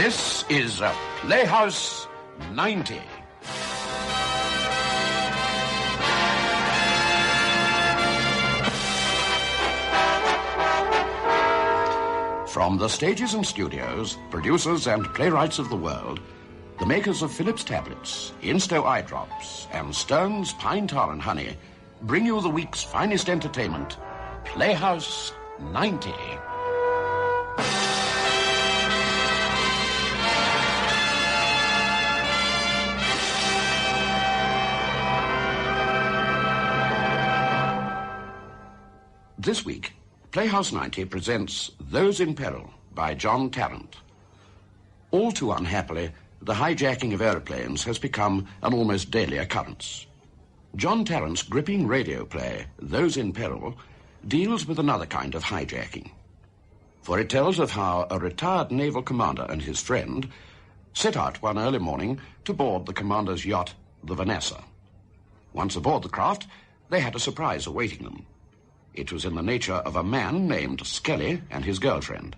This is Playhouse 90. From the stages and studios, producers and playwrights of the world, the makers of Philips tablets, Insto eye drops, and Stern's pine tar and honey bring you the week's finest entertainment, Playhouse 90. This week, Playhouse 90 presents Those in Peril by John Tarrant. All too unhappily, the hijacking of aeroplanes has become an almost daily occurrence. John Tarrant's gripping radio play, Those in Peril, deals with another kind of hijacking. For it tells of how a retired naval commander and his friend set out one early morning to board the commander's yacht, the Vanessa. Once aboard the craft, they had a surprise awaiting them. It was in the nature of a man named Skelly and his girlfriend.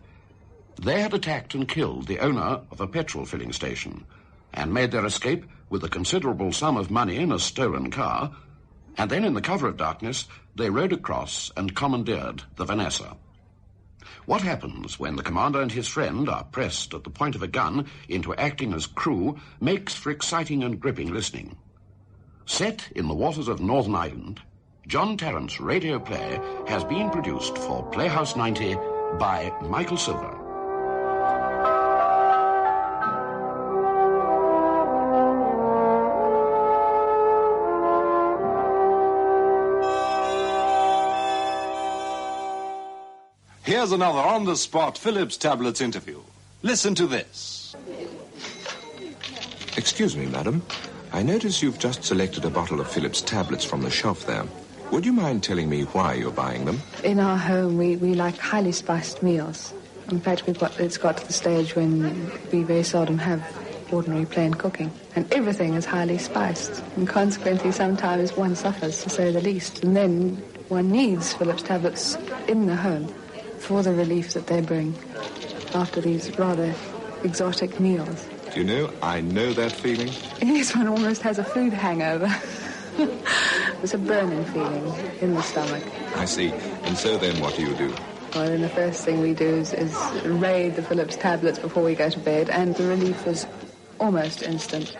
They had attacked and killed the owner of a petrol filling station and made their escape with a considerable sum of money in a stolen car, and then in the cover of darkness, they rowed across and commandeered the Vanessa. What happens when the commander and his friend are pressed at the point of a gun into acting as crew makes for exciting and gripping listening. Set in the waters of Northern Ireland, John Tarrant's radio play has been produced for Playhouse 90 by Michael Silver. Here's another on-the-spot Philips tablets interview. Listen to this. Excuse me, madam. I notice you've just selected a bottle of Philips tablets from the shelf there. Would you mind telling me why you're buying them? In our home, we like highly spiced meals. In fact, it's got to the stage when we very seldom have ordinary plain cooking. And everything is highly spiced. And consequently, sometimes one suffers, to say the least. And then one needs Philips tablets in the home for the relief that they bring after these rather exotic meals. Do you know, I know that feeling. Yes, one almost has a food hangover. There's a burning feeling in the stomach. I see. And so then what do? Well, then the first thing we do is raid the Philips tablets before we go to bed, and the relief is almost instant.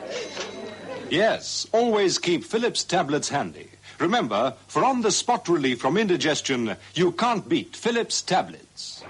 Yes, always keep Philips tablets handy. Remember, for on-the-spot relief from indigestion, you can't beat Philips tablets.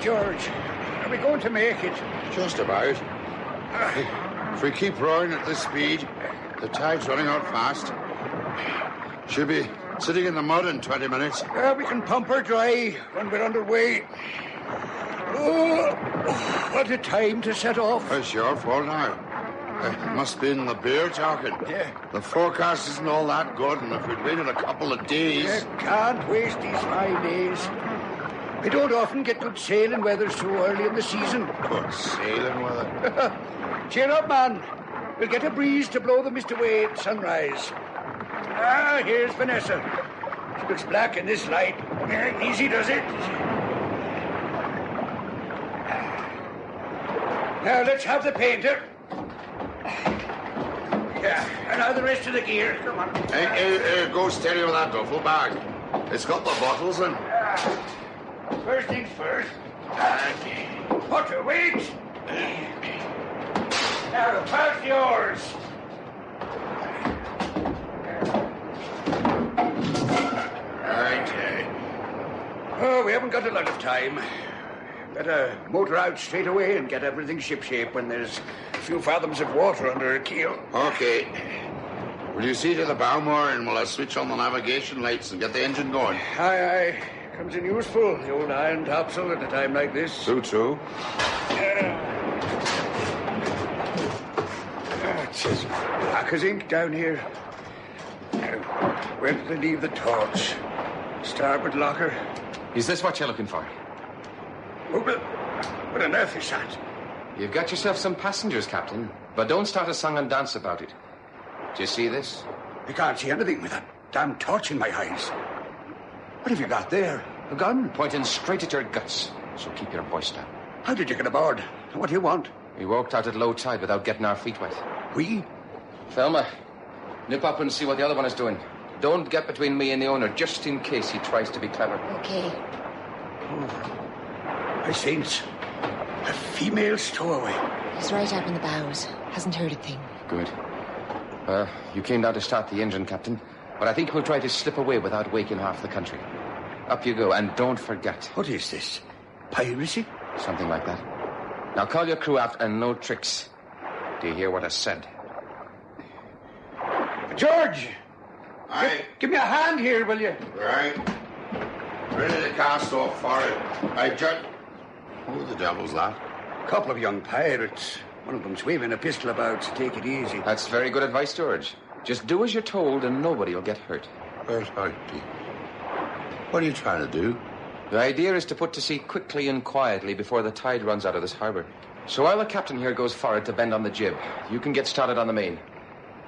George, are we going to make it? Just about. If we keep rowing at this speed, the tide's running out fast. She'll be sitting in the mud in 20 minutes. We can pump her dry when we're underway. Oh, what a time to set off. It's your fault now. It must be in the beer talking. Yeah. The forecast isn't all that good, and if we'd waited a couple of days... Can't waste these fine days. We don't often get good sailing weather so early in the season. Good sailing weather? Cheer up, man. We'll get a breeze to blow the mist away at sunrise. Here's Vanessa. She looks black in this light. Easy does it. Now, let's have the painter. Yeah, and now the rest of the gear. Come on. Hey, go steady with that duffel bag. It's got the bottles in. First things first. Put your weight. Now, pass the oars. Right. Oh, we haven't got a lot of time. Better motor out straight away and get everything shipshape when there's a few fathoms of water under her keel. Okay. Will you see to the bow mooring while I switch on the navigation lights and get the engine going? Aye. Comes in useful, the old iron topsail at a time like this. True. It's as black as ink down here. Where did they leave the torch? Starboard locker. Is this what you're looking for? Oh, but what on earth is that? You've got yourself some passengers, Captain. But don't start a song and dance about it. Do you see this? I can't see anything with that damn torch in my eyes. What have you got there? A gun? Pointing straight at your guts. So keep your voice down. How did you get aboard? What do you want? We walked out at low tide without getting our feet wet. We? Thelma, nip up and see what the other one is doing. Don't get between me and the owner, just in case he tries to be clever. Okay. I sense a female stowaway. He's right up in the bows. Hasn't heard a thing. Good. You came down to start the engine, Captain. But I think we'll try to slip away without waking half the country. Up you go, and don't forget. What is this? Piracy? Something like that. Now call your crew aft and no tricks. Do you hear what I said? George! Aye. Give me a hand here, will you? Right. Ready to cast off for it. I judge. Who the devil's that? A couple of young pirates. One of them's waving a pistol about, so take it easy. That's very good advice, George. Just do as you're told and nobody will get hurt. Well, what are you trying to do? The idea is to put to sea quickly and quietly before the tide runs out of this harbour. So while the captain here goes forward to bend on the jib, you can get started on the main.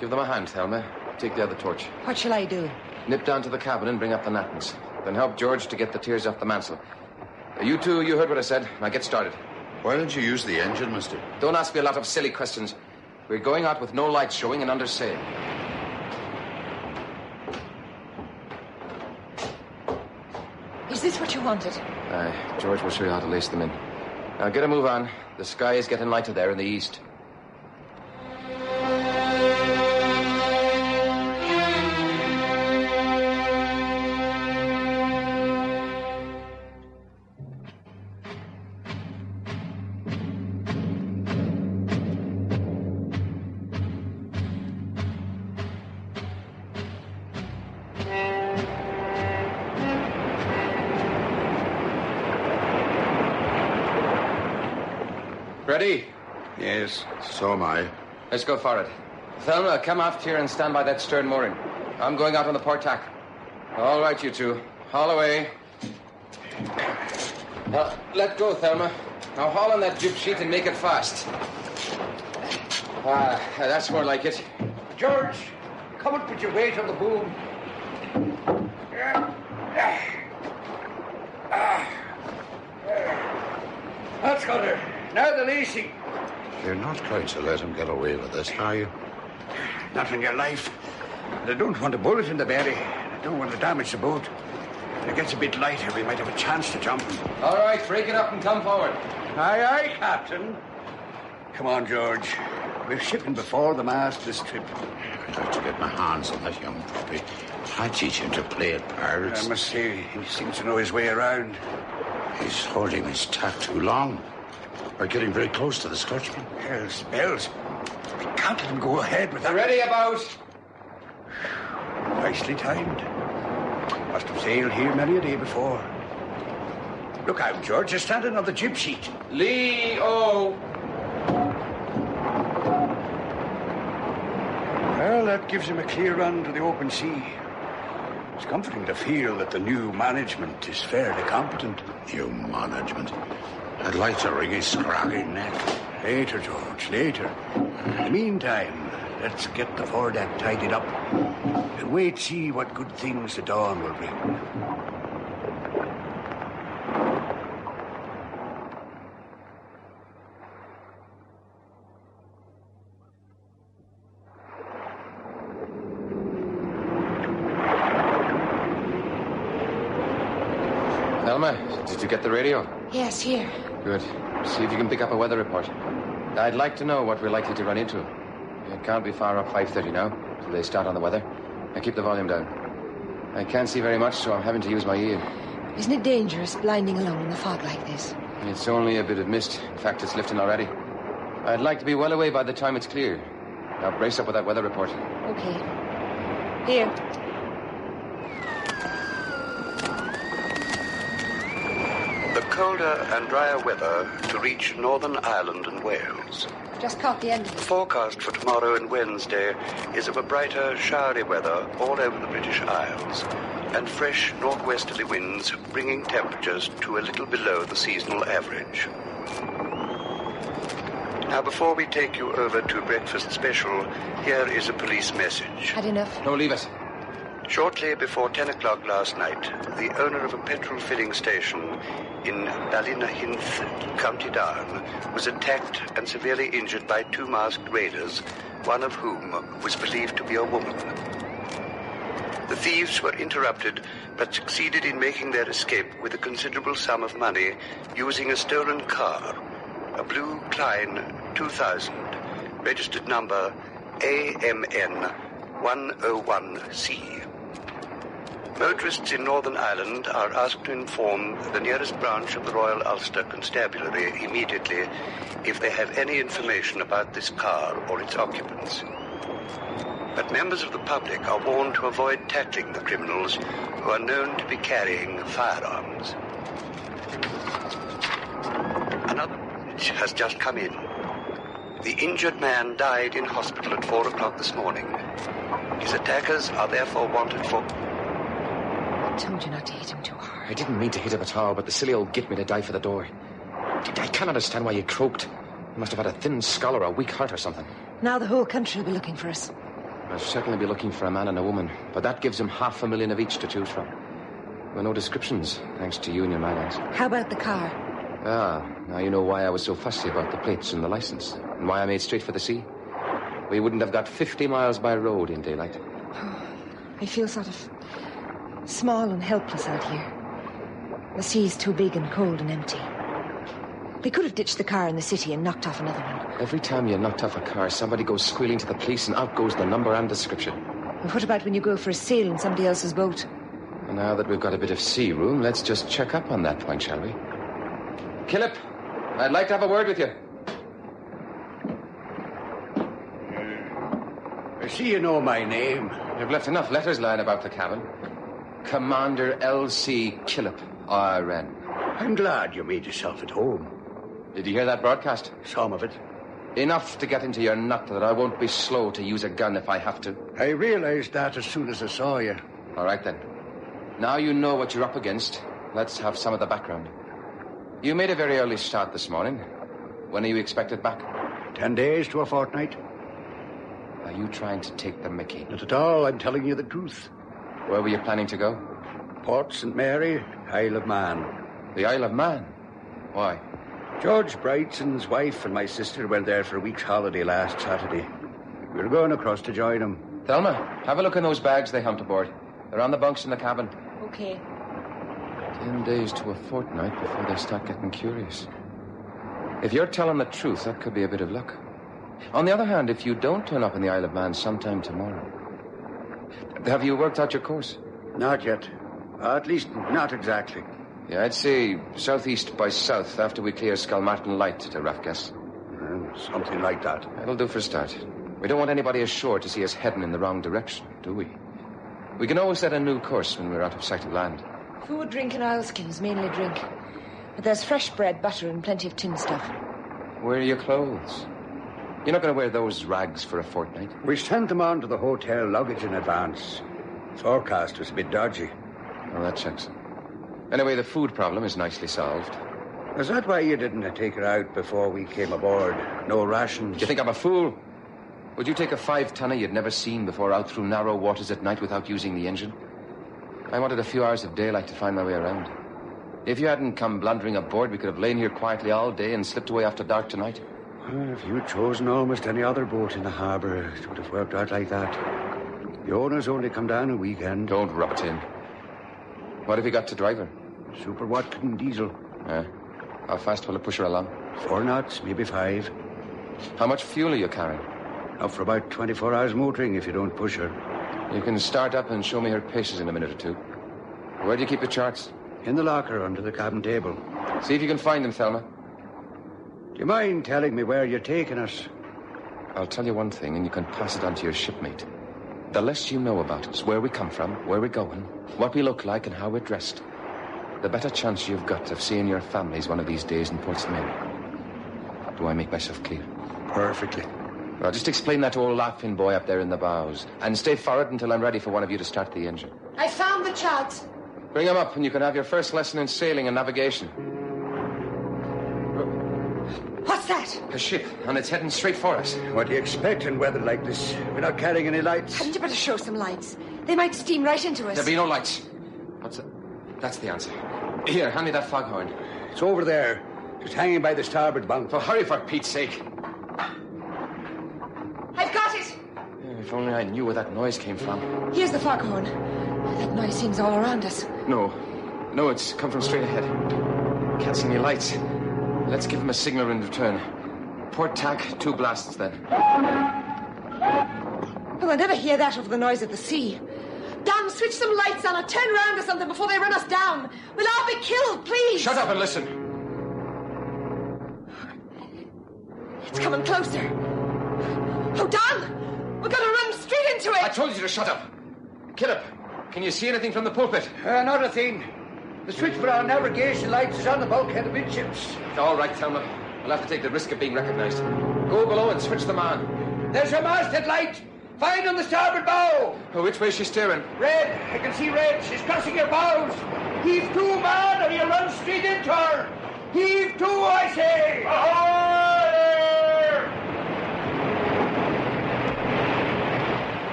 Give them a hand, Thelma. Take the other torch. What shall I do? Nip down to the cabin and bring up the nattens. Then help George to get the tiers off the mainsail. You two, you heard what I said. Now get started. Why don't you use the engine, mister? Don't ask me a lot of silly questions. We're going out with no lights showing and under sail. Is this what you wanted? Aye, George will show you how to lace them in. Now get a move on. The sky is getting lighter there in the east. Ready? Yes, so am I. Let's go for it. Thelma, come aft here and stand by that stern mooring. I'm going out on the port tack. All right, you two. Haul away. Now, let go, Thelma. Now haul on that jib sheet and make it fast. That's more like it. George, come and put your weight on the boom. That's got her. Now the lacing. You're not going to let him get away with this, are you? Not in your life. And I don't want a bullet in the belly. I don't want to damage the boat. When it gets a bit lighter, we might have a chance to jump him. All right, break it up and come forward. Aye, aye, Captain. Come on, George. We're shipping before the mast this trip. I'd like to get my hands on that young puppy. I'd teach him to play at pirates. I must say, he seems to know his way around. He's holding his tack too long. We're getting very close to the Scotchman. Hell, spells. We can't let him go ahead with that. Ready about? Nicely timed. Must have sailed here many a day before. Look out, George. You're standing on the jib sheet. Lee-o! Well, that gives him a clear run to the open sea. It's comforting to feel that the new management is fairly competent. New management? I'd like to wring his scraggy neck. Later, George, later. In the meantime, let's get the foredeck tidied up and wait see what good things the dawn will bring. Thelma, did you get the radio? Yes, here. Good. See if you can pick up a weather report. I'd like to know what we're likely to run into. It can't be far up 5:30 now, till they start on the weather. Now keep the volume down. I can't see very much, so I'm having to use my ear. Isn't it dangerous blinding along in the fog like this? It's only a bit of mist. In fact, it's lifting already. I'd like to be well away by the time it's clear. Now brace up with that weather report. Okay. Here. The colder and drier weather to reach Northern Ireland and Wales. Just caught the end of The it. forecast for tomorrow and Wednesday is of a brighter, showery weather all over the British Isles, and fresh northwesterly winds bringing temperatures to a little below the seasonal average. Now, before we take you over to breakfast special, here is a police message. Had enough? No, leave it. Shortly before 10 o'clock last night, the owner of a petrol filling station in Ballynahinth, County Down, was attacked and severely injured by 2 masked raiders, one of whom was believed to be a woman. The thieves were interrupted, but succeeded in making their escape with a considerable sum of money using a stolen car, a blue Klein 2000, registered number AMN 101C. Motorists in Northern Ireland are asked to inform the nearest branch of the Royal Ulster Constabulary immediately if they have any information about this car or its occupants. But members of the public are warned to avoid tackling the criminals who are known to be carrying firearms. Another message has just come in. The injured man died in hospital at 4 o'clock this morning. His attackers are therefore wanted for... I told you not to hit him too hard. I didn't mean to hit him at all, but the silly old git made a dive for the door. I can't understand why you croaked. You must have had a thin skull or a weak heart or something. Now the whole country will be looking for us. I'll certainly be looking for a man and a woman, but that gives him $500,000 of each to choose from. There were no descriptions, thanks to you and your man. How about the car? Ah, now you know why I was so fussy about the plates and the license, and why I made straight for the sea. We wouldn't have got 50 miles by road in daylight. I feel sort of small and helpless out here. The sea's too big and cold and empty. We could have ditched the car in the city and knocked off another one. Every time you knocked off a car, somebody goes squealing to the police and out goes the number and description. And what about when you go for a sail in somebody else's boat? And now that we've got a bit of sea room, let's just check up on that point, shall we? Killip, I'd like to have a word with you. I see you know my name. You've left enough letters lying about the cabin. Commander L.C. Killip, RN. I'm glad you made yourself at home. Did you hear that broadcast? Some of it. Enough to get into your nut that I won't be slow to use a gun if I have to. I realized that as soon as I saw you. All right, then. Now you know what you're up against. Let's have some of the background. You made a very early start this morning. When are you expected back? 10 days to a fortnight. Are you trying to take the mickey? Not at all. I'm telling you the truth. Where were you planning to go? Port St. Mary, Isle of Man. The Isle of Man? Why? George Brightson's wife and my sister went there for a week's holiday last Saturday. We were going across to join them. Thelma, have a look in those bags they humped aboard. They're on the bunks in the cabin. Okay. 10 days to a fortnight before they start getting curious. If you're telling the truth, that could be a bit of luck. On the other hand, if you don't turn up in the Isle of Man sometime tomorrow... Have you worked out your course? Not yet. At least, not exactly. Yeah, I'd say southeast by south after we clear Skelmartin Light, at a rough guess. Something like that. That'll do for a start. We don't want anybody ashore to see us heading in the wrong direction, do we? We can always set a new course when we're out of sight of land. Food, drink, and oilskins, mainly drink. But there's fresh bread, butter, and plenty of tin stuff. Where are your clothes? You're not going to wear those rags for a fortnight. We sent them on to the hotel luggage in advance. Forecast was a bit dodgy. Oh, that checks. Anyway, the food problem is nicely solved. Is that why you didn't take her out before we came aboard? No rations? Do you think I'm a fool? Would you take a 5-tonner you'd never seen before out through narrow waters at night without using the engine? I wanted a few hours of daylight to find my way around. If you hadn't come blundering aboard, we could have lain here quietly all day and slipped away after dark tonight. Well, if you'd chosen almost any other boat in the harbour, it would have worked out like that. The owners only come down a weekend. Don't rub it in. What have you got to drive her? Super Watkin diesel. How fast will it push her along? 4 knots, maybe 5. How much fuel are you carrying? Up for about 24 hours motoring if you don't push her. You can start up and show me her paces in a minute or two. Where do you keep the charts? In the locker under the cabin table. See if you can find them, Thelma. Do you mind telling me where you're taking us? I'll tell you one thing, and you can pass it on to your shipmate. The less you know about us, where we come from, where we're going, what we look like and how we're dressed, the better chance you've got of seeing your families one of these days in Portsmouth Mary. Do I make myself clear? Perfectly. Well, just explain that to old laughing boy up there in the bows. And stay forward until I'm ready for one of you to start the engine. I found the chads. Bring him up and you can have your first lesson in sailing and navigation. What's that? A ship, and it's heading straight for us. What do you expect in weather like this? We're not carrying any lights. Hadn't you better show some lights? They might steam right into us. There'll be no lights. What's that? That's the answer. Here, hand me that foghorn. It's over there, just hanging by the starboard bow. Well, hurry for Pete's sake. I've got it. If only I knew where that noise came from. Here's the foghorn. That noise seems all around us. No, it's come from straight ahead. Can't see any lights. Let's give him a signal in return. Port tack, 2 blasts then. Well, I never hear that over the noise of the sea. Dan, switch some lights on or turn round or something before they run us down. We'll all be killed, please. Shut up and listen. It's coming closer. Oh, Dan! We're going to run straight into it. I told you to shut up. Killip, can you see anything from the pulpit? Not a thing. The switch for our navigation lights is on the bulkhead amidships. All right, Thelma. We'll have to take the risk of being recognized. Go below and switch them on. There's a masthead light. Find on the starboard bow. Oh, which way is she steering? Red. I can see red. She's crossing your bows. Heave to, man, or you'll run straight into her. Heave to, I say. Ahoy!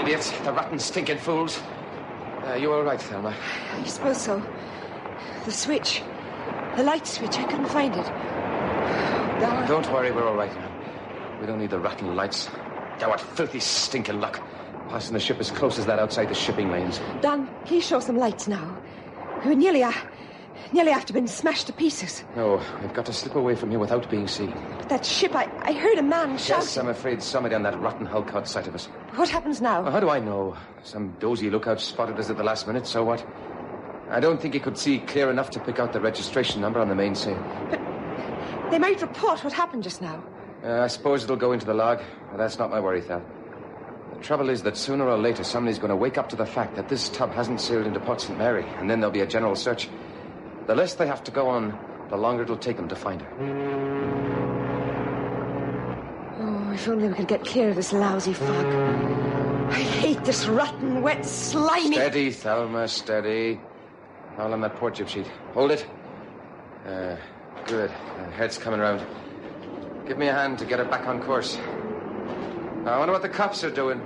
Idiots, the rotten, stinking fools. You all right, Thelma? I suppose so. The switch. The light switch. I couldn't find it. God. Don't worry, we're all right now. We don't need the rotten lights. Now, what filthy, stinking luck. Passing the ship as close as that outside the shipping lanes. Dan, please show some lights now. We were nearly after being smashed to pieces. No, we've got to slip away from here without being seen. But that ship, I heard a man shouting. Yes, I'm afraid somebody on that rotten hull caught sight of us. What happens now? Well, how do I know? Some dozy lookout spotted us at the last minute, so what? I don't think he could see clear enough to pick out the registration number on the mainsail. But they might report what happened just now. I suppose it'll go into the log. Well, that's not my worry, Thal. The trouble is that sooner or later somebody's going to wake up to the fact that this tub hasn't sailed into Port St. Mary, and then there'll be a general search. The less they have to go on, the longer it'll take them to find her. Oh, if only we could get clear of this lousy fog. I hate this rotten, wet, slimy... Steady, Thelma, steady. All on that port jib sheet. Hold it. Good. Head's coming round. Give me a hand to get her back on course. Now, I wonder what the cops are doing.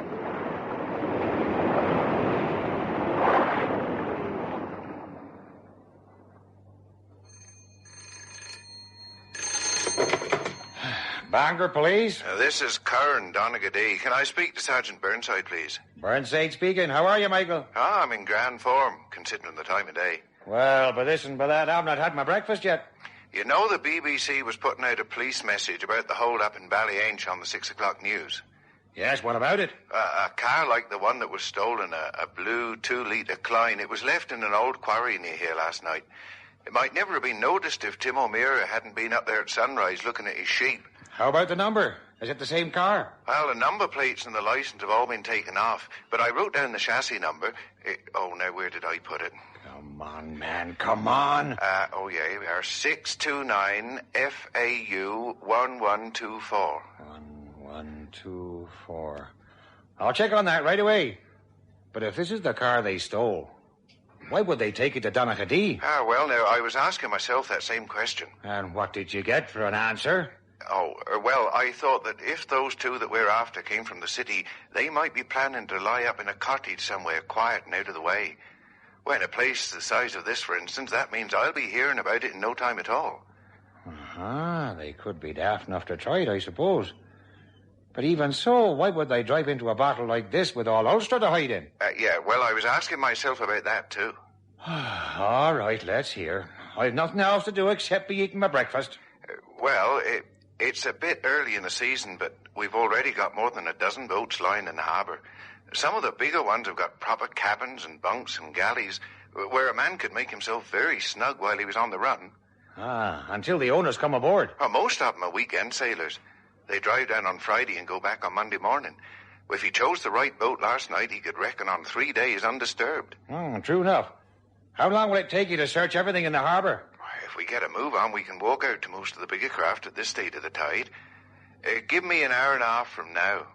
Bangor Police? This is Karen Donegadee. Can I speak to Sergeant Burnside, please? Burnside speaking. How are you, Michael? I'm in grand form, considering the time of day. Well, by this and by that, I've not had my breakfast yet. You know the BBC was putting out a police message about the hold-up in Ballyainch on the 6 o'clock news? Yes, what about it? A car like the one that was stolen, a blue 2-litre Klein, it was left in an old quarry near here last night. It might never have been noticed if Tim O'Meara hadn't been up there at sunrise looking at his sheep. How about the number? Is it the same car? Well, the number plates and the licence have all been taken off, but I wrote down the chassis number. Now, where did I put it? Come on, man, come on. Oh, yeah, we are 629 FAU 1124. 1124. I'll check on that right away. But if this is the car they stole, why would they take it to Donaghadee? Well, now, I was asking myself that same question. And what did you get for an answer? Oh, well, I thought that if those two that we're after came from the city, they might be planning to lie up in a cottage somewhere quiet and out of the way. Well, in a place the size of this, for instance, that means I'll be hearing about it in no time at all. They could be daft enough to try it, I suppose. But even so, why would they drive into a battle like this with all Ulster to hide in? Yeah, well, I was asking myself about that, too. All right, let's hear. I've nothing else to do except be eating my breakfast. Well, it's a bit early in the season, but we've already got more than a dozen boats lying in the harbour. Some of the bigger ones have got proper cabins and bunks and galleys, where a man could make himself very snug while he was on the run. Until the owners come aboard. Oh, most of them are weekend sailors. They drive down on Friday and go back on Monday morning. If he chose the right boat last night, he could reckon on 3 days undisturbed. True enough. How long will it take you to search everything in the harbour? If we get a move on, we can walk out to most of the bigger craft at this state of the tide. Give me an hour and a half from now.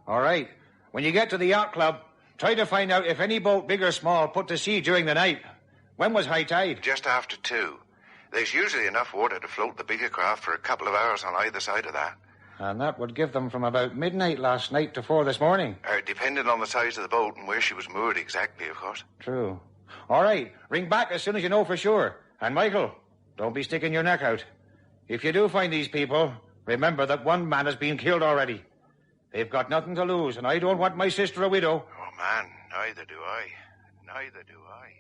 All right. When you get to the yacht club, try to find out if any boat, big or small, put to sea during the night. When was high tide? Just after 2. There's usually enough water to float the bigger craft for a couple of hours on either side of that. And that would give them from about midnight last night to 4 this morning. Depending on the size of the boat and where she was moored exactly, of course. True. All right. Ring back as soon as you know for sure. And, Michael, don't be sticking your neck out. If you do find these people, remember that one man has been killed already. They've got nothing to lose, and I don't want my sister a widow. Oh, man, neither do I. Neither do I.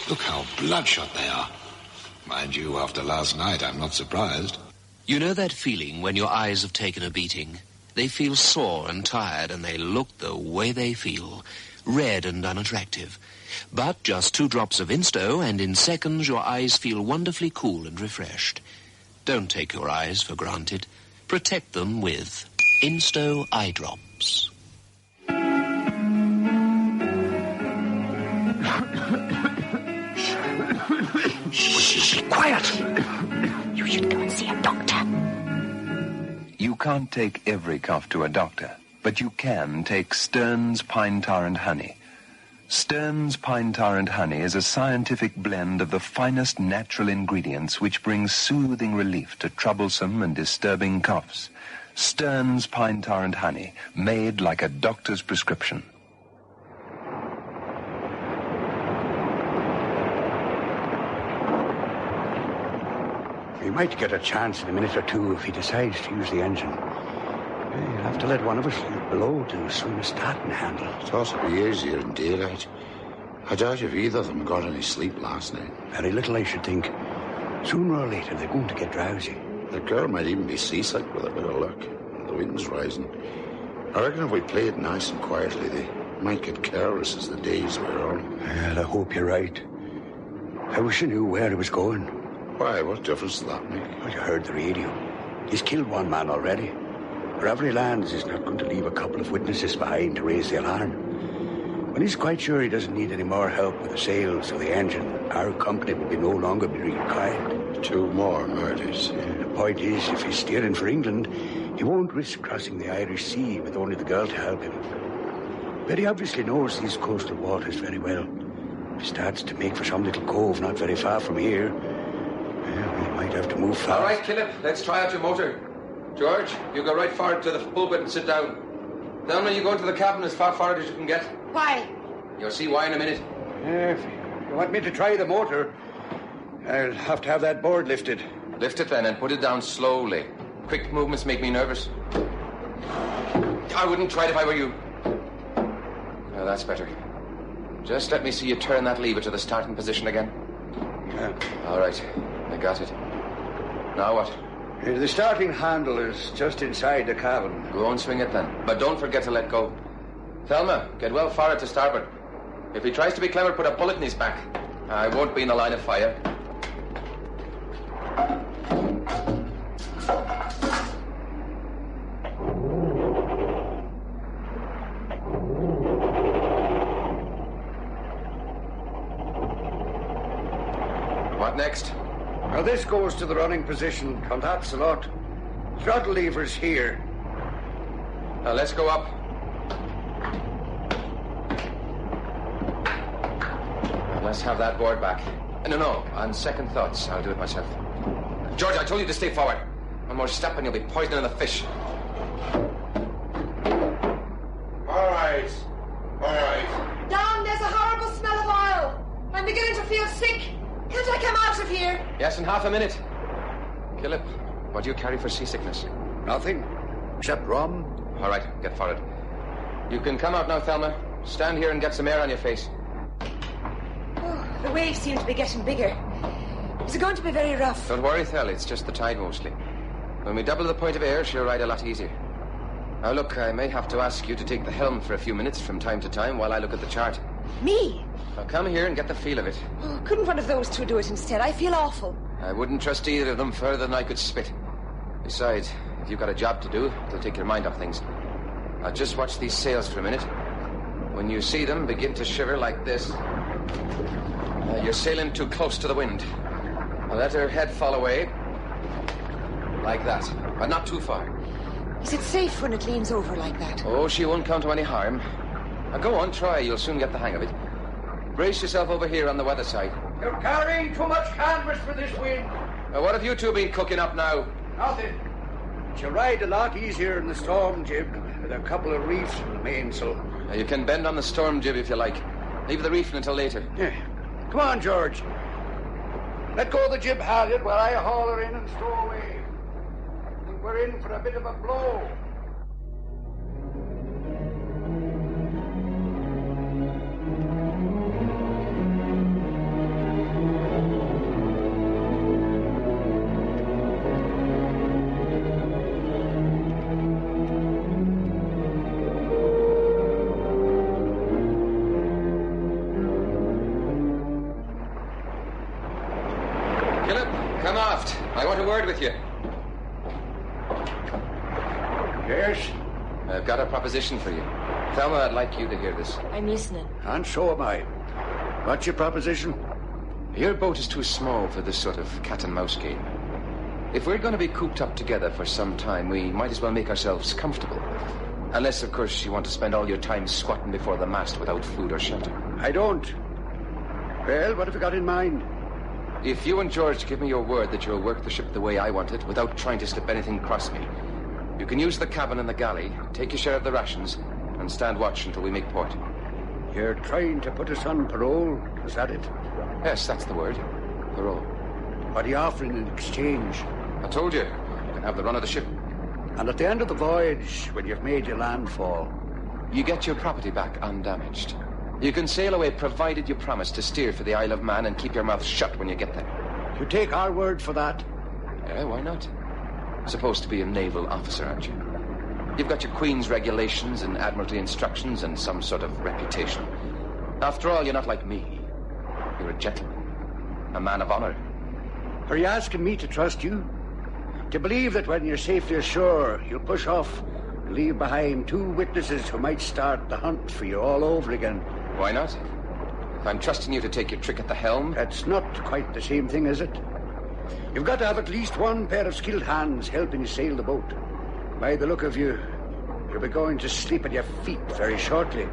Look how bloodshot they are. Mind you, after last night, I'm not surprised. You know that feeling when your eyes have taken a beating? They feel sore and tired, and they look the way they feel, red and unattractive. But just 2 drops of Insto, and in seconds your eyes feel wonderfully cool and refreshed. Don't take your eyes for granted. Protect them with Insto eye drops. Shh, quiet. You should go and see a doctor. You can't take every cough to a doctor, but you can take Stern's Pine Tar and Honey. Stern's Pine Tar and Honey is a scientific blend of the finest natural ingredients which brings soothing relief to troublesome and disturbing coughs. Stern's Pine Tar and Honey, made like a doctor's prescription. He might get a chance in a minute or two if he decides to use the engine. He'll have to let one of us sleep below to swing a starting handle. Thought it'd be easier in daylight. I doubt if either of them got any sleep last night. Very little, I should think. Sooner or later, they're going to get drowsy. The girl might even be seasick with a bit of luck. The wind's rising. I reckon if we play it nice and quietly, they might get careless as the days wear on. Well, I hope you're right. I wish I knew where he was going. Why, what difference does that make? Well, you heard the radio. He's killed one man already. Wherever he lands, he's not going to leave a couple of witnesses behind to raise the alarm. When he's quite sure he doesn't need any more help with the sails or the engine, our company will no longer be required. 2 more murders. The point is, if he's steering for England, he won't risk crossing the Irish Sea with only the girl to help him. But he obviously knows these coastal waters very well. If he starts to make for some little cove not very far from here, we might have to move fast. All right, Philip, let's try out your motor. George, you go right forward to the pulpit and sit down. Then when you go into the cabin as far forward as you can get. Why? You'll see why in a minute. If you want me to try the motor, I'll have to have that board lifted. Lift it then and put it down slowly. Quick movements make me nervous. I wouldn't try it if I were you. Well, that's better. Just let me see you turn that lever to the starting position again. Yeah. All right, I got it. Now what? The starting handle is just inside the cabin. Go and swing it then. But don't forget to let go. Thelma, get well forward to starboard. If he tries to be clever, put a bullet in his back. I won't be in the line of fire. What next? Now this goes to the running position, and that's a lot. Throttle levers here. Now let's go up. Let's have that board back. No. On second thoughts, I'll do it myself. George, I told you to stay forward. One more step and you'll be poisoning the fish. All right. Don, there's a horrible smell of oil. I'm beginning to feel sick. Can't I come out of here? Yes, in half a minute. Philip, what do you carry for seasickness? Nothing, except rum. All right, get forward. You can come out now, Thelma. Stand here and get some air on your face. The waves seem to be getting bigger. Is it going to be very rough? Don't worry, Thel. It's just the tide mostly. When we double the point of air, she'll ride a lot easier. Now, look, I may have to ask you to take the helm for a few minutes from time to time while I look at the chart. Me? Now, come here and get the feel of it. Oh, couldn't one of those two do it instead? I feel awful. I wouldn't trust either of them further than I could spit. Besides, if you've got a job to do, it'll take your mind off things. Now, just watch these sails for a minute. When you see them begin to shiver like this, you're sailing too close to the wind. Now let her head fall away. Like that. But not too far. Is it safe when it leans over like that? Oh, she won't come to any harm. Now go on, try. You'll soon get the hang of it. Brace yourself over here on the weather side. You're carrying too much canvas for this wind. Now, what have you two been cooking up now? Nothing. She'll ride a lot easier in the storm jib with a couple of reefs in the mainsail. Now, you can bend on the storm jib if you like. Leave the reefing until later. Yeah. Come on, George. Let go of the jib halyard while I haul her in and stow away. I think we're in for a bit of a blow. Come aft. I want a word with you. Yes? I've got a proposition for you. Thelma, I'd like you to hear this. I'm listening. And so am I. What's your proposition? Your boat is too small for this sort of cat-and-mouse game. If we're going to be cooped up together for some time, we might as well make ourselves comfortable. Unless, of course, you want to spend all your time squatting before the mast without food or shelter. I don't. Well, what have you got in mind? If you and George give me your word that you'll work the ship the way I want it, without trying to slip anything across me, you can use the cabin and the galley, take your share of the rations, and stand watch until we make port. You're trying to put us on parole, is that it? Yes, that's the word. Parole. What are you offering in exchange? I told you. You can have the run of the ship. And at the end of the voyage, when you've made your landfall, you get your property back undamaged. You can sail away provided you promise to steer for the Isle of Man and keep your mouth shut when you get there. You take our word for that? Yeah, why not? You're supposed to be a naval officer, aren't you? You've got your Queen's regulations and Admiralty instructions and some sort of reputation. After all, you're not like me. You're a gentleman. A man of honor. Are you asking me to trust you? To believe that when you're safely ashore, you'll push off and leave behind two witnesses who might start the hunt for you all over again? Why not? If I'm trusting you to take your trick at the helm... That's not quite the same thing, is it? You've got to have at least one pair of skilled hands helping you sail the boat. By the look of you, you'll be going to sleep at your feet very shortly.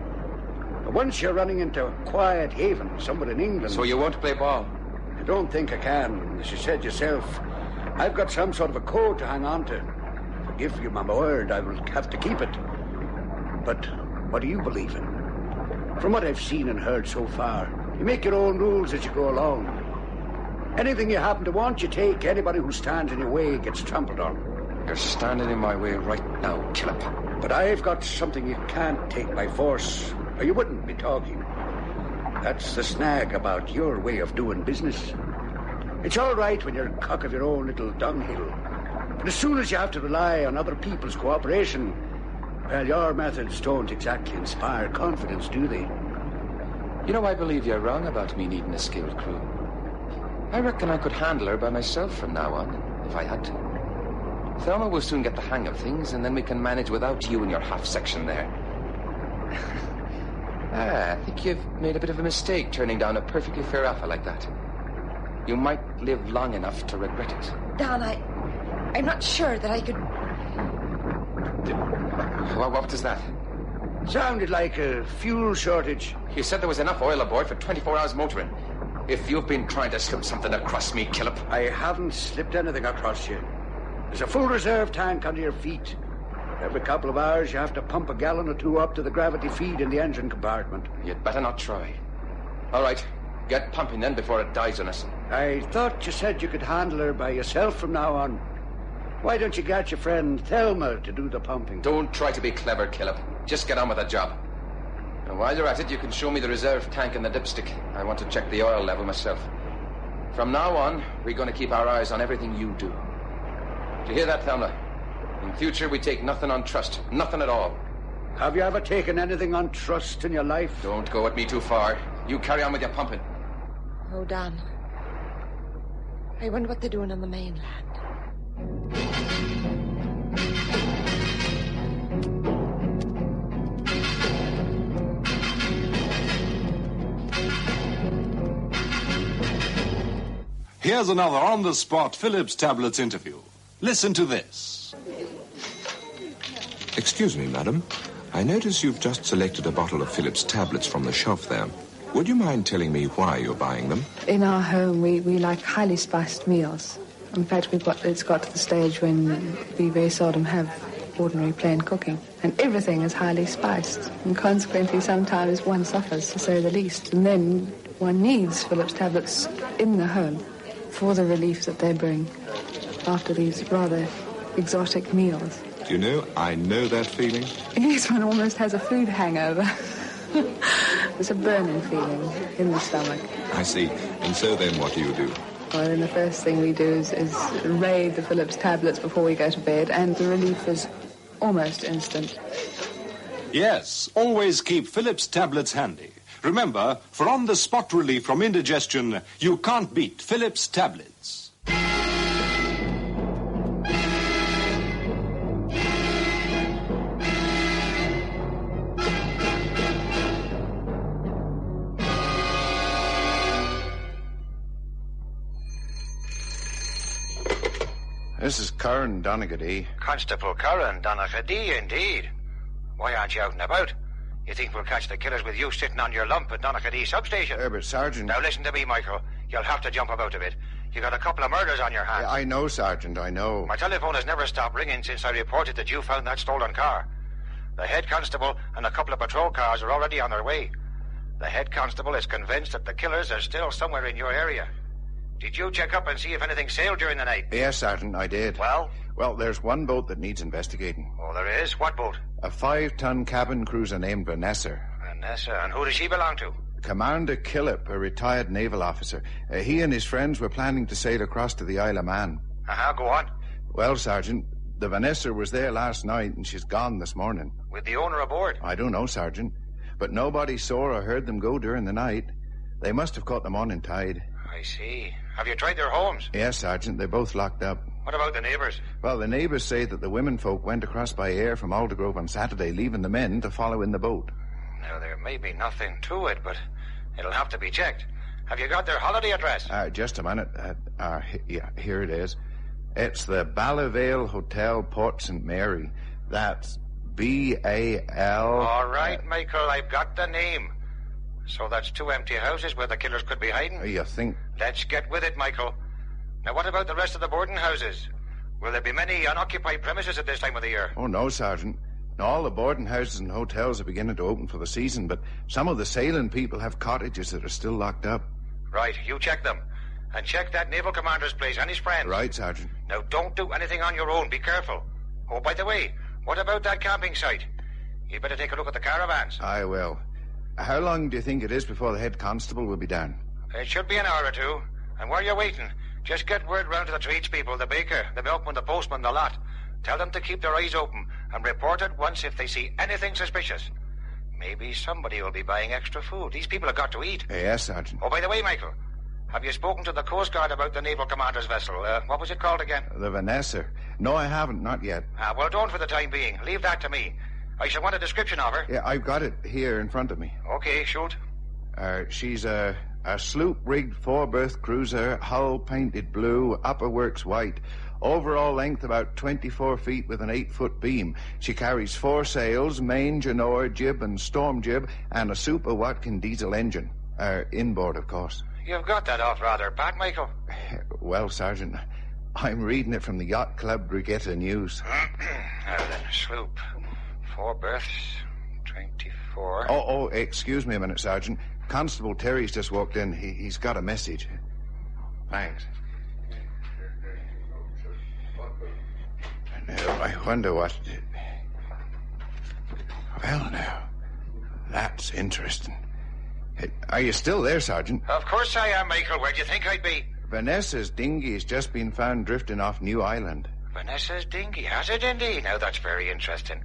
But once you're running into a quiet haven somewhere in England... So you won't play ball? I don't think I can. As you said yourself, I've got some sort of a code to hang on to. If I give you my word, I will have to keep it. But what do you believe in? From what I've seen and heard so far, you make your own rules as you go along. Anything you happen to want, you take. Anybody who stands in your way gets trampled on. You're standing in my way right now, Philip. But I've got something you can't take by force, or you wouldn't be talking. That's the snag about your way of doing business. It's all right when you're a cock of your own little dunghill. But as soon as you have to rely on other people's cooperation, well, your methods don't exactly inspire confidence, do they? You know, I believe you're wrong about me needing a skilled crew. I reckon I could handle her by myself from now on, if I had to. Thelma will soon get the hang of things, and then we can manage without you and your half-section there. I think you've made a bit of a mistake turning down a perfectly fair offer like that. You might live long enough to regret it. Don, I'm not sure that I could... What was that? Sounded like a fuel shortage. You said there was enough oil aboard for 24 hours motoring. If you've been trying to slip something across me, Killip... I haven't slipped anything across you. There's a full reserve tank under your feet. Every couple of hours you have to pump a gallon or two up to the gravity feed in the engine compartment. You'd better not try. All right, get pumping then before it dies on us. I thought you said you could handle her by yourself from now on. Why don't you get your friend Thelma to do the pumping? Don't try to be clever, Killip. Just get on with the job. And while you're at it, you can show me the reserve tank and the dipstick. I want to check the oil level myself. From now on, we're going to keep our eyes on everything you do. Do you hear that, Thelma? In future, we take nothing on trust. Nothing at all. Have you ever taken anything on trust in your life? Don't go at me too far. You carry on with your pumping. Oh, Don. I wonder what they're doing on the mainland. Here's another on-the-spot Phillips Tablets interview. Listen to this. Excuse me, madam. I notice you've just selected a bottle of Phillips Tablets from the shelf there. Would you mind telling me why you're buying them? In our home, we like highly spiced meals. In fact, it's got to the stage when we very seldom have ordinary plain cooking. And everything is highly spiced. And consequently, sometimes one suffers, to say the least. And then one needs Phillips Tablets in the home for the relief that they bring after these rather exotic meals. Do you know, I know that feeling. Yes, one almost has a food hangover. There's a burning feeling in the stomach. I see. And so then what do you do? Well, then the first thing we do is raid the Phillips Tablets before we go to bed, and the relief is almost instant. Yes, always keep Phillips Tablets handy. Remember, for on-the-spot relief from indigestion, you can't beat Phillips Tablets. This is Curran Donaghadee. Constable Curran Donaghadee, indeed. Why aren't you out and about? You think we'll catch the killers with you sitting on your lump at Donaghadee substation? But, Sergeant... Now, listen to me, Michael. You'll have to jump about a bit. You got a couple of murders on your hands. I know, Sergeant, I know. My telephone has never stopped ringing since I reported that you found that stolen car. The head constable and a couple of patrol cars are already on their way. The head constable is convinced that the killers are still somewhere in your area. Did you check up and see if anything sailed during the night? Yes, Sergeant, I did. Well? Well, there's one boat that needs investigating. Oh, there is? What boat? A 5-ton cabin cruiser named Vanessa. Vanessa? And who does she belong to? Commander Killip, a retired naval officer. He and his friends were planning to sail across to the Isle of Man. Go on. Well, Sergeant, the Vanessa was there last night and she's gone this morning. With the owner aboard? I don't know, Sergeant. But nobody saw or heard them go during the night. They must have caught the morning tide. I see. Have you tried their homes? Yes, Sergeant. They're both locked up. What about the neighbours? Well, the neighbours say that the women folk went across by air from Aldergrove on Saturday, leaving the men to follow in the boat. Now, there may be nothing to it, but it'll have to be checked. Have you got their holiday address? Just a minute. Yeah, here it is. It's the Ballivale Hotel, Port St. Mary. That's B-A-L... All right, Michael, I've got the name. So that's 2 empty houses where the killers could be hiding? You think... Let's get with it, Michael. Now, what about the rest of the boarding houses? Will there be many unoccupied premises at this time of the year? Oh, no, Sergeant. Now, all the boarding houses and hotels are beginning to open for the season, but some of the sailing people have cottages that are still locked up. Right, you check them. And check that naval commander's place and his friends. Right, Sergeant. Now, don't do anything on your own. Be careful. Oh, by the way, what about that camping site? You'd better take a look at the caravans. I will. How long do you think it is before the head constable will be down? It should be an hour or two. And while you're waiting, Just get word round to the tradespeople, the baker, the milkman, the postman, the lot. Tell them to keep their eyes open and report at once if they see anything suspicious. Maybe somebody will be buying extra food. These people have got to eat. Yes, Sergeant. Oh, by the way, Michael, have you spoken to the Coast Guard about the Naval Commander's vessel? What was it called again? The Vanessa. No, I haven't, not yet. Well, don't for the time being. Leave that to me. I shall want a description of her. Yeah, I've got it here in front of me. Okay, shoot. She's a sloop-rigged four-berth cruiser, hull painted blue, upper works white. Overall length about 24 feet with an 8-foot beam. She carries 4 sails, main, genoa, jib, and storm jib, and a Super Watkin diesel engine. Inboard, of course. You've got that off rather pat, Michael. Well, Sergeant, I'm reading it from the Yacht Club Regatta News. Now then, sloop. 4 berths, 24... Oh, excuse me a minute, Sergeant. Constable Terry's just walked in. He's got a message. Thanks. Now, I wonder what... Well, now, that's interesting. Are you still there, Sergeant? Of course I am, Michael. Where do you think I'd be? Vanessa's dinghy's just been found drifting off New Island. Vanessa's dinghy, has it indeed? Now, that's very interesting.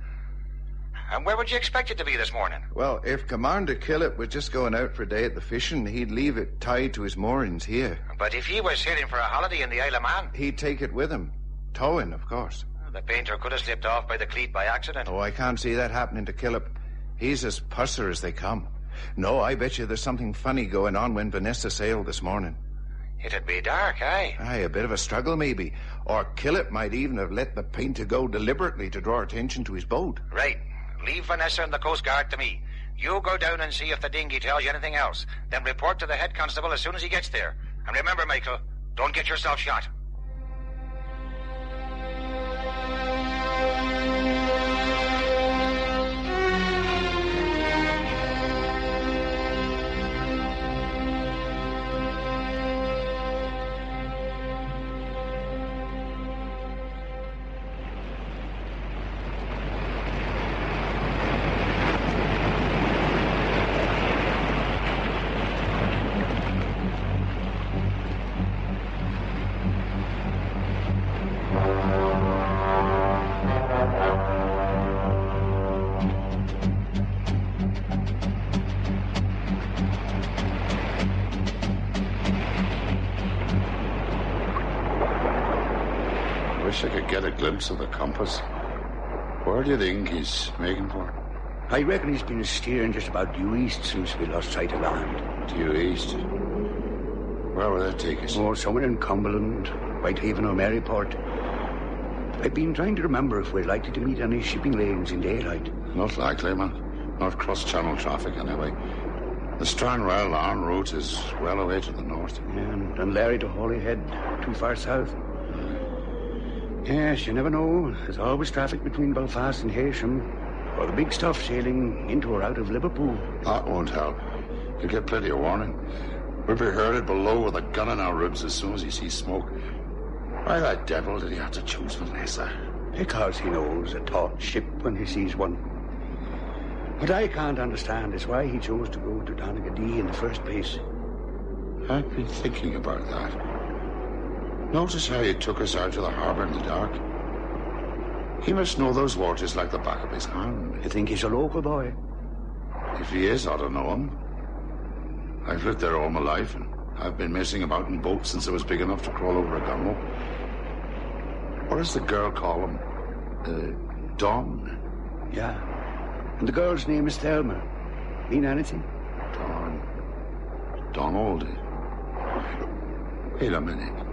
And where would you expect it to be this morning? Well, if Commander Killip was just going out for a day at the fishing, he'd leave it tied to his moorings here. But if he was sailing for a holiday in the Isle of Man? He'd take it with him. Towing, of course. The painter could have slipped off by the cleat by accident. Oh, I can't see that happening to Killip. He's as pusser as they come. No, I bet you there's something funny going on when Vanessa sailed this morning. It'd be dark, aye? Aye, a bit of a struggle, maybe. Or Killip might even have let the painter go deliberately to draw attention to his boat. Right. Leave Vanessa and the Coast Guard to me. You go down and see if the dinghy tells you anything else. Then report to the head constable as soon as he gets there. And remember, Michael, don't get yourself shot. Wish I could get a glimpse of the compass. Where do you think he's making for? I reckon he's been steering just about due east since we lost sight of land. Due east? Where will that take us? Oh, somewhere in Cumberland, Whitehaven or Maryport. I've been trying to remember if we're likely to meet any shipping lanes in daylight. Not likely, man. Not cross-channel traffic, anyway. The Stranraer Larne route is well away to the north. And Larry to Holyhead, too far south. Yes, you never know. There's always traffic between Belfast and Heysham, or the big stuff sailing into or out of Liverpool. That won't help. You'll get plenty of warning. We'll be herded below with a gun in our ribs as soon as he sees smoke. Why the devil did he have to choose Vanessa? Because he knows a taut ship when he sees one. What I can't understand is why he chose to go to Donegal in the first place. I've been thinking about that. Notice how he took us out to the harbour in the dark. He must know those waters like the back of his hand. You think he's a local boy? If he is, I don't know him. I've lived there all my life, and I've been messing about in boats since I was big enough to crawl over a gunwale. What does the girl call him? Don? Yeah. And the girl's name is Thelma. Mean anything? Donald. Wait a minute.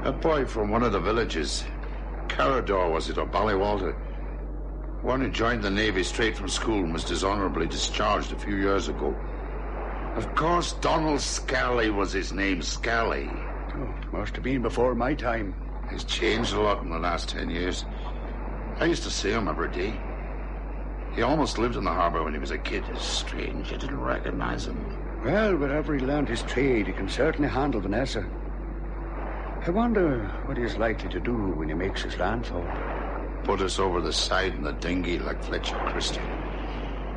A boy from one of the villages, Carrador, was it, or Ballywalter? One who joined the Navy straight from school and was dishonorably discharged a few years ago. Of course, Donald Scally was his name, Scally. Oh, must have been before my time. He's changed a lot in the last 10 years. I used to see him every day. He almost lived in the harbour when he was a kid. It's strange you didn't recognize him. Well, wherever he learned his trade, he can certainly handle Vanessa. I wonder what he's likely to do when he makes his landfall. Put us over the side in the dinghy like Fletcher Christie.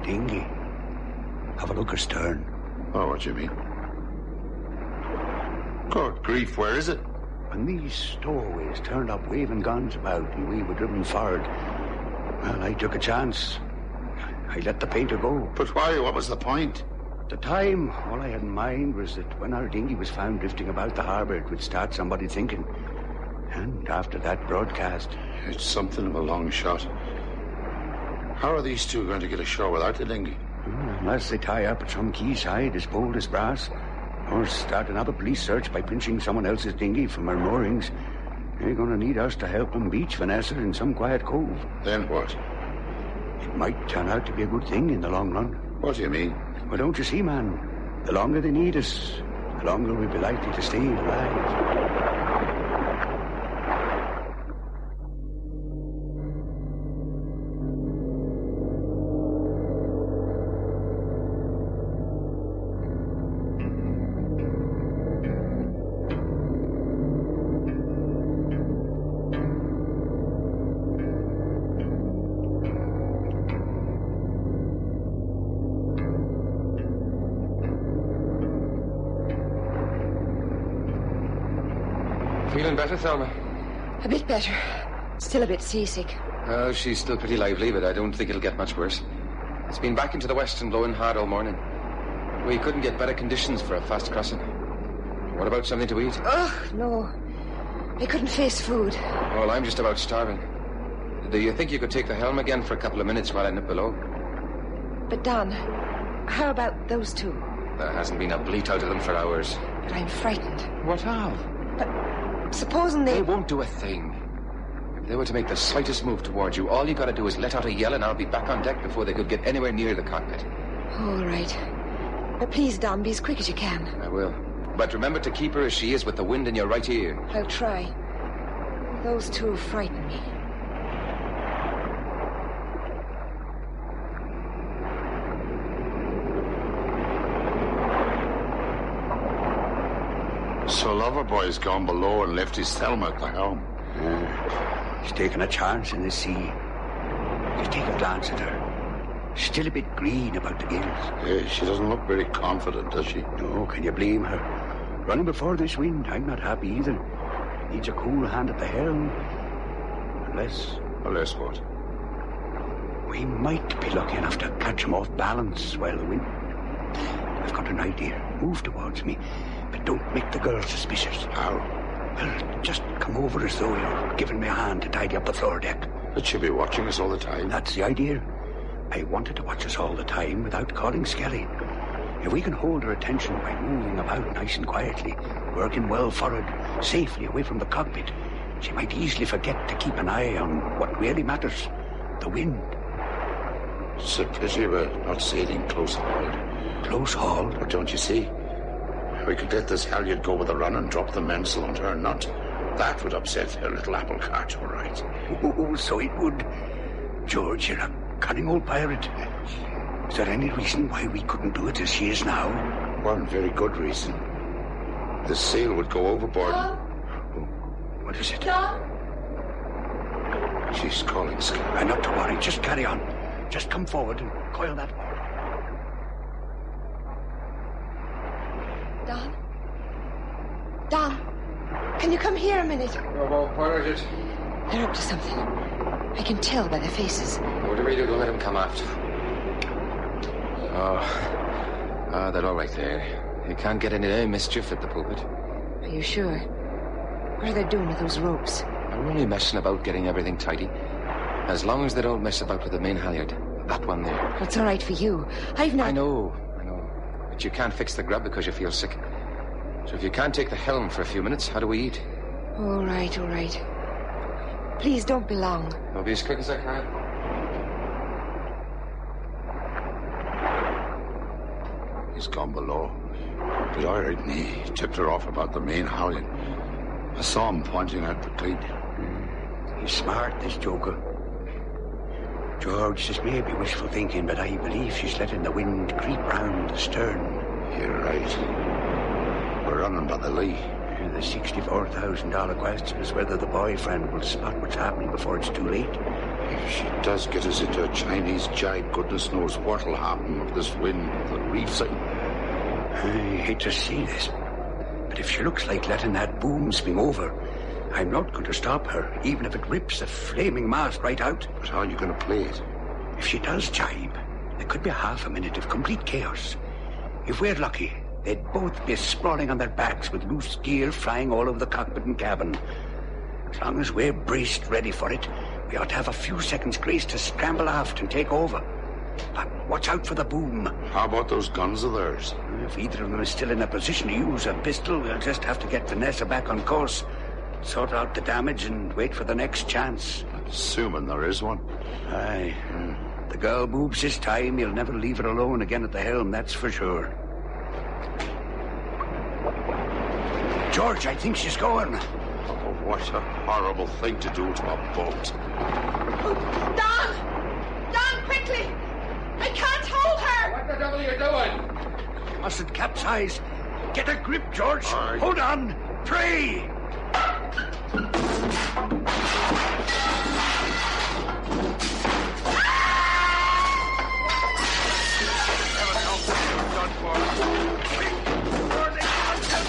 Dinghy? Have a look astern. Oh, what do you mean? Good grief, where is it? And these stowaways turned up waving guns about, and we were driven forward. Well, I took a chance. I let the painter go. But why? What was the point? At the time, all I had in mind was that when our dinghy was found drifting about the harbour, it would start somebody thinking. And after that broadcast... It's something of a long shot. How are these two going to get ashore without the dinghy? Unless they tie up at some quayside as bold as brass, or start another police search by pinching someone else's dinghy from our moorings. They're going to need us to help them beach Vanessa in some quiet cove. Then what? It might turn out to be a good thing in the long run. What do you mean? Well, don't you see, man? The longer they need us, the longer we'll be likely to stay alive. Feeling better, Thelma? A bit better. Still a bit seasick. Oh, she's still pretty lively, but I don't think it'll get much worse. It's been back into the west and blowing hard all morning. We couldn't get better conditions for a fast crossing. What about something to eat? Ugh, no. I couldn't face food. Well, I'm just about starving. Do you think you could take the helm again for a couple of minutes while I nip below? But, Don, how about those two? There hasn't been a bleat out of them for hours. But I'm frightened. What of? But supposing they... They won't do a thing. If they were to make the slightest move towards you, all you gotta do is let out a yell and I'll be back on deck before they could get anywhere near the cockpit. All right. But please, Don, be as quick as you can. I will. But remember to keep her as she is with the wind in your right ear. I'll try. Those two frighten me. So Loverboy's gone below and left his Thelma at the helm. He's taking a chance in the sea. Just take a glance at her. Still a bit green about the gills. Yeah, she doesn't look very confident, does she? No, can you blame her? Running before this wind, I'm not happy either. Needs a cool hand at the helm. Unless what? We might be lucky enough to catch him off balance while the wind... I've got an idea. Move towards me. But don't make the girl suspicious. How? Well, just come over as though you're giving me a hand to tidy up the floor deck. But she'll be watching us all the time. That's the idea. I wanted to watch us all the time without calling Skelly. If we can hold her attention by moving about nice and quietly, working well forward, safely away from the cockpit, she might easily forget to keep an eye on what really matters, the wind. It's a pity we're not sailing close hauled. Close hauled? But don't you see? We could let this halyard go with a run and drop the mainsail on her nut. That would upset her little apple cart, all right. Oh, so it would. George, you're a cunning old pirate. Is there any reason why we couldn't do it as she is now? One very good reason. The sail would go overboard. Oh, what is it? She's calling Skelly. Not to worry. Just carry on. Just come forward and coil that. Don, can you come here a minute? Oh, where is it? They're up to something. I can tell by their faces. What do we do to let them come aft? Oh, they're all right there. You can't get into any mischief at the pulpit. Are you sure? What are they doing with those ropes? I'm only messing about getting everything tidy. As long as they don't mess about with the main halyard. That one there. Well, it's all right for you. I've not... I know. But you can't fix the grub because you feel sick. So if you can't take the helm for a few minutes, how do we eat? All right. Please don't be long. I'll be as quick as I can. He's gone below. But I heard he tipped her off about the main halyard. I saw him pointing out the cleat. He's smart, this joker. George, this may be wishful thinking, but I believe she's letting the wind creep round the stern. You're right. We're running by the lee. The $64,000 question is whether the boyfriend will spot what's happening before it's too late. If she does get us into a Chinese jibe, goodness knows what'll happen with this wind, the reef side. I hate to see this, but But if she looks like letting that boom swing over, I'm not going to stop her, even if it rips the flaming mast right out. But how are you going to play it? If she does jibe, there could be half a minute of complete chaos. If we're lucky, they'd both be sprawling on their backs with loose gear flying all over the cockpit and cabin. As long as we're braced ready for it, we ought to have a few seconds' grace to scramble aft and take over. But watch out for the boom. How about those guns of theirs? If either of them is still in a position to use a pistol, we'll just have to get Vanessa back on course, sort out the damage and wait for the next chance. Assuming there is one. Aye. The girl moves this time, you'll never leave her alone again at the helm, that's for sure. George, I think she's going. Oh, what a horrible thing to do to a boat. Don! Don, quickly! I can't hold her! What the devil are you doing? She mustn't capsize. Get a grip, George. Right. Hold on. Pray.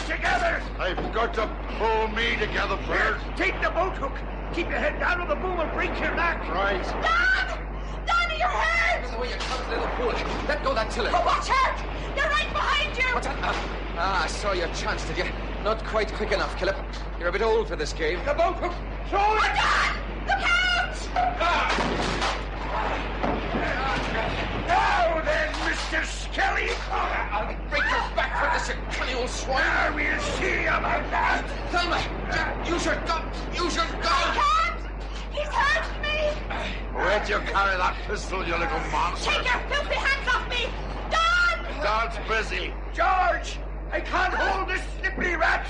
Together. I've got to pull me together first. Take the boat hook. Keep your head down or the boom will break your neck. Right. Don! Don, you're hurt! The way you come, little fool. Let go that tiller. Oh, watch out! They're right behind you! What's that? I saw your chance, did you? Not quite quick enough, Killip. You're a bit old for this game. The boat hook. Throw it. Don! Look out! Now then, Mr. Skelly. I'll break your back for this, you cunning old swine. Now we'll see about that. Thelma, use your gun. Use your gun. I can't! He's hurt me! Where'd you carry that pistol, you little monster? Take your filthy hands off me! Don! Don's busy. George, I can't hold this slippery rat.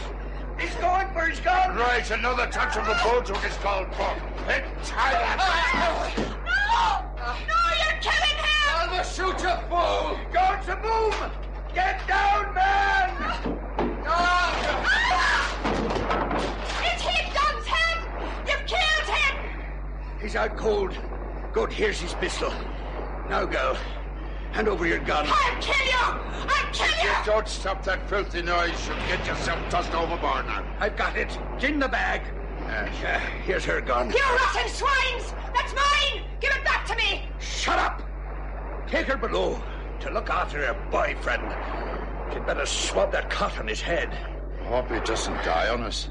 He's going for his gun. Right, another touch of the boat hook is called for. Tie that. No! No, you're killing him! Thelma, shoot, you fool! Go to boom. Get down, man. It's hit Don's head! You've killed him! He's out cold. Good, here's his pistol. Now, girl, hand over your gun. I'll kill you! I'll kill If you you! don't stop that filthy noise, you'll get yourself tossed overboard now. I've got it. It's in the bag. Here's her gun. You rotten swines! That's mine! Give it back to me! Shut up! Take her below to look after her boyfriend. She'd better swab that cot on his head. Hope he doesn't die on us.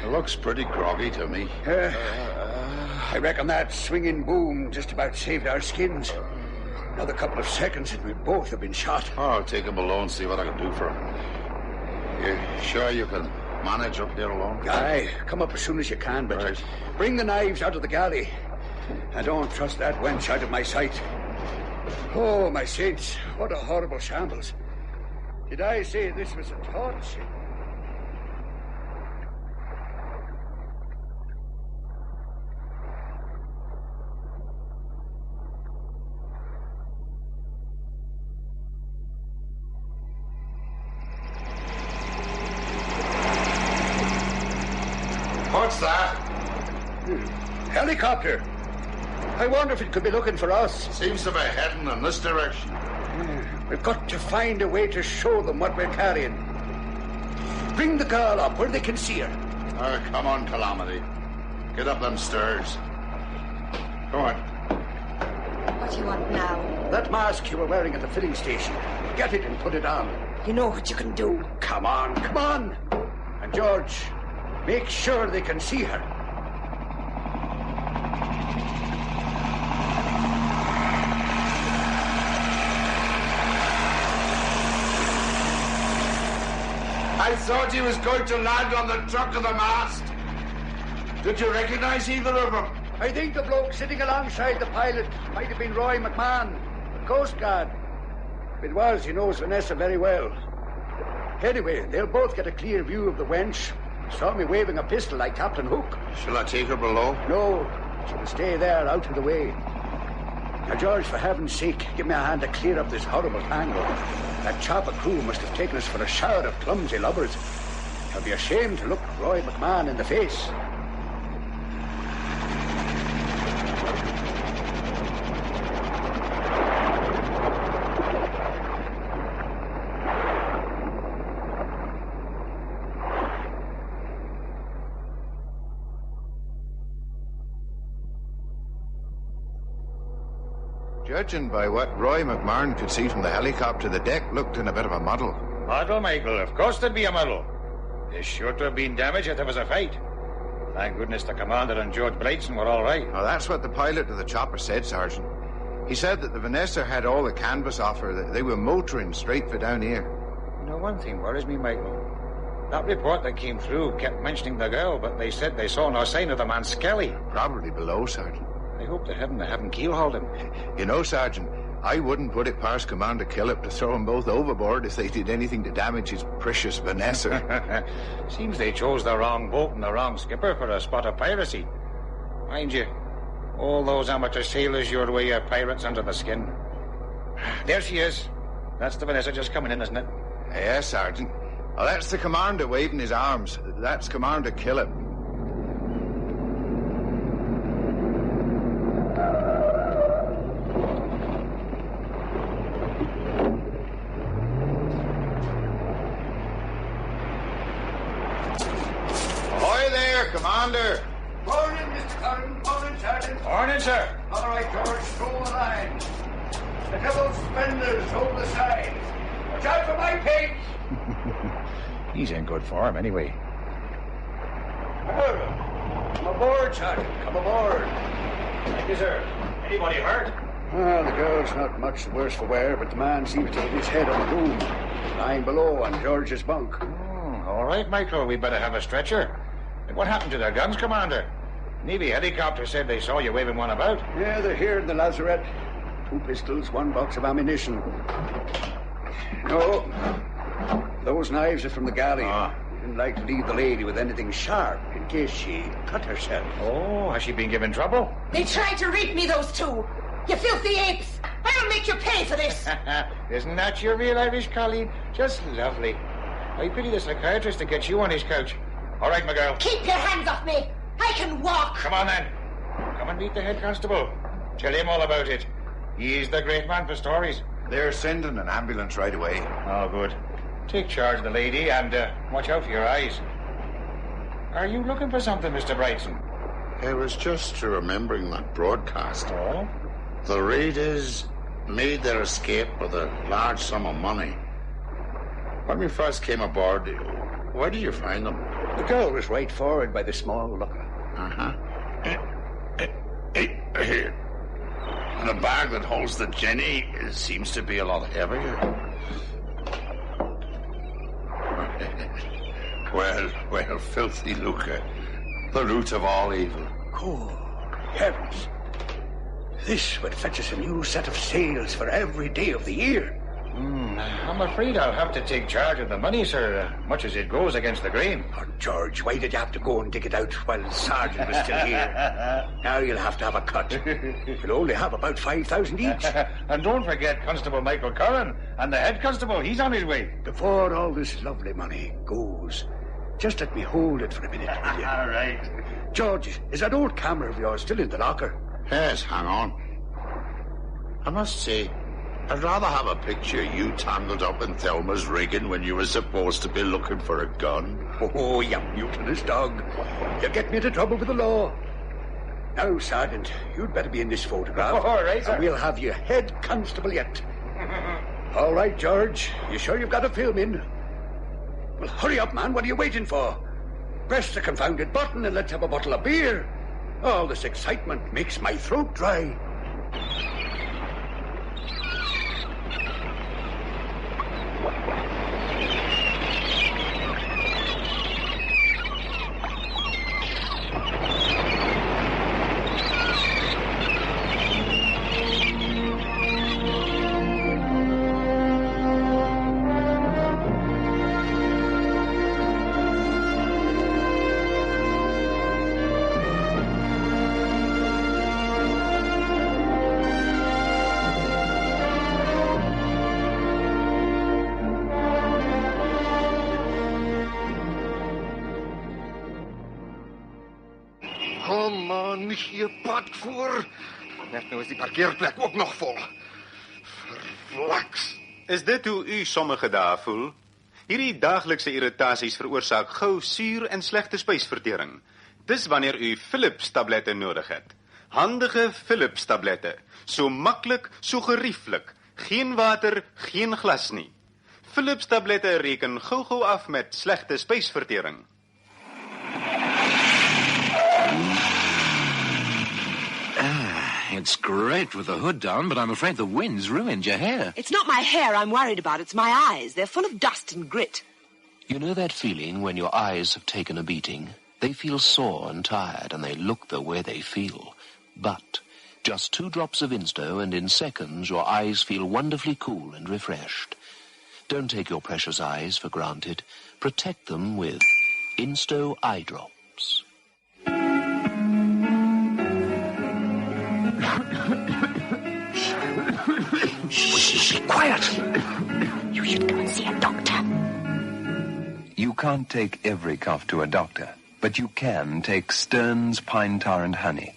It looks pretty groggy to me. I reckon that swinging boom just about saved our skins. Another couple of seconds and we'd both have been shot. Oh, I'll take him below and see what I can do for him. You sure you can manage up here alone? Aye, come up as soon as you can, but Right. bring the knives out of the galley. I don't trust that wench out of my sight. Oh, my saints, what a horrible shambles. Did I say this was a torch? What's that? Helicopter. I wonder if it could be looking for us. Seems to be heading in this direction. We've got to find a way to show them what we're carrying. Bring the girl up where they can see her. Come on, Calamity. Get up them stairs. Go on. What do you want now? That mask you were wearing at the filling station. Get it and put it on. You know what you can do. Come on, come on. And George, make sure they can see her. I thought he was going to land on the truck of the mast. Did you recognize either of them? I think the bloke sitting alongside the pilot might have been Roy McMahon, the Coast Guard. If it was, he knows Vanessa very well. Anyway, they'll both get a clear view of the wench. Saw me waving a pistol like Captain Hook. Shall I take her below? No, she'll stay there, out of the way. Now, George, for heaven's sake, give me a hand to clear up this horrible tangle. That chopper crew must have taken us for a shower of clumsy lubbers. I'll be ashamed to look Roy McMahon in the face. Judging by what Roy McMahon could see from the helicopter, the deck looked in a bit of a muddle. Muddle, Michael? Of course there'd be a muddle. There's sure to have been damage if there was a fight. Thank goodness the commander and George Blightson were all right. Well, that's what the pilot of the chopper said, Sergeant. He said that the Vanessa had all the canvas off her, that they were motoring straight for down here. You know, one thing worries me, Michael. That report that came through kept mentioning the girl, but they said they saw no sign of the man Skelly. Probably below, Sergeant. I hope to heaven they haven't keelhauled him. You know, Sergeant, I wouldn't put it past Commander Killip to throw them both overboard if they did anything to damage his precious Vanessa. Seems they chose the wrong boat and the wrong skipper for a spot of piracy. Mind you, all those amateur sailors your way are pirates under the skin. There she is. That's the Vanessa just coming in, isn't it? Yes, Sergeant. Oh, that's the commander waving his arms. That's Commander Killip. Ahoy there, Commander. Morning, Mr. Curran. Morning, Sergeant. Morning, sir. All right, George, throw the line. The devil's spenders hold the side. Watch out for my pigs. He's in good form, anyway. Come aboard, Sergeant. Come aboard. Thank you, sir. Anybody hurt? Well, the girl's not much the worse for wear, but the man seems to have his head on the boom, lying below on George's bunk. All right, Michael, we better have a stretcher. And what happened to their guns, Commander? Navy helicopter said they saw you waving one about. Yeah, they're here in the lazarette. 2 pistols, 1 box of ammunition. No, those knives are from the galley. We didn't like to leave the lady with anything sharp in case she cut herself. Oh, has she been given trouble? They tried to rape me, those two. You filthy apes. I'll make you pay for this. Isn't that your real Irish, Colleen? Just lovely. I pity the psychiatrist to get you on his couch. All right, my girl. Keep your hands off me. I can walk. Come on, then. Come and meet the head constable. Tell him all about it. He's the great man for stories. They're sending an ambulance right away. Oh, good. Take charge of the lady and watch out for your eyes. Are you looking for something, Mr. Brightson? I was just remembering that broadcast. Oh? The raiders made their escape with a large sum of money. When we first came aboard, where did you find them? The girl was right forward by the small locker. Uh-huh. And the bag that holds the Jenny seems to be a lot heavier. Well, filthy lucre. The root of all evil. Oh, heavens. This would fetch us a new set of sails for every day of the year. I'm afraid I'll have to take charge of the money, sir, much as it goes against the grain. Oh, George, why did you have to go and dig it out while the sergeant was still here? Now you'll have to have a cut. You'll only have about 5,000 each. And don't forget Constable Michael Curran and the head constable. He's on his way. Before all this lovely money goes, just let me hold it for a minute, will you? All right. George, is that old camera of yours still in the locker? Yes, hang on. I must say, I'd rather have a picture of you tangled up in Thelma's rigging when you were supposed to be looking for a gun. Oh, you mutinous dog. You get me into trouble with the law. Now, Sergeant, you'd better be in this photograph. All right, sir. And we'll have you head constable yet. All right, George. You sure you've got a film in? Well, hurry up, man. What are you waiting for? Press the confounded button and let's have a bottle of beer. All this excitement makes my throat dry. Kom aan, je padvoer. Net nou is die parkeerplek ook nog vol. Verflaks. Is dit hoe u sommige dae voel? Hierdie daaglikse irritasies veroorsaak gou suur en slegte spysvertering. Dis wanneer u Philips tablette nodig het. Handige Philips tablette. So maklik, so gerieflik. Geen water, geen glas nie. Philips tablette reken gou-gou af met slegte spysvertering. It's great with the hood down, but I'm afraid the wind's ruined your hair. It's not my hair I'm worried about, it's my eyes. They're full of dust and grit. You know that feeling when your eyes have taken a beating? They feel sore and tired, and they look the way they feel. But just 2 drops of Insto, and in seconds your eyes feel wonderfly cool and refreshed. Don't take your precious eyes for granted. Protect them with Insto eye drops. Shh, be quiet. You should go and see a doctor. You can't take every cough to a doctor, but you can take Stern's Pine Tar and Honey.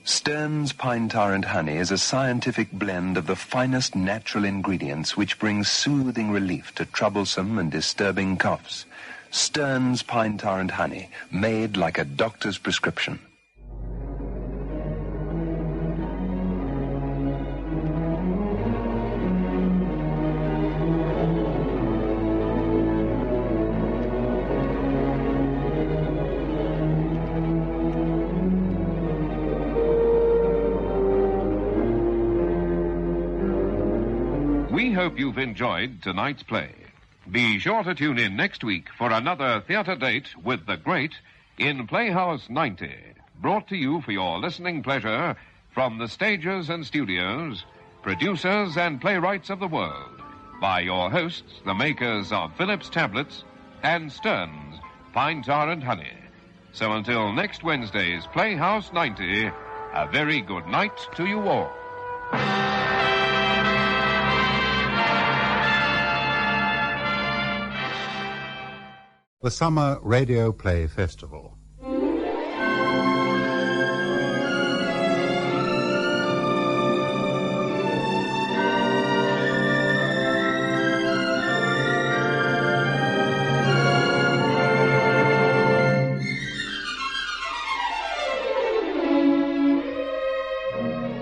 Stern's Pine Tar and Honey is a scientific blend of the finest natural ingredients which brings soothing relief to troublesome and disturbing coughs. Stern's Pine Tar and Honey, made like a doctor's prescription. We hope you've enjoyed tonight's play. Be sure to tune in next week for another theatre date with the great in Playhouse 90, brought to you for your listening pleasure from the stages and studios, producers and playwrights of the world, by your hosts, the makers of Philips Tablets and Stern's Pine Tar and Honey. So until next Wednesday's Playhouse 90, a very good night to you all. The Summer Radio Play Festival.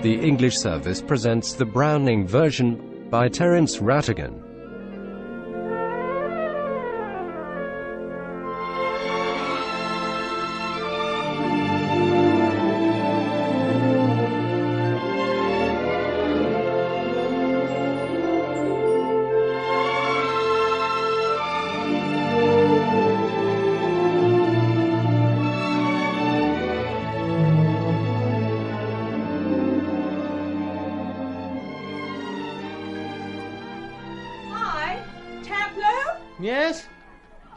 The English service presents the Browning version by Terence Rattigan. Yes?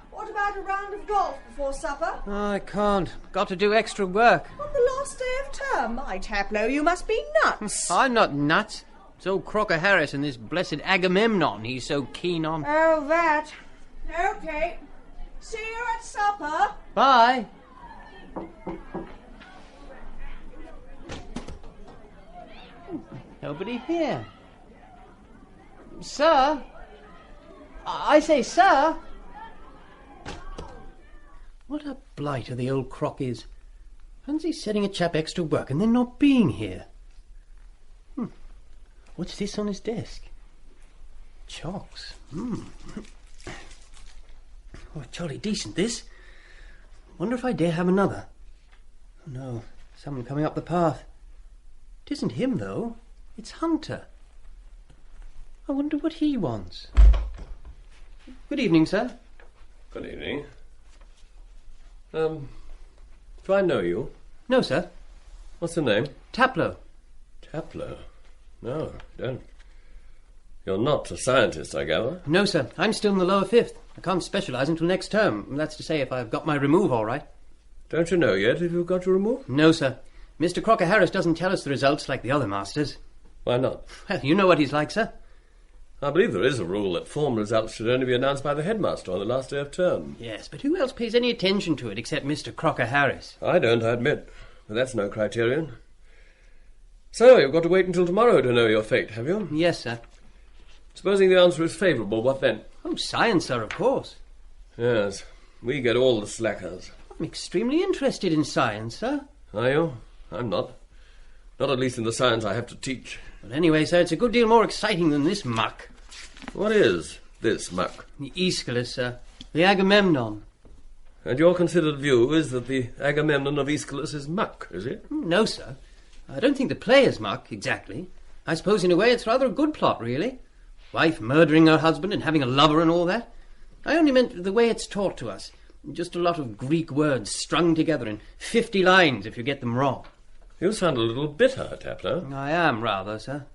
What about a round of golf before supper? Oh, I can't. Got to do extra work. On the last day of term, my Taplow, you must be nuts. I'm not nuts. It's old Crocker Harris and this blessed Agamemnon he's so keen on. Oh, that. Okay. See you at supper. Bye. Nobody here. Sir? I say, sir? What a blighter the old crock is. Fancy setting a chap extra work and then not being here. What's this on his desk? Chocks. Oh, jolly decent, this. Wonder if I dare have another. Oh, no, someone coming up the path. It isn't him, though. It's Hunter. I wonder what he wants. Good evening, sir. Good evening. Do I know you? No, sir. What's the name? Taplow. Taplow? No, I don't. You're not a scientist, I gather? No, sir. I'm still in the lower fifth. I can't specialise until next term. That's to say, if I've got my remove all right. Don't you know yet if you've got your remove? No, sir. Mr. Crocker Harris doesn't tell us the results like the other masters. Why not? Well, you know what he's like, sir. I believe there is a rule that form results should only be announced by the headmaster on the last day of term. Yes, but who else pays any attention to it except Mr. Crocker Harris? I don't, I admit. But that's no criterion. So, you've got to wait until tomorrow to know your fate, have you? Yes, sir. Supposing the answer is favourable, what then? Oh, science, sir, of course. Yes, we get all the slackers. I'm extremely interested in science, sir. Are you? I'm not. Not at least in the science I have to teach. But anyway, sir, it's a good deal more exciting than this muck. What is this muck? The Aeschylus, sir. The Agamemnon. And your considered view is that the Agamemnon of Aeschylus is muck, is it? No, sir. I don't think the play is muck, exactly. I suppose in a way it's rather a good plot, really. Wife murdering her husband and having a lover and all that. I only meant the way it's taught to us. Just a lot of Greek words strung together in 50 lines if you get them wrong. You sound a little bitter, Taplow. I am, rather, sir.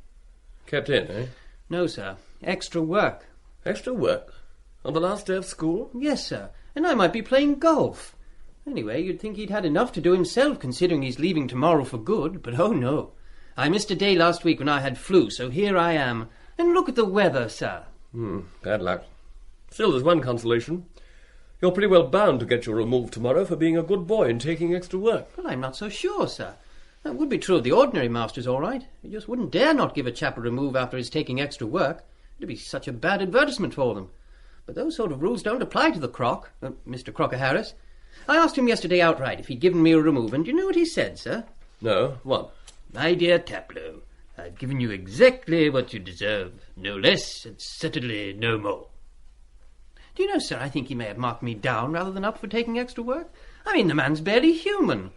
Kept in, eh? No, sir. Extra work. Extra work? On the last day of school? Yes, sir. And I might be playing golf. Anyway, you'd think he'd had enough to do himself, considering he's leaving tomorrow for good. But oh no. I missed a day last week when I had flu, so here I am. And look at the weather, sir. Bad luck. Still, there's one consolation. You're pretty well bound to get your remove tomorrow for being a good boy and taking extra work. Well, I'm not so sure, sir. That would be true of the ordinary masters, all right. You just wouldn't dare not give a chap a remove after his taking extra work. It'd be such a bad advertisement for them. But those sort of rules don't apply to the Croc, Mr. Crocker Harris. I asked him yesterday outright if he'd given me a remove, and do you know what he said, sir? No, what? My dear Taplow, I've given you exactly what you deserve. No less, and certainly no more. Do you know, sir, I think he may have marked me down rather than up for taking extra work. I mean, the man's barely human.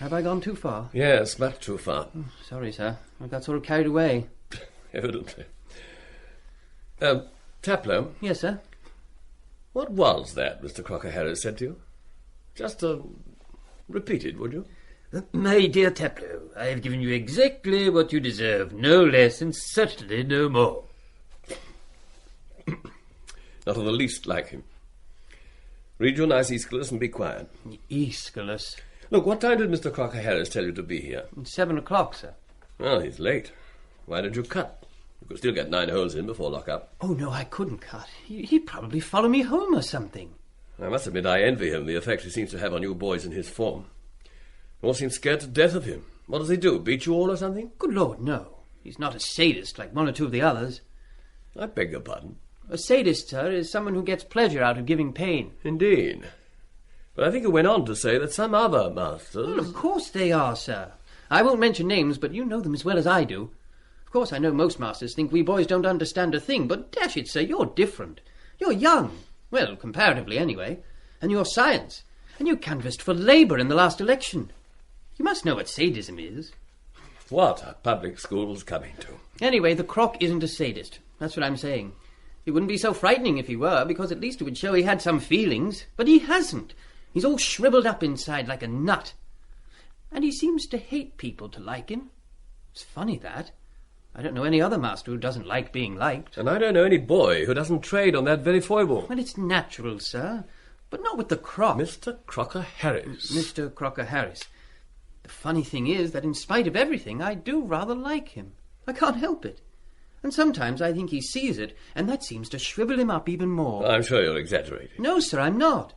Have I gone too far? Yes, much too far. Sorry, sir. I got sort of carried away. Evidently. Taplow? Yes, sir? What was that Mr. Crocker Harris said to you? Just repeat it, would you? My dear Taplow, I have given you exactly what you deserve. No less and certainly no more. Not in the least like him. Read your nice Aeschylus and be quiet. Aeschylus? Look, what time did Mr. Crocker Harris tell you to be here? 7 o'clock, sir. Well, he's late. Why did you cut? You could still get 9 holes in before lock-up. Oh, no, I couldn't cut. He'd probably follow me home or something. I must admit I envy him, the effect he seems to have on you boys in his form. You all seem scared to death of him. What does he do, beat you all or something? Good Lord, no. He's not a sadist like one or two of the others. I beg your pardon? A sadist, sir, is someone who gets pleasure out of giving pain. Indeed. But I think you went on to say that some other masters... Well, of course they are, sir. I won't mention names, but you know them as well as I do. Of course, I know most masters think we boys don't understand a thing, but dash it, sir, you're different. You're young. Well, comparatively, anyway. And you're science. And you canvassed for Labour in the last election. You must know what sadism is. What are public schools coming to? Anyway, the Croc isn't a sadist. That's what I'm saying. He wouldn't be so frightening if he were, because at least it would show he had some feelings. But he hasn't. He's all shriveled up inside like a nut. And he seems to hate people to like him. It's funny, that. I don't know any other master who doesn't like being liked. And I don't know any boy who doesn't trade on that very foible. Well, it's natural, sir. But not with the Croc. Mr. Crocker Harris. Mr. Crocker Harris. The funny thing is that in spite of everything, I do rather like him. I can't help it. And sometimes I think he sees it, and that seems to shrivel him up even more. I'm sure you're exaggerating. No, sir, I'm not.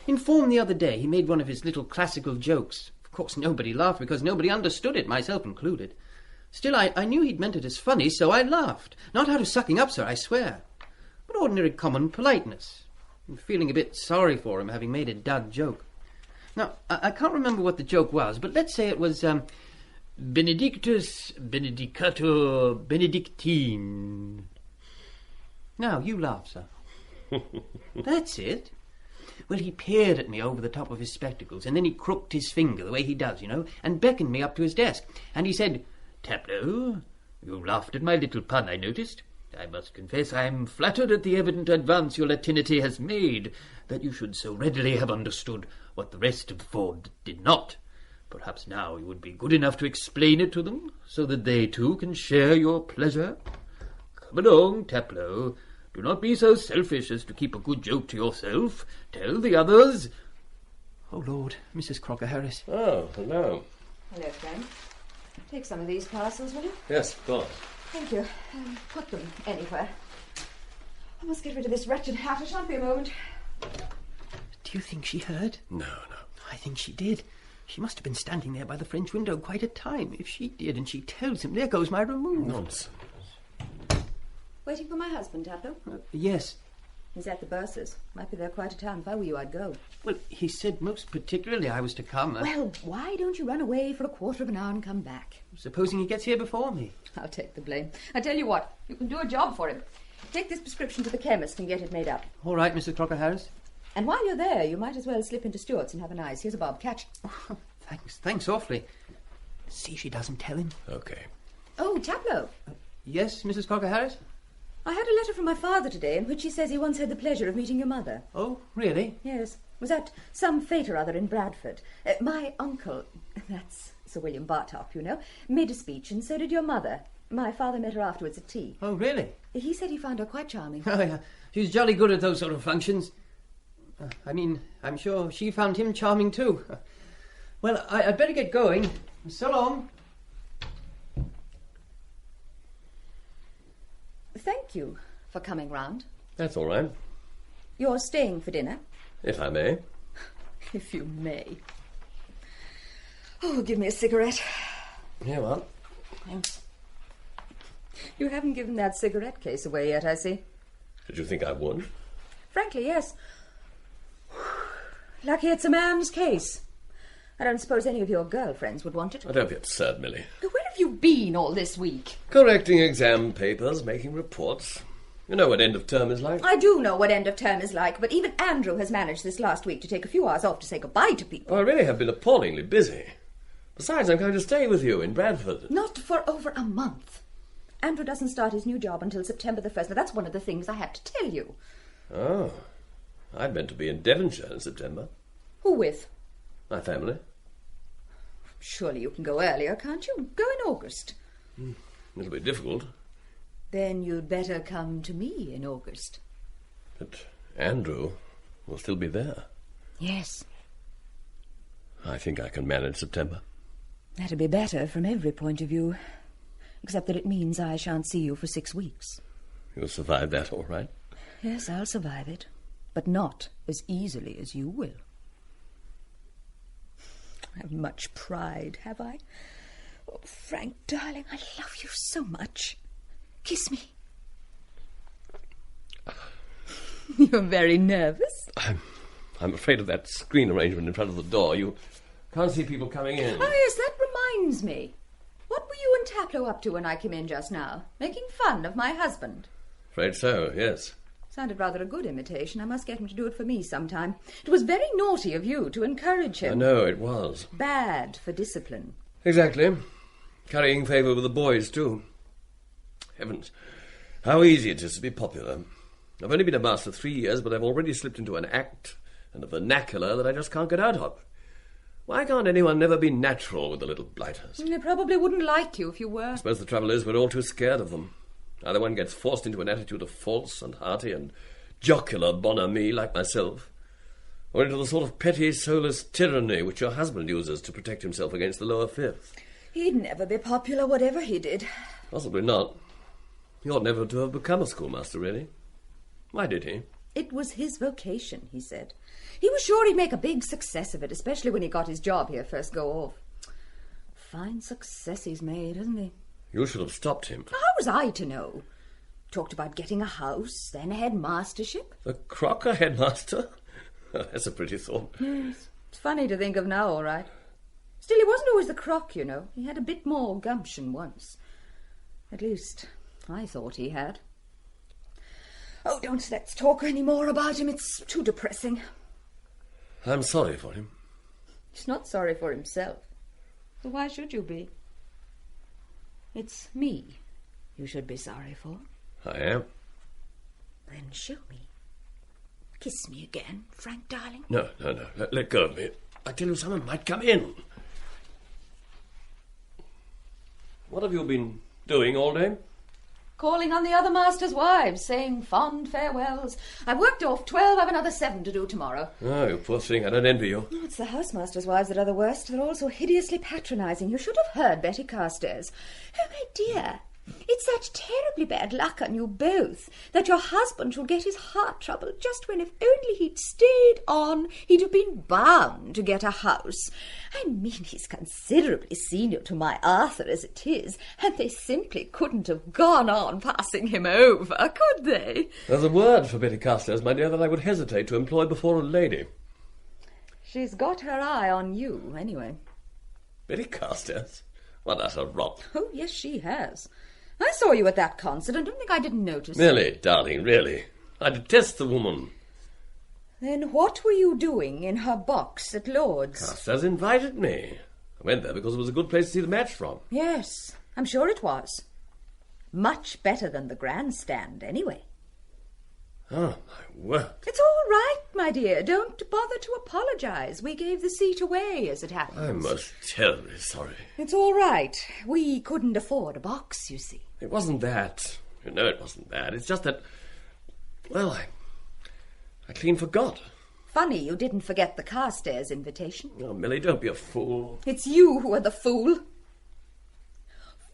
In form the other day, he made one of his little classical jokes. Of course, nobody laughed because nobody understood it, myself included. Still, I knew he'd meant it as funny, so I laughed. Not out of sucking up, sir, I swear. But ordinary common politeness. And feeling a bit sorry for him, having made a dud joke. Now, I can't remember what the joke was, but let's say it was, Benedictus, Benedicator, Benedictine. Now, you laugh, sir. That's it. Well, he peered at me over the top of his spectacles, and then he crooked his finger, the way he does, you know, and beckoned me up to his desk. And he said, "Taplow, you laughed at my little pun, I noticed. I must confess I'm flattered at the evident advance your Latinity has made, that you should so readily have understood what the rest of the four did not. Perhaps now you would be good enough to explain it to them, so that they too can share your pleasure. Come along, Taplow. Do not be so selfish as to keep a good joke to yourself. Tell the others." Oh, Lord, Mrs. Crocker Harris. Oh, hello. Hello, friend. Take some of these parcels, will you? Yes, of course. Thank you. Put them anywhere. I must get rid of this wretched hat. I shan't be a moment. Do you think she heard? No. I think she did. She must have been standing there by the French window quite a time. If she did, and she tells him, there goes my remove. Nonsense. Waiting for my husband, Taplow? Yes. He's at the bursars. Might be there quite a time. If I were you, I'd go. Well, he said most particularly I was to come. Well, why don't you run away for a quarter of an hour and come back? Supposing he gets here before me. I'll take the blame. I tell you what, you can do a job for him. Take this prescription to the chemist and get it made up. All right, Mrs. Crocker-Harris. And while you're there, you might as well slip into Stewart's and have a nice. Here's a bob. Catch. Oh, thanks awfully. See she doesn't tell him. Okay. Oh, Chaplow. Yes, Mrs. Crocker-Harris? I had a letter from my father today in which he says he once had the pleasure of meeting your mother. Oh, really? Yes. Was at some fete or other in Bradford. My uncle, that's Sir William Bartop, you know, made a speech, and so did your mother. My father met her afterwards at tea. Oh, really? He said he found her quite charming. Oh, yeah. She's jolly good at those sort of functions. I'm sure she found him charming too. Well, I'd better get going. So long. Thank you for coming round. That's all right. You're staying for dinner? If I may. If you may. Oh, give me a cigarette. Here, well. Thanks. You haven't given that cigarette case away yet, I see. Did you think I would? Frankly, yes. Lucky it's a man's case. I don't suppose any of your girlfriends would want it. Oh, don't be absurd, Millie. Where have you been all this week? Correcting exam papers, making reports. You know what end of term is like. I do know what end of term is like, but even Andrew has managed this last week to take a few hours off to say goodbye to people. I really have been appallingly busy. Besides, I'm going to stay with you in Bradford. Not for over a month. Andrew doesn't start his new job until September the 1st. Now, that's one of the things I had to tell you. Oh. I'd meant to be in Devonshire in September. Who with? My family. Surely you can go earlier, can't you? Go in August. It'll be difficult. Then you'd better come to me in August. But Andrew will still be there. Yes. I think I can manage September. That'd be better from every point of view. Except that it means I shan't see you for 6 weeks. You'll survive that, all right? Yes, I'll survive it. But not as easily as you will. I have much pride, have I? Oh, Frank, darling, I love you so much. Kiss me. You're very nervous. I'm afraid of that screen arrangement in front of the door. You can't see people coming in. Oh, yes, that reminds me. What were you and Taplow up to when I came in just now? Making fun of my husband? Afraid so, yes. Sounded rather a good imitation. I must get him to do it for me sometime. It was very naughty of you to encourage him. I know, it was. Bad for discipline. Exactly. Carrying favour with the boys, too. Heavens, how easy it is to be popular. I've only been a master 3 years, but I've already slipped into an act and a vernacular that I just can't get out of. Why can't anyone never be natural with the little blighters? They probably wouldn't like you if you were. I suppose the trouble is we're all too scared of them. Either one gets forced into an attitude of false and hearty and jocular bonhomie like myself, or into the sort of petty, soulless tyranny which your husband uses to protect himself against the lower fifth. He'd never be popular, whatever he did. Possibly not. He ought never to have become a schoolmaster, really. Why did he? It was his vocation, he said. He was sure he'd make a big success of it, especially when he got his job here first go off. Fine success he's made, hasn't he? You should have stopped him. How was I to know? Talked about getting a house, then a headmastership. The Crocker headmaster? That's a pretty thought. Yes, it's funny to think of now, all right. Still, he wasn't always the crock, you know. He had a bit more gumption once. At least, I thought he had. Oh, don't let's talk any more about him. It's too depressing. I'm sorry for him. He's not sorry for himself. So why should you be? It's me you should be sorry for. I am. Then show me. Kiss me again, Frank, darling. No. Let go of me. I tell you, someone might come in. What have you been doing all day? Calling on the other masters' wives, saying fond farewells. I've worked off 12, I've another 7 to do tomorrow. Oh, you poor thing, I don't envy you. Oh, it's the housemaster's wives that are the worst. They're all so hideously patronising. You should have heard Betty Carstairs. Oh, my dear, It's such terribly bad luck on you both that your husband shall get his heart trouble just when, if only he'd stayed on, he'd have been bound to get a house. I mean, he's considerably senior to my Arthur as it is, and they simply couldn't have gone on passing him over, could they? There's a word for Betty Carstairs, my dear, that I would hesitate to employ before a lady. She's got her eye on you, anyway. Betty Carstairs? What utter rot. Oh, yes, she has. I saw you at that concert and don't think I didn't notice. Really, darling, really. I detest the woman. Then what were you doing in her box at Lord's? Carstairs invited me. I went there because it was a good place to see the match from. Yes, I'm sure it was. Much better than the grandstand, anyway. Oh, my word. It's all right, my dear. Don't bother to apologise. We gave the seat away, as it happens. I'm most terribly sorry. It's all right. We couldn't afford a box, you see. It wasn't that. You know it wasn't that. It's just that... Well, I clean forgot. Funny you didn't forget the Carstairs invitation. Oh, Millie, don't be a fool. It's you who are the fool.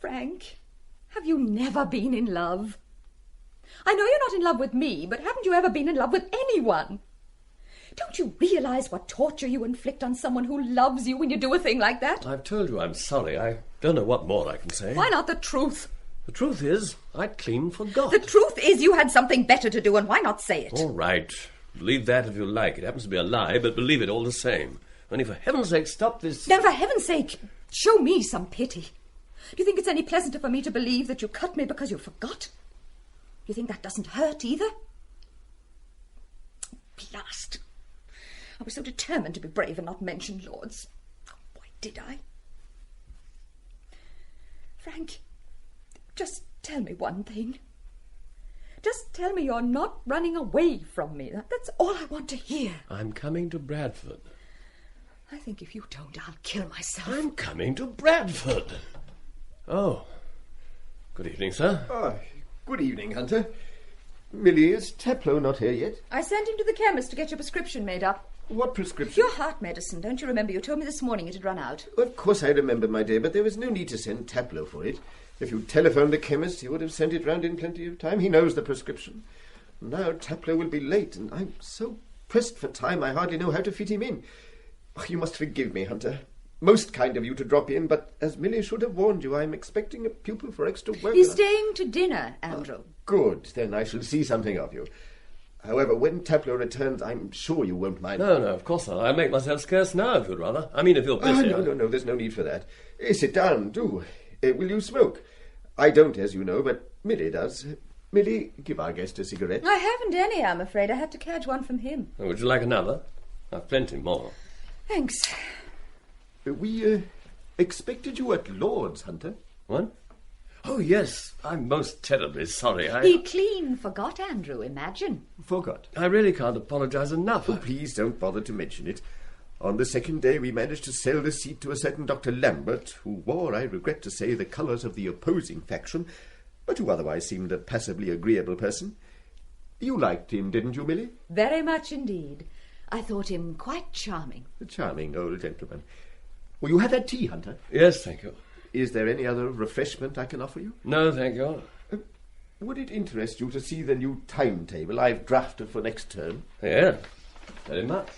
Frank, have you never been in love? I know you're not in love with me, but haven't you ever been in love with anyone? Don't you realise what torture you inflict on someone who loves you when you do a thing like that? I've told you I'm sorry. I don't know what more I can say. Why not the truth? The truth is, I clean forgot. The truth is you had something better to do, and why not say it? All right. Believe that if you like. It happens to be a lie, but believe it all the same. Only for heaven's sake, stop this... Then for heaven's sake, show me some pity. Do you think it's any pleasanter for me to believe that you cut me because you forgot? Do you think that doesn't hurt either? Blast. I was so determined to be brave and not mention Lord's. Why did I? Frank, just tell me one thing. Just tell me you're not running away from me. That's all I want to hear. I'm coming to Bradford. I think if you don't, I'll kill myself. I'm coming to Bradford. Oh. Good evening, sir. Oh, good evening, Hunter. Millie, is Taplow not here yet? I sent him to the chemist to get your prescription made up. What prescription? Your heart medicine. Don't you remember? You told me this morning it had run out. Of course I remember, my dear, but there was no need to send Taplow for it. If you telephoned the chemist, he would have sent it round in plenty of time. He knows the prescription. Now Taplow will be late, and I'm so pressed for time I hardly know how to fit him in. Oh, you must forgive me, Hunter. Most kind of you to drop in, but as Millie should have warned you, I'm expecting a pupil for extra work. He's staying to dinner, Andrew. Good. Then I shall see something of you. However, when Taplow returns, I'm sure you won't mind. No, of course not. I'll make myself scarce now, if you'd rather. I mean, if you're busy. No, there's no need for that. Sit down, do. Will you smoke? I don't, as you know, but Millie does. Millie, give our guest a cigarette. I haven't any, I'm afraid. I had to catch one from him. Oh, would you like another? I've plenty more. Thanks. We expected you at Lord's, Hunter. What? Oh, yes. I'm most terribly sorry. He clean forgot, Andrew, imagine. Forgot? I really can't apologise enough. Oh, please don't bother to mention it. On the second day, we managed to sell the seat to a certain Dr. Lambert, who wore, I regret to say, the colours of the opposing faction, but who otherwise seemed a passably agreeable person. You liked him, didn't you, Millie? Very much indeed. I thought him quite charming. A charming old gentleman. Will you have that tea, Hunter? Yes, thank you. Is there any other refreshment I can offer you? No, thank you. Would it interest you to see the new timetable I've drafted for next term? Yeah, very much.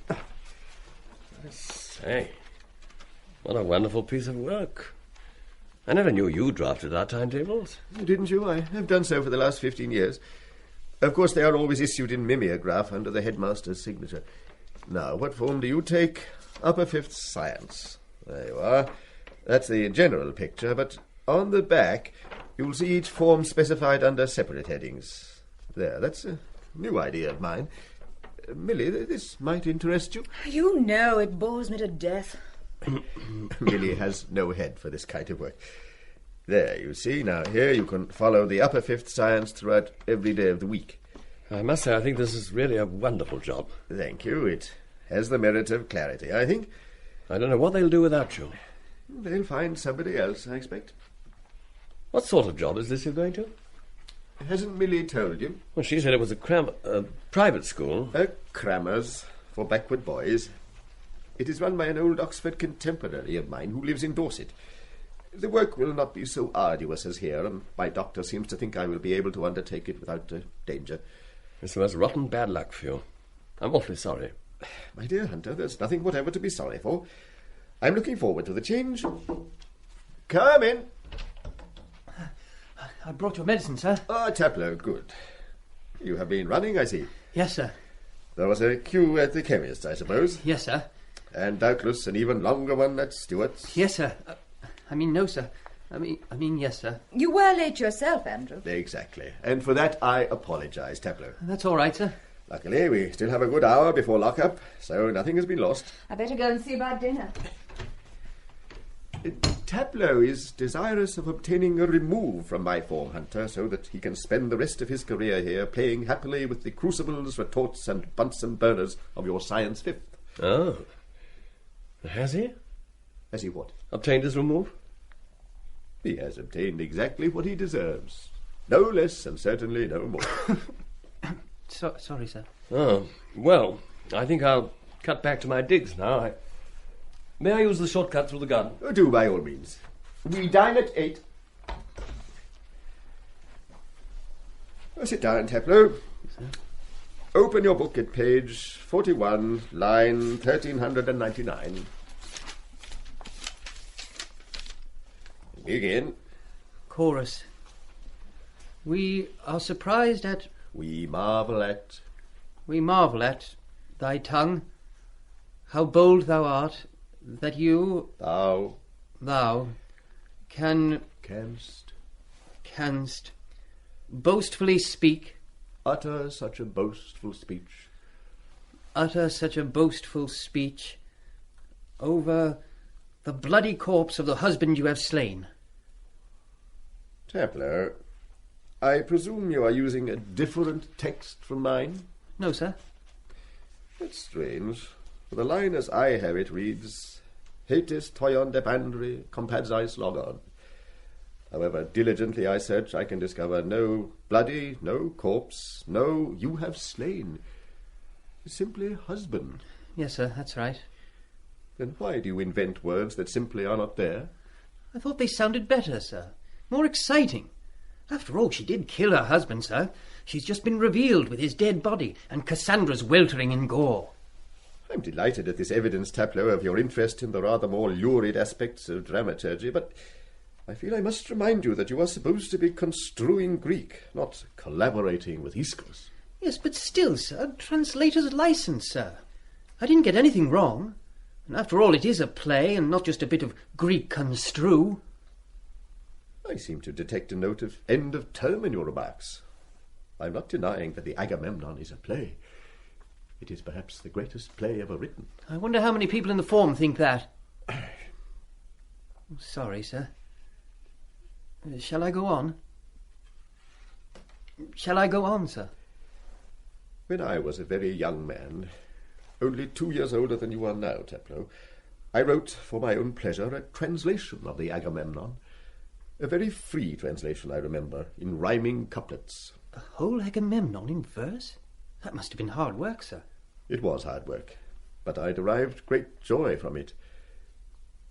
I say, what a wonderful piece of work. I never knew you drafted our timetables. Didn't you? I have done so for the last 15 years. Of course, they are always issued in mimeograph under the headmaster's signature. Now, what form do you take? Upper Fifth Science. There you are. That's the general picture, but on the back, you'll see each form specified under separate headings. There, that's a new idea of mine. Millie, this might interest you. You know it bores me to death. Millie has no head for this kind of work. There, you see. Now, here you can follow the Upper Fifth Science throughout every day of the week. I must say, I think this is really a wonderful job. Thank you. It has the merit of clarity, I think. I don't know what they'll do without you. They'll find somebody else, I expect. What sort of job is this you're going to? Hasn't Millie told you? Well, she said it was a private school. A crammer's for backward boys. It is run by an old Oxford contemporary of mine who lives in Dorset. The work will not be so arduous as here, and my doctor seems to think I will be able to undertake it without danger. It's the most rotten bad luck for you. I'm awfully sorry. My dear Hunter, there's nothing whatever to be sorry for. I'm looking forward to the change. Come in. I brought your medicine, sir. Ah, Taplow, good. You have been running, I see. Yes, sir. There was a queue at the chemist's, I suppose. Yes, sir. And doubtless an even longer one at Stewart's. Yes, sir. No, sir. I mean, yes, sir. You were late yourself, Andrew. Exactly. And for that I apologise, Taplow. That's all right, sir. Luckily, we still have a good hour before lock-up, so nothing has been lost. I better go and see about dinner. Taplow is desirous of obtaining a remove from my form, Hunter, so that he can spend the rest of his career here playing happily with the crucibles, retorts, and Bunsen burners of your Science Fifth. Oh. Has he? Has he what? Obtained his remove? He has obtained exactly what he deserves. No less, and certainly no more. Sorry, sir. Oh, well, I think I'll cut back to my digs now. May I use the shortcut through the garden? Oh, do, by all means. We dine at 8. Sit down, Taplow. Open your book at page 41, line 1399. Begin. Chorus. We are surprised at... We marvel at... We marvel at thy tongue, how bold thou art, that you... Thou... Canst boastfully speak... Utter such a boastful speech... Utter such a boastful speech... Over the bloody corpse of the husband you have slain. Taplow, I presume you are using a different text from mine? No, sir. That's strange, for the line as I have it reads, Hatis toion depandri compadzais logon. However diligently I search, I can discover no bloody, no corpse, no you have slain. Simply husband. Yes, sir, that's right. Then why do you invent words that simply are not there? I thought they sounded better, sir. More exciting. After all, she did kill her husband, sir. She's just been revealed with his dead body, and Cassandra's weltering in gore. I'm delighted at this evidence, Taplow, of your interest in the rather more lurid aspects of dramaturgy, but I feel I must remind you that you are supposed to be construing Greek, not collaborating with Aeschylus. Yes, but still, sir, translator's license, sir. I didn't get anything wrong. And after all, it is a play, and not just a bit of Greek construe. I seem to detect a note of end of term in your remarks. I'm not denying that the Agamemnon is a play. It is perhaps the greatest play ever written. I wonder how many people in the form think that. Sorry, sir. Shall I go on? Shall I go on, sir? When I was a very young man, only 2 years older than you are now, Taplow, I wrote for my own pleasure a translation of the Agamemnon. A very free translation, I remember, in rhyming couplets. The whole Agamemnon in verse? That must have been hard work, sir. It was hard work, but I derived great joy from it.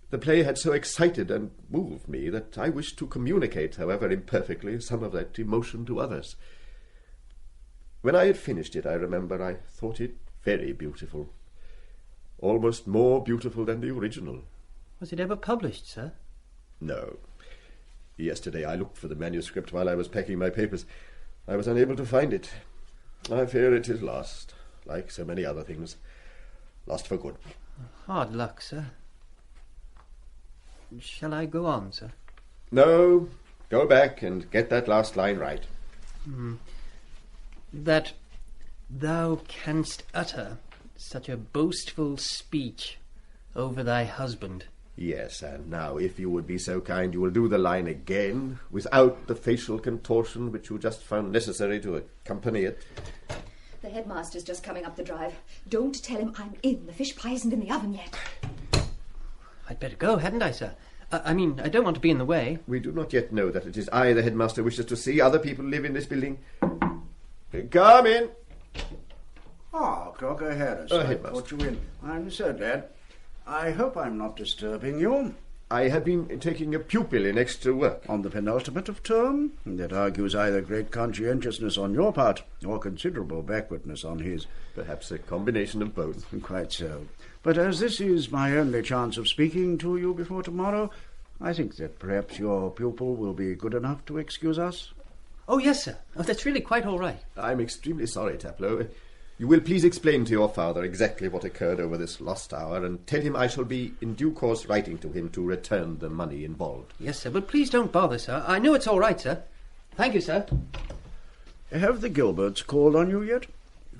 The play had so excited and moved me that I wished to communicate, however imperfectly, some of that emotion to others. When I had finished it, I remember, I thought it very beautiful. Almost more beautiful than the original. Was it ever published, sir? No. Yesterday I looked for the manuscript while I was packing my papers. I was unable to find it. I fear it is lost, like so many other things. Lost for good. Hard luck, sir. Shall I go on, sir? No. Go back and get that last line right. That thou canst utter such a boastful speech over thy husband. Yes, and now, if you would be so kind, you will do the line again, without the facial contortion which you just found necessary to accompany it. The headmaster's just coming up the drive. Don't tell him I'm in. The fish pie isn't in the oven yet. I'd better go, hadn't I, sir? I mean, I don't want to be in the way. We do not yet know that it is I the headmaster wishes to see. Other people live in this building. Come in. Ah, Cocker Harris. I brought you in. I'm so glad. I hope I'm not disturbing you. I have been taking a pupil in extra work. On the penultimate of term? That argues either great conscientiousness on your part or considerable backwardness on his. Perhaps a combination of both. Quite so. But as this is my only chance of speaking to you before tomorrow, I think that perhaps your pupil will be good enough to excuse us. Oh, yes, sir. Oh, that's really quite all right. I'm extremely sorry, Taplow. You will please explain to your father exactly what occurred over this lost hour, and tell him I shall be in due course writing to him to return the money involved. Yes, sir, but please don't bother, sir. I know it's all right, sir. Thank you, sir. Have the Gilberts called on you yet?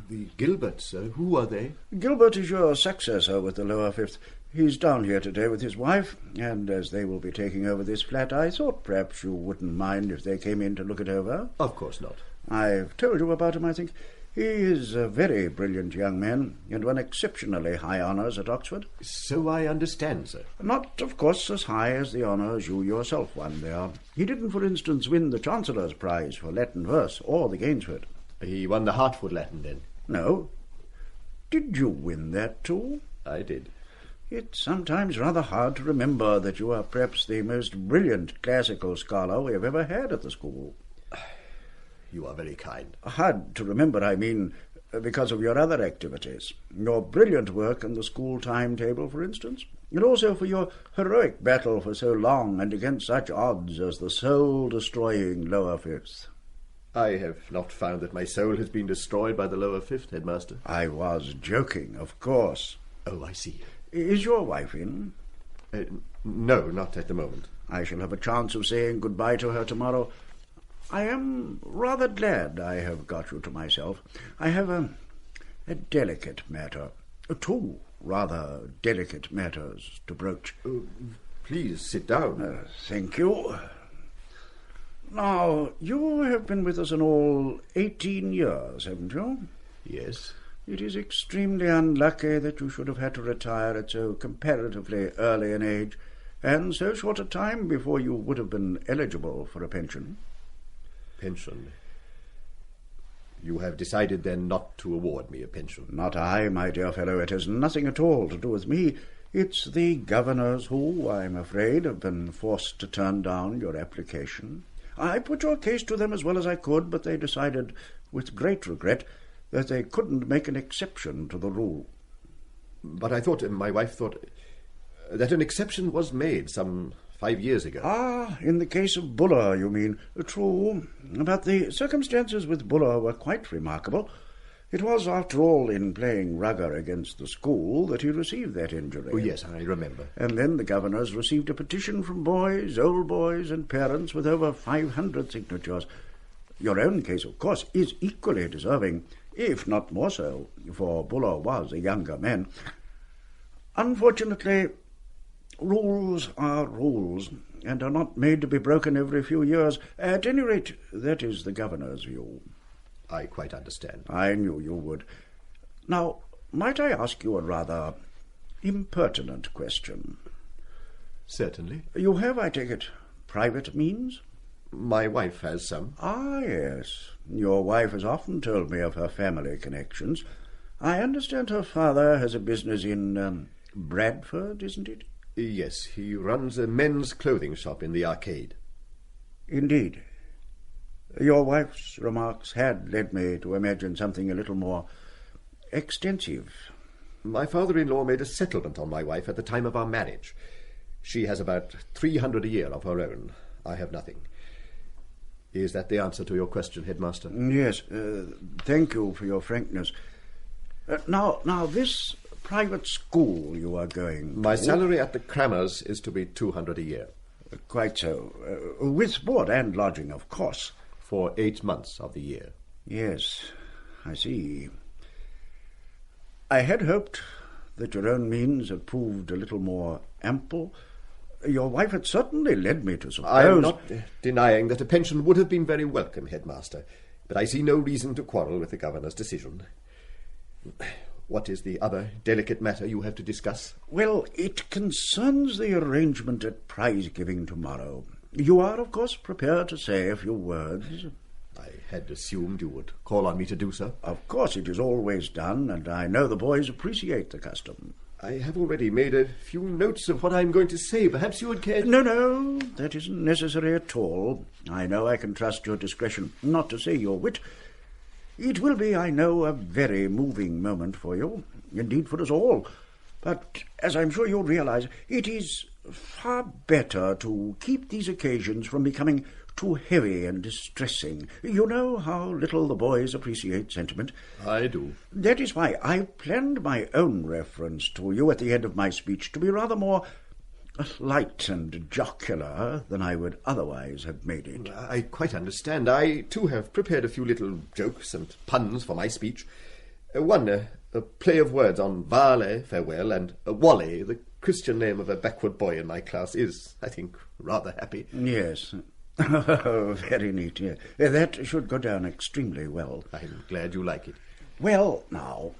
The Gilberts? Who are they? Gilbert is your successor with the lower fifth. He's down here today with his wife, and as they will be taking over this flat, I thought perhaps you wouldn't mind if they came in to look it over. Of course not. I've told you about him, I think. He is a very brilliant young man, and won exceptionally high honours at Oxford. So I understand, sir. Not, of course, as high as the honours you yourself won there. He didn't, for instance, win the Chancellor's Prize for Latin verse, or the Gainsford. He won the Hertford Latin, then? No. Did you win that too? I did. It's sometimes rather hard to remember that you are perhaps the most brilliant classical scholar we have ever had at the school. You are very kind. Hard to remember, I mean, because of your other activities. Your brilliant work in the school timetable, for instance, and also for your heroic battle for so long and against such odds as the soul-destroying lower fifth. I have not found that my soul has been destroyed by the lower fifth, Headmaster. I was joking, of course. Oh, I see. Is your wife in? No, not at the moment. I shall have a chance of saying goodbye to her tomorrow. I am rather glad I have got you to myself. I have a delicate matter, two rather delicate matters to broach. Please sit down. Thank you. Now, you have been with us in all 18 years, haven't you? Yes. It is extremely unlucky that you should have had to retire at so comparatively early an age, and so short a time before you would have been eligible for a pension. Pension? You have decided, then, not to award me a pension? Not I, my dear fellow. It has nothing at all to do with me. It's the governors who, I'm afraid, have been forced to turn down your application. I put your case to them as well as I could, but they decided, with great regret, that they couldn't make an exception to the rule. But I thought, my wife thought, that an exception was made some 5 years ago. Ah, in the case of Buller, you mean. True, but the circumstances with Buller were quite remarkable. It was, after all, in playing rugger against the school that he received that injury. Oh, yes, I remember. And then the governors received a petition from boys, old boys, and parents with over 500 signatures. Your own case, of course, is equally deserving, if not more so, for Buller was a younger man. Unfortunately, rules are rules, and are not made to be broken every few years. At any rate, that is the governor's view. I quite understand. I knew you would. Now, might I ask you a rather impertinent question? Certainly. You have, I take it, private means? My wife has some. Ah, yes. Your wife has often told me of her family connections. I understand her father has a business in Bradford, isn't it? Yes, he runs a men's clothing shop in the arcade. Indeed. Your wife's remarks had led me to imagine something a little more extensive. My father-in-law made a settlement on my wife at the time of our marriage. She has about 300 a year of her own. I have nothing. Is that the answer to your question, Headmaster? Yes. Thank you for your frankness. Now, this private school you are going to... My salary at the Crammers is to be 200 a year. Quite so. With board and lodging, of course. For 8 months of the year. Yes, I see. I had hoped that your own means had proved a little more ample. Your wife had certainly led me to suppose... I am not denying that a pension would have been very welcome, Headmaster, but I see no reason to quarrel with the governor's decision. What is the other delicate matter you have to discuss? Well, it concerns the arrangement at prize-giving tomorrow. You are, of course, prepared to say a few words. I had assumed you would call on me to do so. Of course, it is always done, and I know the boys appreciate the custom. I have already made a few notes of what I'm going to say. Perhaps you would care to... No, that isn't necessary at all. I know I can trust your discretion, not to say your wit. It will be, I know, a very moving moment for you, indeed for us all. But, as I'm sure you'll realise, it is far better to keep these occasions from becoming too heavy and distressing. You know how little the boys appreciate sentiment. I do. That is why I planned my own reference to you at the end of my speech to be rather more light and jocular than I would otherwise have made it. I quite understand. I, too, have prepared a few little jokes and puns for my speech. One, a play of words on Vale, farewell, and Wally, the Christian name of a backward boy in my class, is, I think, rather happy. Yes. Oh, very neat, yeah. That should go down extremely well. I'm glad you like it. Well, now,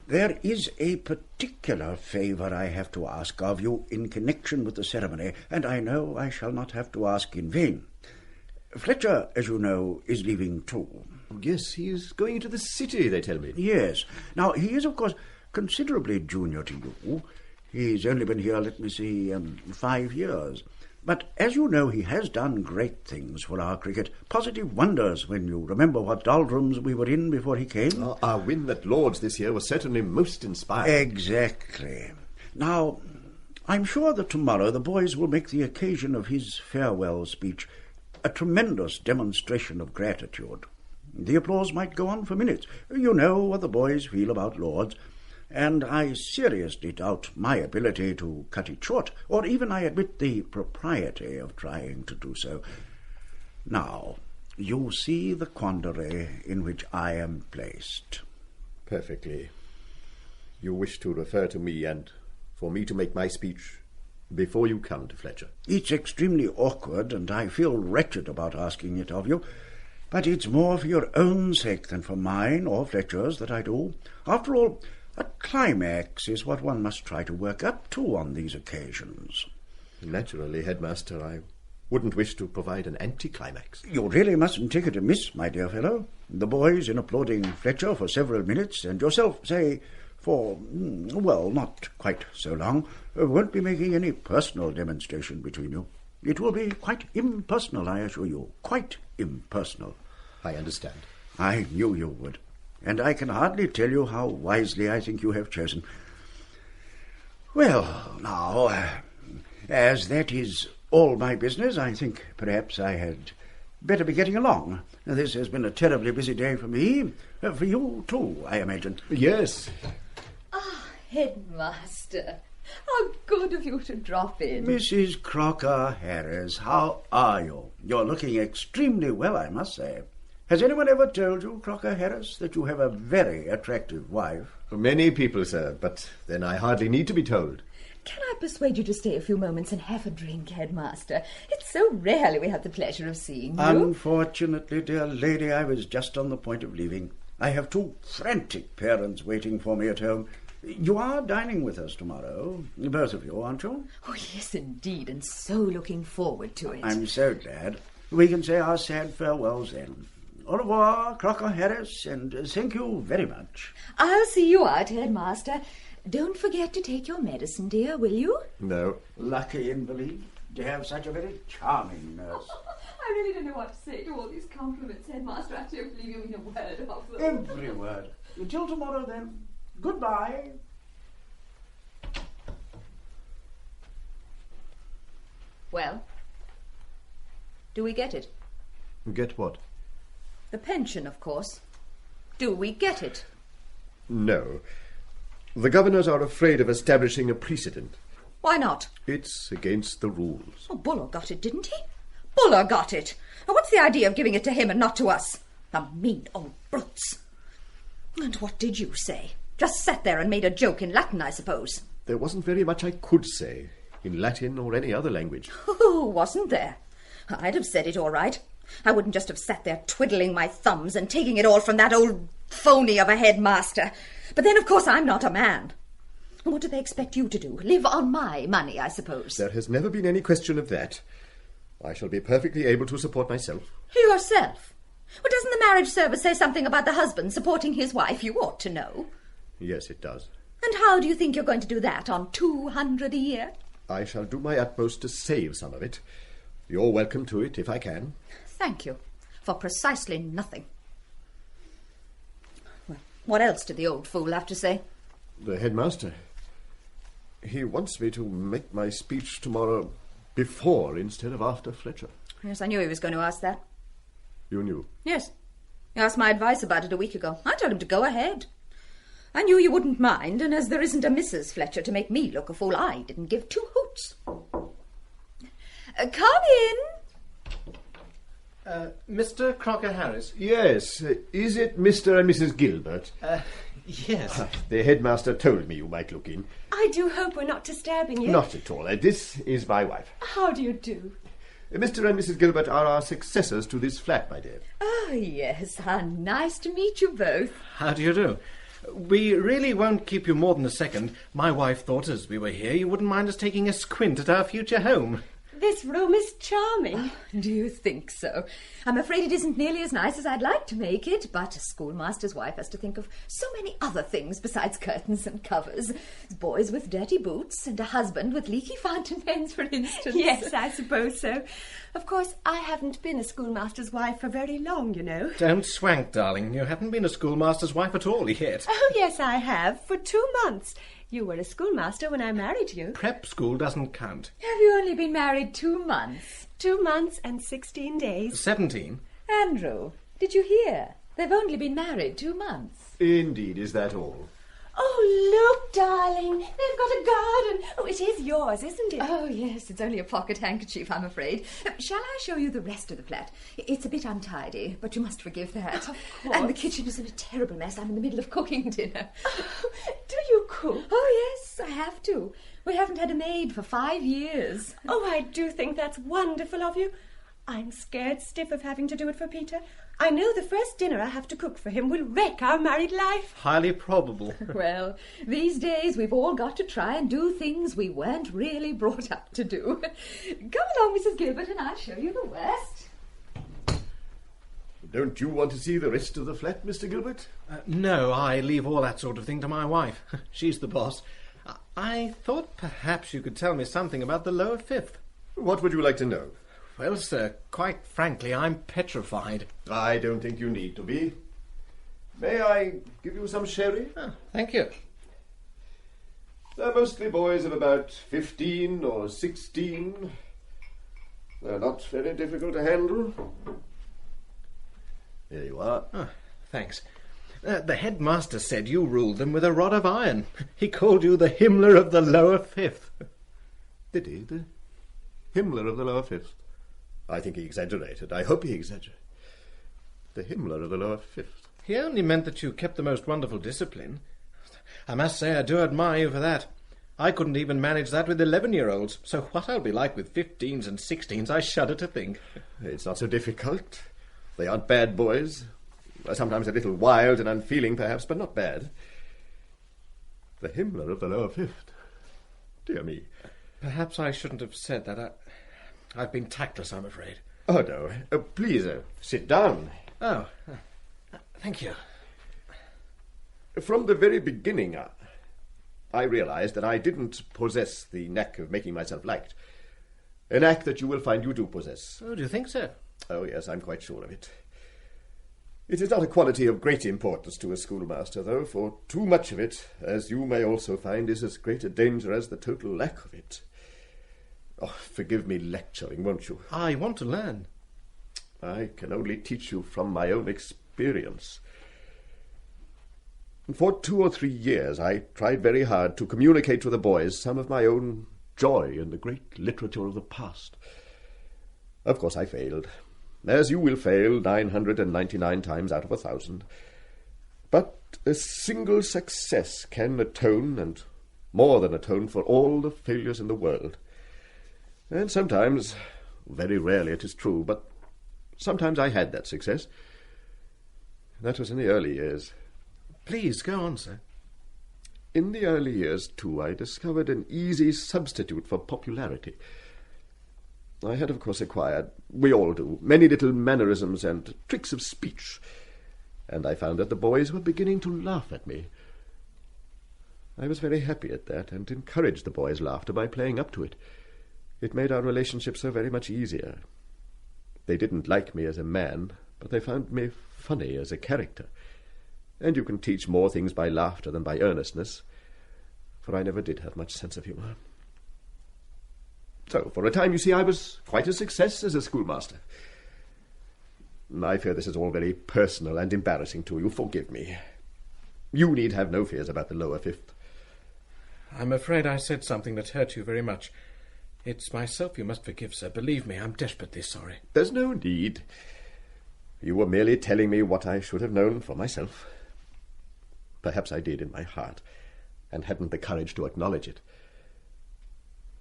there is a particular favour I have to ask of you in connection with the ceremony, and I know I shall not have to ask in vain. Fletcher, as you know, is leaving too. Yes, he is going into the city, they tell me. Yes. Now, he is, of course, considerably junior to you. He's only been here, let me see, 5 years. But, as you know, he has done great things for our cricket. Positive wonders when you remember what doldrums we were in before he came. Our win at Lord's this year was certainly most inspiring. Exactly. Now, I'm sure that tomorrow the boys will make the occasion of his farewell speech a tremendous demonstration of gratitude. The applause might go on for minutes. You know what the boys feel about Lord's, and I seriously doubt my ability to cut it short, or even, I admit, the propriety of trying to do so. Now, you see the quandary in which I am placed. Perfectly. You wish to refer to me and for me to make my speech before you come to Fletcher. It's extremely awkward, and I feel wretched about asking it of you. But it's more for your own sake than for mine or Fletcher's that I do. After all, a climax is what one must try to work up to on these occasions. Naturally, Headmaster, I wouldn't wish to provide an anticlimax. You really mustn't take it amiss, my dear fellow. The boys in applauding Fletcher for several minutes, and yourself, say, for, well, not quite so long, won't be making any personal demonstration between you. It will be quite impersonal, I assure you. Quite impersonal. I understand. I knew you would. And I can hardly tell you how wisely I think you have chosen. Well, now, as that is all my business, I think perhaps I had better be getting along. This has been a terribly busy day for me. For you, too, I imagine. Yes. Ah, Headmaster. How good of you to drop in. Mrs. Crocker-Harris, how are you? You're looking extremely well, I must say. Has anyone ever told you, Crocker-Harris, that you have a very attractive wife? Many people, sir, but then I hardly need to be told. Can I persuade you to stay a few moments and have a drink, Headmaster? It's so rarely we have the pleasure of seeing you. Unfortunately, dear lady, I was just on the point of leaving. I have 2 frantic parents waiting for me at home. You are dining with us tomorrow, both of you, aren't you? Oh, yes, indeed, and so looking forward to it. I'm so glad. We can say our sad farewells then. Au revoir, Crocker-Harris, and thank you very much. I'll see you out, Headmaster. Don't forget to take your medicine, dear, will you? No. Lucky invalid to have such a very charming nurse. I really don't know what to say to all these compliments, Headmaster. I don't believe you mean a word of them. Every word. Until tomorrow, then. Goodbye. Well, do we get it? Get what? The pension, of course. Do we get it? No. The governors are afraid of establishing a precedent. Why not? It's against the rules. Oh, Buller got it, didn't he? Buller got it. Now, what's the idea of giving it to him and not to us? The mean old brutes. And what did you say? Just sat there and made a joke in Latin, I suppose. There wasn't very much I could say, in Latin or any other language. Oh, wasn't there? I'd have said it all right. I wouldn't just have sat there twiddling my thumbs and taking it all from that old phony of a headmaster. But then, of course, I'm not a man. What do they expect you to do? Live on my money, I suppose. There has never been any question of that. I shall be perfectly able to support myself. Yourself? Well, doesn't the marriage service say something about the husband supporting his wife? You ought to know. Yes, it does. And how do you think you're going to do that on 200 a year? I shall do my utmost to save some of it. You're welcome to it, if I can. Thank you, for precisely nothing. Well, what else did the old fool have to say? The headmaster. He wants me to make my speech tomorrow before instead of after Fletcher. Yes, I knew he was going to ask that. You knew? Yes. He asked my advice about it a week ago. I told him to go ahead. I knew you wouldn't mind, and as there isn't a Mrs. Fletcher to make me look a fool, I didn't give two hoots. Come in. Mr. Crocker Harris? Yes. Is it Mr. and Mrs. Gilbert? Yes. The headmaster told me you might look in. I do hope we're not disturbing you. Not at all. This is my wife. How do you do? Mr. and Mrs. Gilbert are our successors to this flat, my dear. Oh, yes. How nice to meet you both. How do you do? We really won't keep you more than a second. My wife thought as we were here you wouldn't mind us taking a squint at our future home. This room is charming. Do you think so? I'm afraid it isn't nearly as nice as I'd like to make it, but a schoolmaster's wife has to think of so many other things besides curtains and covers. Boys with dirty boots and a husband with leaky fountain pens, for instance. Yes, I suppose so. Of course, I haven't been a schoolmaster's wife for very long, you know. Don't swank, darling. You haven't been a schoolmaster's wife at all yet. Oh, yes, I have. For 2 months. You were a schoolmaster when I married you. Prep school doesn't count. Have you only been married 2 months? 2 months and 16 days. 17. Andrew, did you hear? They've only been married 2 months. Indeed, is that all? Oh, look, darling. They've got a garden. Oh, it is yours, isn't it? Oh, yes, it's only a pocket handkerchief, I'm afraid. Shall I show you the rest of the flat? It's a bit untidy, but you must forgive that. Of course. And the kitchen is in a terrible mess. I'm in the middle of cooking dinner. Oh, do you cook? Oh, yes, I have to. We haven't had a maid for 5 years. Oh, I do think that's wonderful of you. I'm scared stiff of having to do it for Peter. I know the first dinner I have to cook for him will wreck our married life. Highly probable. Well, these days we've all got to try and do things we weren't really brought up to do. Come along, Mrs. Gilbert, and I'll show you the West. Don't you want to see the rest of the flat, Mr. Gilbert? No, I leave all that sort of thing to my wife. She's the boss. I thought perhaps you could tell me something about the lower fifth. What would you like to know? Well, sir, quite frankly, I'm petrified. I don't think you need to be. May I give you some sherry? Oh, thank you. They're mostly boys of about 15 or 16. They're not very difficult to handle. Here you are. Oh, thanks. The headmaster said you ruled them with a rod of iron. He called you the Himmler of the lower fifth. Did he? The Himmler of the lower fifth? I think he exaggerated. I hope he exaggerated. The Himmler of the lower fifth. He only meant that you kept the most wonderful discipline. I must say I do admire you for that. I couldn't even manage that with 11-year-olds, so what I'll be like with 15s and 16s, I shudder to think. It's not so difficult. They aren't bad boys. Sometimes a little wild and unfeeling, perhaps, but not bad. The Himmler of the lower fifth. Dear me. Perhaps I shouldn't have said that. I've been tactless, I'm afraid. Oh, no. Please, sit down. Oh, thank you. From the very beginning, I realized that I didn't possess the knack of making myself liked. A knack that you will find you do possess. Oh, do you think so? Oh, yes, I'm quite sure of it. It is not a quality of great importance to a schoolmaster, though, for too much of it, as you may also find, is as great a danger as the total lack of it. Oh, forgive me lecturing, won't you? I want to learn. I can only teach you from my own experience. For 2 or 3 years I tried very hard to communicate to the boys some of my own joy in the great literature of the past. Of course I failed, as you will fail 999 times out of 1,000. But a single success can atone, and more than atone, for all the failures in the world. And sometimes, very rarely it is true, but sometimes I had that success. That was in the early years. Please, go on, sir. In the early years, too, I discovered an easy substitute for popularity. I had, of course, acquired, we all do, many little mannerisms and tricks of speech, and I found that the boys were beginning to laugh at me. I was very happy at that, and encouraged the boys' laughter by playing up to it. It made our relationship so very much easier. They didn't like me as a man, but they found me funny as a character. And you can teach more things by laughter than by earnestness, for I never did have much sense of humour. So, for a time, you see, I was quite a success as a schoolmaster. I fear this is all very personal and embarrassing to you. Forgive me. You need have no fears about the lower fifth. I'm afraid I said something that hurt you very much. It's myself you must forgive, sir. Believe me, I'm desperately sorry. There's no need. You were merely telling me what I should have known for myself. Perhaps I did in my heart, and hadn't the courage to acknowledge it.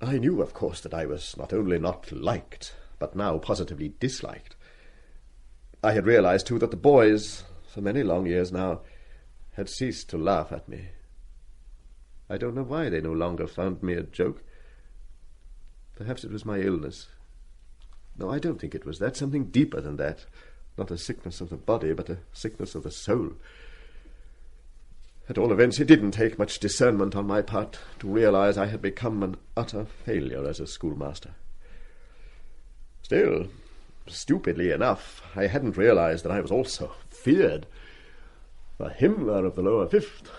I knew, of course, that I was not only not liked, but now positively disliked. I had realized, too, that the boys, for many long years now, had ceased to laugh at me. I don't know why they no longer found me a joke. Perhaps it was my illness. No, I don't think it was that. Something deeper than that. Not a sickness of the body, but a sickness of the soul. At all events, it didn't take much discernment on my part to realize I had become an utter failure as a schoolmaster. Still, stupidly enough, I hadn't realized that I was also feared. The Himmler of the lower fifth.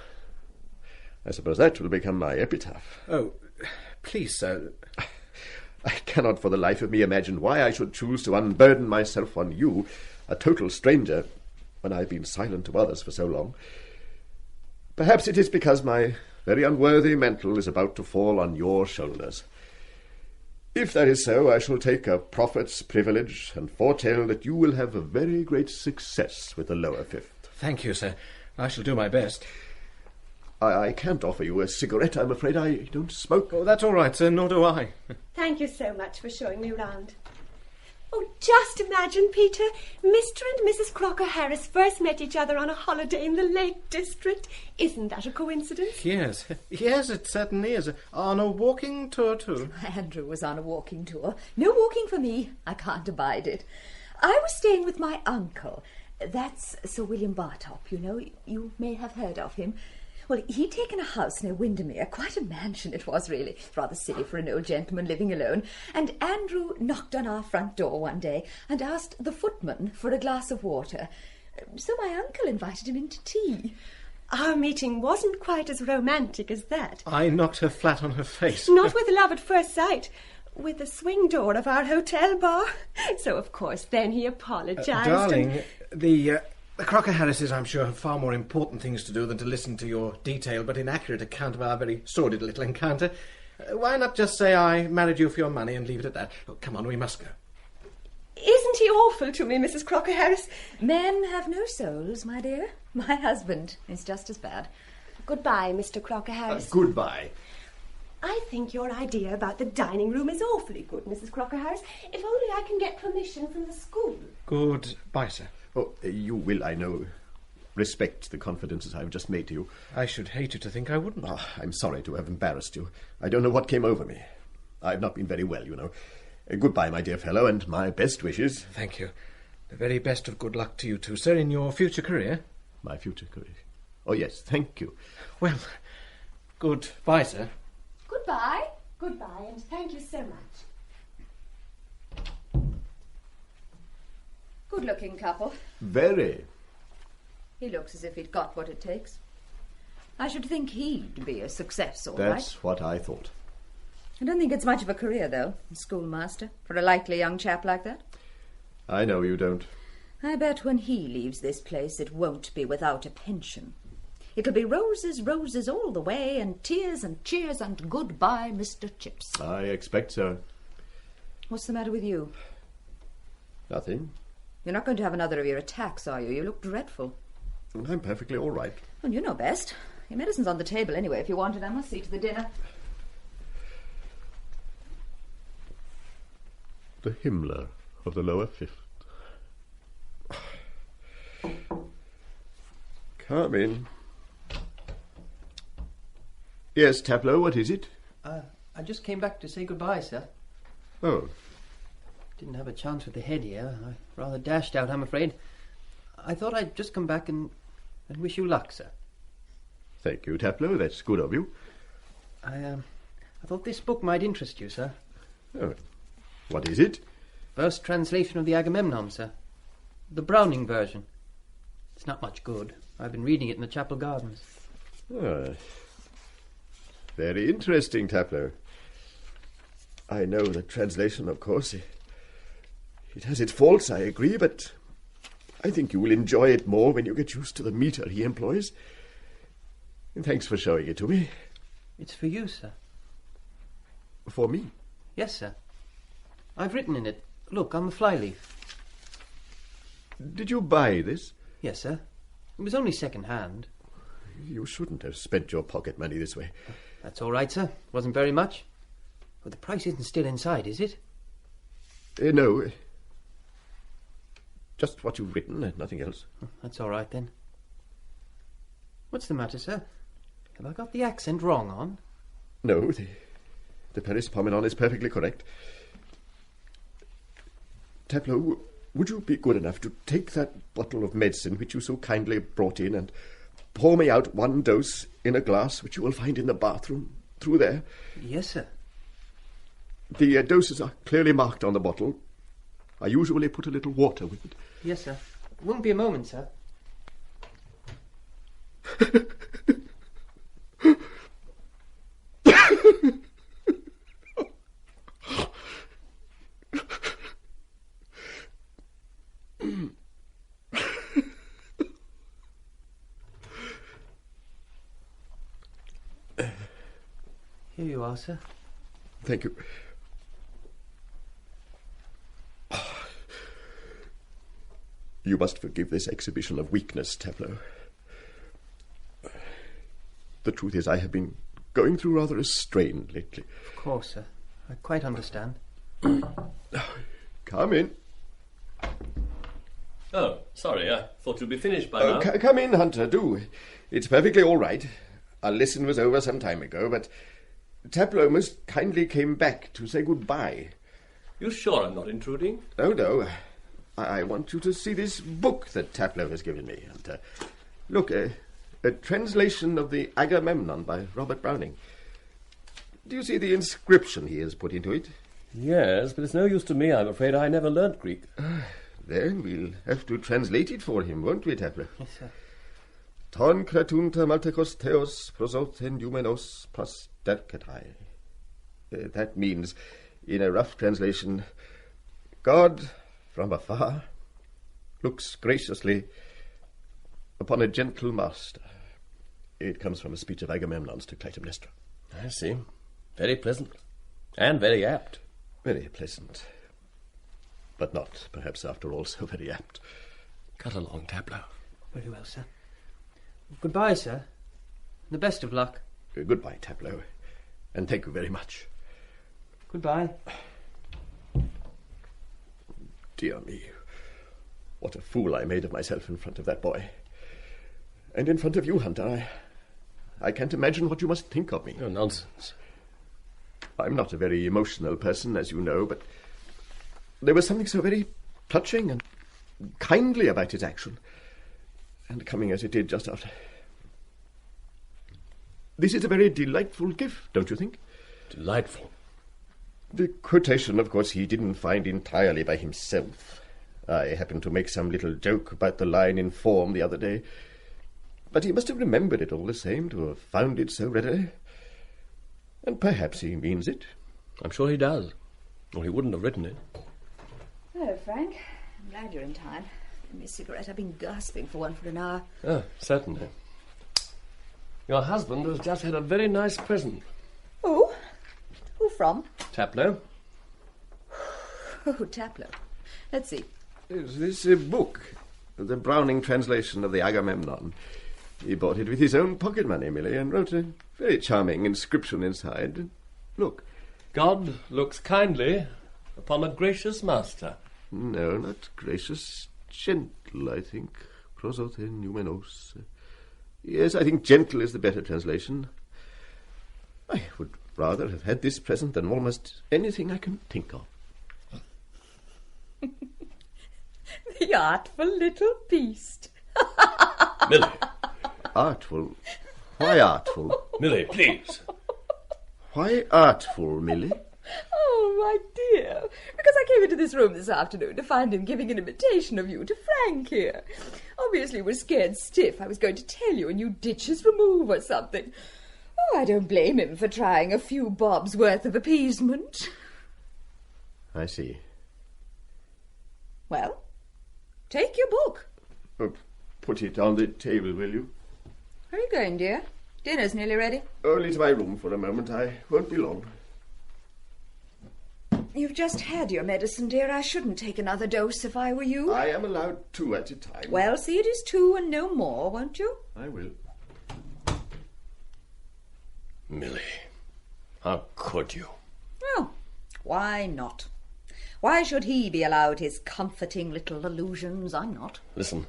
I suppose that will become my epitaph. Oh, please, sir. I cannot for the life of me imagine why I should choose to unburden myself on you, a total stranger, when I've been silent to others for so long. Perhaps it is because my very unworthy mantle is about to fall on your shoulders. If that is so, I shall take a prophet's privilege and foretell that you will have a very great success with the lower fifth. Thank you, sir. I shall do my best. I can't offer you a cigarette, I'm afraid. I don't smoke. Oh, that's all right, sir, nor do I. Thank you so much for showing me round. Oh, just imagine, Peter, Mr. and Mrs. Crocker Harris first met each other on a holiday in the Lake District. Isn't that a coincidence? Yes, it certainly is. On a walking tour, too. Andrew was on a walking tour. No walking for me. I can't abide it. I was staying with my uncle. That's Sir William Bartop, you know. You may have heard of him. Well, he'd taken a house near Windermere, quite a mansion it was, really. Rather silly for an old gentleman living alone. And Andrew knocked on our front door one day and asked the footman for a glass of water. So my uncle invited him in to tea. Our meeting wasn't quite as romantic as that. I knocked her flat on her face. Not with love at first sight. With the swing door of our hotel bar. So, of course, then he apologised. Darling, The Crocker Harrises, I'm sure, have far more important things to do than to listen to your detailed but inaccurate account of our very sordid little encounter. Why not just say I married you for your money and leave it at that? Oh, come on, we must go. Isn't he awful to me, Mrs. Crocker Harris? Men have no souls, my dear. My husband is just as bad. Goodbye, Mr. Crocker Harris. Goodbye. I think your idea about the dining room is awfully good, Mrs. Crocker Harris. If only I can get permission from the school. Goodbye, sir. Oh, you will, I know, respect the confidences I've just made to you. I should hate you to think I wouldn't. Oh, I'm sorry to have embarrassed you. I don't know what came over me. I've not been very well, you know. Goodbye, my dear fellow, and my best wishes. Thank you. The very best of good luck to you too, sir, in your future career. My future career? Oh, yes, thank you. Well, goodbye, sir. Goodbye. Goodbye, and thank you so much. Good-looking couple. Very. He looks as if he'd got what it takes. I should think he'd be a success, all right. That's what I thought. I don't think it's much of a career, though, schoolmaster, for a likely young chap like that. I know you don't. I bet when he leaves this place it won't be without a pension. It'll be roses, roses all the way, and tears and cheers and goodbye, Mr. Chips. I expect so. What's the matter with you? Nothing. You're not going to have another of your attacks, are you? You look dreadful. I'm perfectly all right. Well, you know best. Your medicine's on the table anyway. If you want it, I must see to the dinner. The Himmler of the lower fifth. Come in. Yes, Taplow, what is it? I just came back to say goodbye, sir. Oh. Didn't have a chance with the head here. I rather dashed out, I'm afraid. I thought I'd just come back and wish you luck, sir. Thank you, Taplow. That's good of you. I thought this book might interest you, sir. Oh, what is it? First translation of the Agamemnon, sir. The Browning version. It's not much good. I've been reading it in the chapel gardens. Ah, very interesting, Taplow. I know the translation, of course. It has its faults, I agree, but I think you will enjoy it more when you get used to the metre he employs. And thanks for showing it to me. It's for you, sir. For me? Yes, sir. I've written in it. Look, on the flyleaf. Did you buy this? Yes, sir. It was only second-hand. You shouldn't have spent your pocket money this way. That's all right, sir. Wasn't very much. But the price isn't still inside, is it? No. Just what you've written and nothing else. That's all right, then. What's the matter, sir? Have I got the accent wrong on? No, the Paris Pomenon is perfectly correct. Taplow, would you be good enough to take that bottle of medicine which you so kindly brought in and pour me out one dose in a glass which you will find in the bathroom through there? Yes, sir. The doses are clearly marked on the bottle. I usually put a little water with it. Yes, sir. Won't be a moment, sir. Here you are, sir. Thank you. You must forgive this exhibition of weakness, Taplow. The truth is I have been going through rather a strain lately. Of course, sir. I quite understand. Come in. Oh, sorry, I thought you'd be finished by now. Come in, Hunter, do. It's perfectly all right. Our lesson was over some time ago, but Taplow most kindly came back to say goodbye. You sure I'm not intruding? Oh, no. I want you to see this book that Taplow has given me. And, look, a translation of the Agamemnon by Robert Browning. Do you see the inscription he has put into it? Yes, but it's no use to me, I'm afraid. I never learnt Greek. Then we'll have to translate it for him, won't we, Taplow? Yes, sir. Ton kratunta maltekos theos prosoten eumenos prosterketai. That means, in a rough translation, God, from afar, looks graciously upon a gentle master. It comes from a speech of Agamemnon's to Clytemnestra. I see. Very pleasant. And very apt. Very pleasant. But not, perhaps, after all, so very apt. Cut along, Taplow. Very well, sir. Goodbye, sir. The best of luck. Goodbye, Taplow. And thank you very much. Goodbye. Dear me. What a fool I made of myself in front of that boy. And in front of you, Hunter. I can't imagine what you must think of me. Oh, nonsense. I'm not a very emotional person, as you know, but there was something so very touching and kindly about his action. And coming as it did just after. This is a very delightful gift, don't you think? Delightful. The quotation, of course, he didn't find entirely by himself. I happened to make some little joke about the line in form the other day. But he must have remembered it all the same to have found it so readily. And perhaps he means it. I'm sure he does. Or he wouldn't have written it. Hello, Frank. I'm glad you're in time. Give me a cigarette. I've been gasping for one for an hour. Oh, certainly. Your husband has just had a very nice present. Oh? Who from? Taplow. Oh, Taplow. Let's see. Is this a book? The Browning translation of the Agamemnon. He bought it with his own pocket money, Millie, and wrote a very charming inscription inside. Look. God looks kindly upon a gracious master. No, not gracious. Gentle, I think. Prosoten eumenos. Yes, I think gentle is the better translation. I would rather have had this present than almost anything I can think of. The artful little beast. Millie. Artful? Why artful? Millie, please. Why artful, Millie? Oh, my dear. Because I came into this room this afternoon to find him giving an imitation of you to Frank here. Obviously was scared stiff. I was going to tell you and you'd ditch his remove or something. Oh, I don't blame him for trying a few bobs worth of appeasement. I see. Well, take your book. Put it on the table, will you? Where are you going, dear? Dinner's nearly ready. Only to my room for a moment. I won't be long. You've just had your medicine, dear. I shouldn't take another dose if I were you. I am allowed 2 at a time. Well, see it is 2 and no more, won't you? I will. Millie, how could you? Well, why not? Why should he be allowed his comforting little illusions? I'm not. Listen,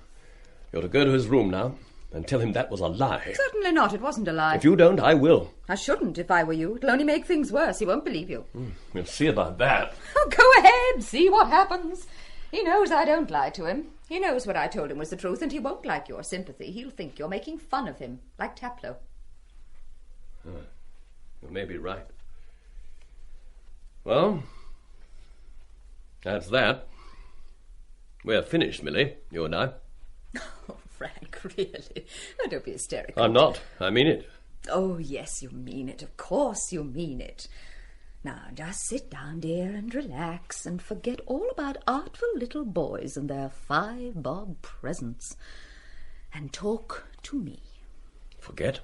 you're to go to his room now and tell him that was a lie. Certainly not. It wasn't a lie. If you don't, I will. I shouldn't if I were you. It'll only make things worse. He won't believe you. We'll see about that. Oh, go ahead. See what happens. He knows I don't lie to him. He knows what I told him was the truth, and he won't like your sympathy. He'll think you're making fun of him, like Taplow. You may be right. Well, that's that. We're finished, Millie, you and I. Oh, Frank, really? Oh, don't be hysterical. I'm not. I mean it. Oh, yes, you mean it. Of course you mean it. Now, just sit down, dear, and relax, and forget all about artful little boys and their 5-bob presents, and talk to me. Forget?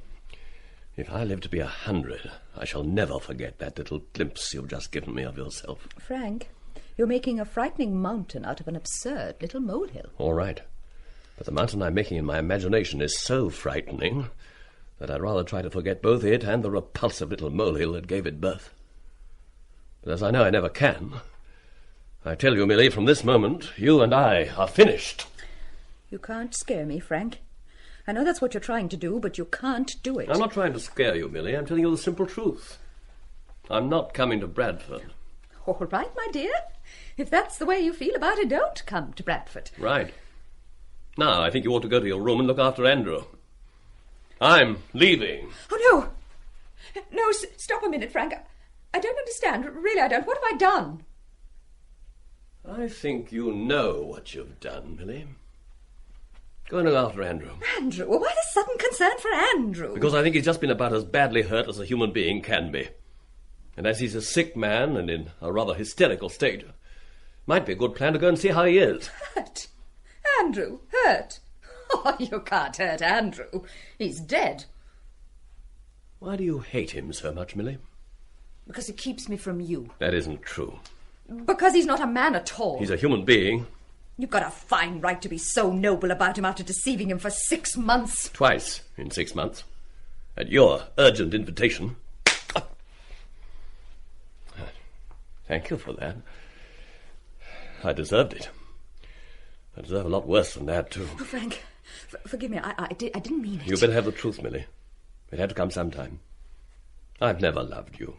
If I live to be 100, I shall never forget that little glimpse you've just given me of yourself. Frank, you're making a frightening mountain out of an absurd little molehill. All right. But the mountain I'm making in my imagination is so frightening that I'd rather try to forget both it and the repulsive little molehill that gave it birth. But as I know I never can, I tell you, Millie, from this moment, you and I are finished. You can't scare me, Frank. I know that's what you're trying to do, but you can't do it. I'm not trying to scare you, Millie. I'm telling you the simple truth. I'm not coming to Bradford. All right, my dear. If that's the way you feel about it, don't come to Bradford. Right. Now, I think you ought to go to your room and look after Andrew. I'm leaving. Oh, no. No, stop a minute, Frank. I don't understand. Really, I don't. What have I done? I think you know what you've done, Millie. Go and look after Andrew. Andrew? Well, why the sudden concern for Andrew? Because I think he's just been about as badly hurt as a human being can be. And as he's a sick man and in a rather hysterical state, might be a good plan to go and see how he is. Hurt? Andrew? Hurt? Oh, you can't hurt Andrew. He's dead. Why do you hate him so much, Millie? Because he keeps me from you. That isn't true. Because he's not a man at all. He's a human being. You've got a fine right to be so noble about him after deceiving him for 6 months. Twice in 6 months. At your urgent invitation. Thank you for that. I deserved it. I deserve a lot worse than that, too. Oh, Frank, forgive me. I didn't mean it. You better have the truth, Millie. It had to come sometime. I've never loved you.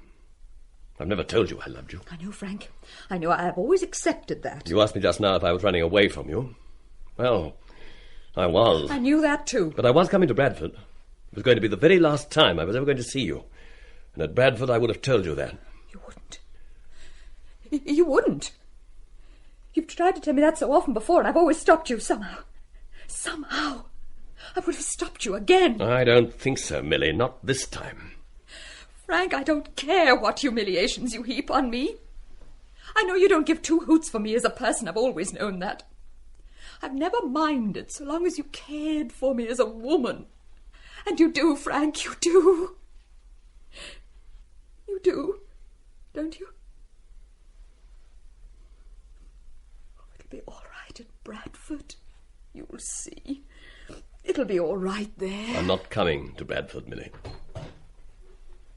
I've never told you I loved you. I know, Frank. I know. I've always accepted that. You asked me just now if I was running away from you. Well, I was. I knew that, too. But I was coming to Bradford. It was going to be the very last time I was ever going to see you. And at Bradford I would have told you that. You wouldn't. You wouldn't. You've tried to tell me that so often before, and I've always stopped you somehow. Somehow. I would have stopped you again. I don't think so, Millie. Not this time. Frank, I don't care what humiliations you heap on me. I know you don't give 2 hoots for me as a person. I've always known that. I've never minded so long as you cared for me as a woman. And you do, Frank, you do. You do, don't you? It'll be all right at Bradford. You'll see. It'll be all right there. I'm not coming to Bradford, Millie.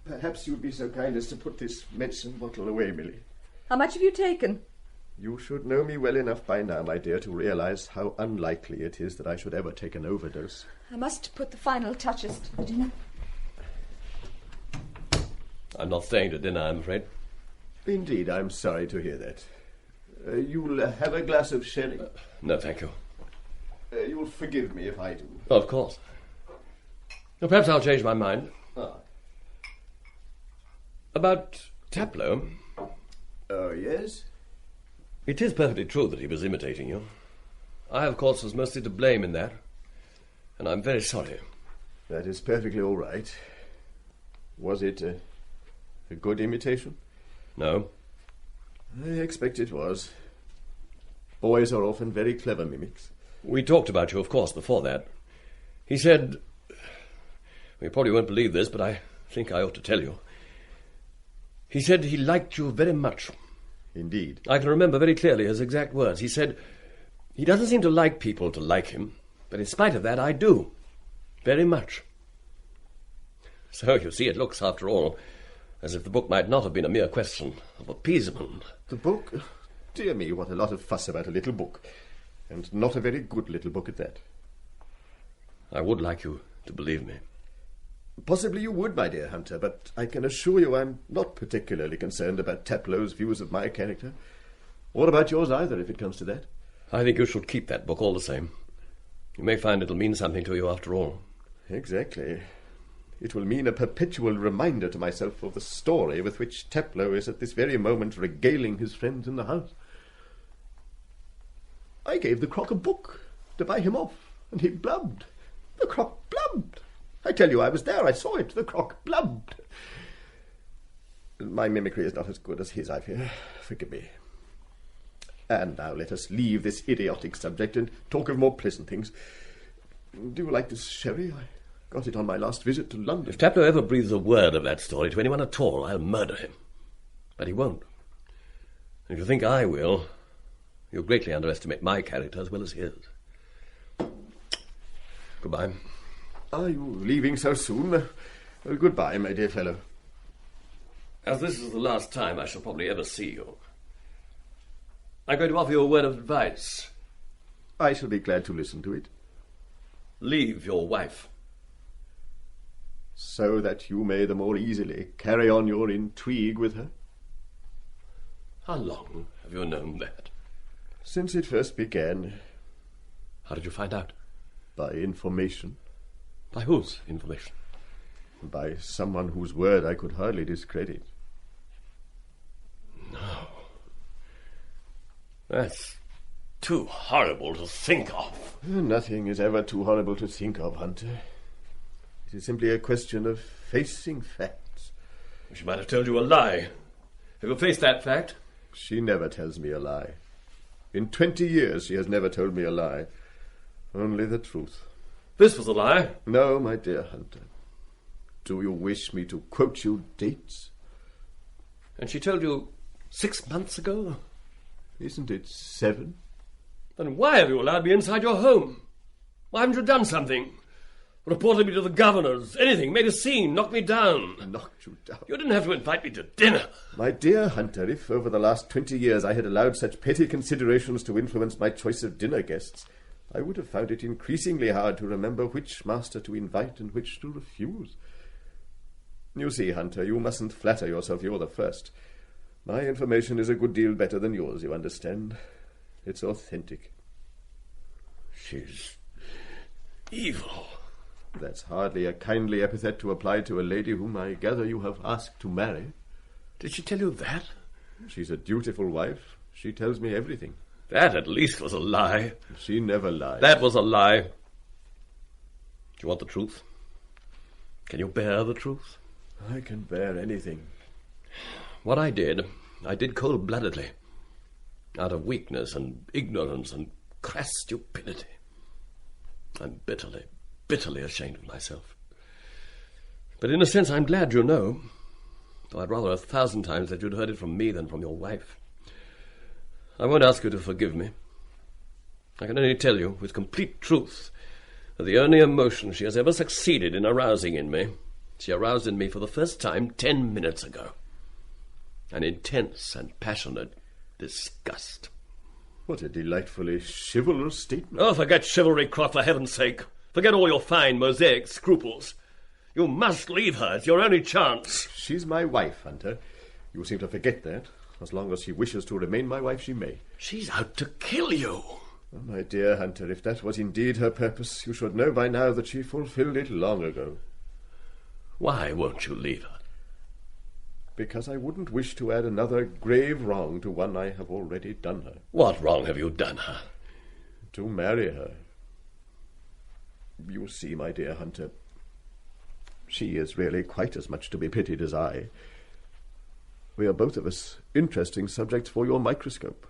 Perhaps you'd be so kind as to put this medicine bottle away, Millie. How much have you taken? You should know me well enough by now, my dear, to realise how unlikely it is that I should ever take an overdose. I must put the final touches to the dinner. I'm not staying to dinner, I'm afraid. Indeed, I'm sorry to hear that. You'll have a glass of sherry? No, thank you. You'll forgive me if I do. Of course. Well, perhaps I'll change my mind. About Taplow. Oh, yes? It is perfectly true that he was imitating you. I, of course, was mostly to blame in that, and I'm very sorry. That is perfectly all right. Was it a good imitation? No. I expect it was. Boys are often very clever mimics. We talked about you, of course, before that. He said... You probably won't believe this, but I think I ought to tell you. He said he liked you very much. Indeed. I can remember very clearly his exact words. He said, he doesn't seem to like people to like him, but in spite of that, I do. Very much. So, you see, it looks, after all, as if the book might not have been a mere question of appeasement. The book? Dear me, what a lot of fuss about a little book. And not a very good little book at that. I would like you to believe me. Possibly you would, my dear Hunter, but I can assure you I'm not particularly concerned about Taplow's views of my character, or about yours either, if it comes to that. I think you should keep that book all the same. You may find it'll mean something to you after all. Exactly. It will mean a perpetual reminder to myself of the story with which Taplow is at this very moment regaling his friends in the house. I gave the Croc a book to buy him off, and he blubbed. The Croc blubbed. I tell you, I was there, I saw it. The Croc blubbed. My mimicry is not as good as his, I fear. Forgive me. And now let us leave this idiotic subject and talk of more pleasant things. Do you like this sherry? I got it on my last visit to London. If Taplow ever breathes a word of that story to anyone at all, I'll murder him. But he won't. If you think I will, you greatly underestimate my character as well as his. Goodbye. Are you leaving so soon? Goodbye, my dear fellow. As this is the last time I shall probably ever see you, I'm going to offer you a word of advice. I shall be glad to listen to it. Leave your wife. So that you may the more easily carry on your intrigue with her? How long have you known that? Since it first began. How did you find out? By information. By whose information? By someone whose word I could hardly discredit. No. That's too horrible to think of. Nothing is ever too horrible to think of, Hunter. It is simply a question of facing facts. She might have told you a lie. Have you faced that fact? She never tells me a lie. In 20 years she has never told me a lie. Only the truth. This was a lie? No, my dear Hunter. Do you wish me to quote you dates? And she told you 6 months ago? Isn't it 7? Then why have you allowed me inside your home? Why haven't you done something? Reported me to the governors, anything, made a scene, knocked me down. Knocked you down? You didn't have to invite me to dinner. My dear Hunter, if over the last 20 years I had allowed such petty considerations to influence my choice of dinner guests, I would have found it increasingly hard to remember which master to invite and which to refuse. You see, Hunter, you mustn't flatter yourself you're the first. My information is a good deal better than yours, you understand. It's authentic. She's evil. That's hardly a kindly epithet to apply to a lady whom I gather you have asked to marry. Did she tell you that? She's a dutiful wife. She tells me everything. That at least was a lie. She never lies. That was a lie. Do you want the truth? Can you bear the truth? I can bear anything. What I did cold-bloodedly. Out of weakness and ignorance and crass stupidity. I'm bitterly, bitterly ashamed of myself. But in a sense I'm glad you know, though I'd rather 1,000 times that you'd heard it from me than from your wife. I won't ask you to forgive me. I can only tell you with complete truth that the only emotion she has ever succeeded in arousing in me, she aroused in me for the first time 10 minutes ago. An intense and passionate disgust. What a delightfully chivalrous statement. Oh, forget chivalry, Croft, for heaven's sake. Forget all your fine mosaic scruples. You must leave her. It's your only chance. She's my wife, Hunter. You seem to forget that. As long as she wishes to remain my wife, she may. She's out to kill you. Oh, my dear Hunter, if that was indeed her purpose, you should know by now that she fulfilled it long ago. Why won't you leave her? Because I wouldn't wish to add another grave wrong to one I have already done her. What wrong have you done her? To marry her. You see, my dear Hunter, she is really quite as much to be pitied as I. We are both of us interesting subjects for your microscope.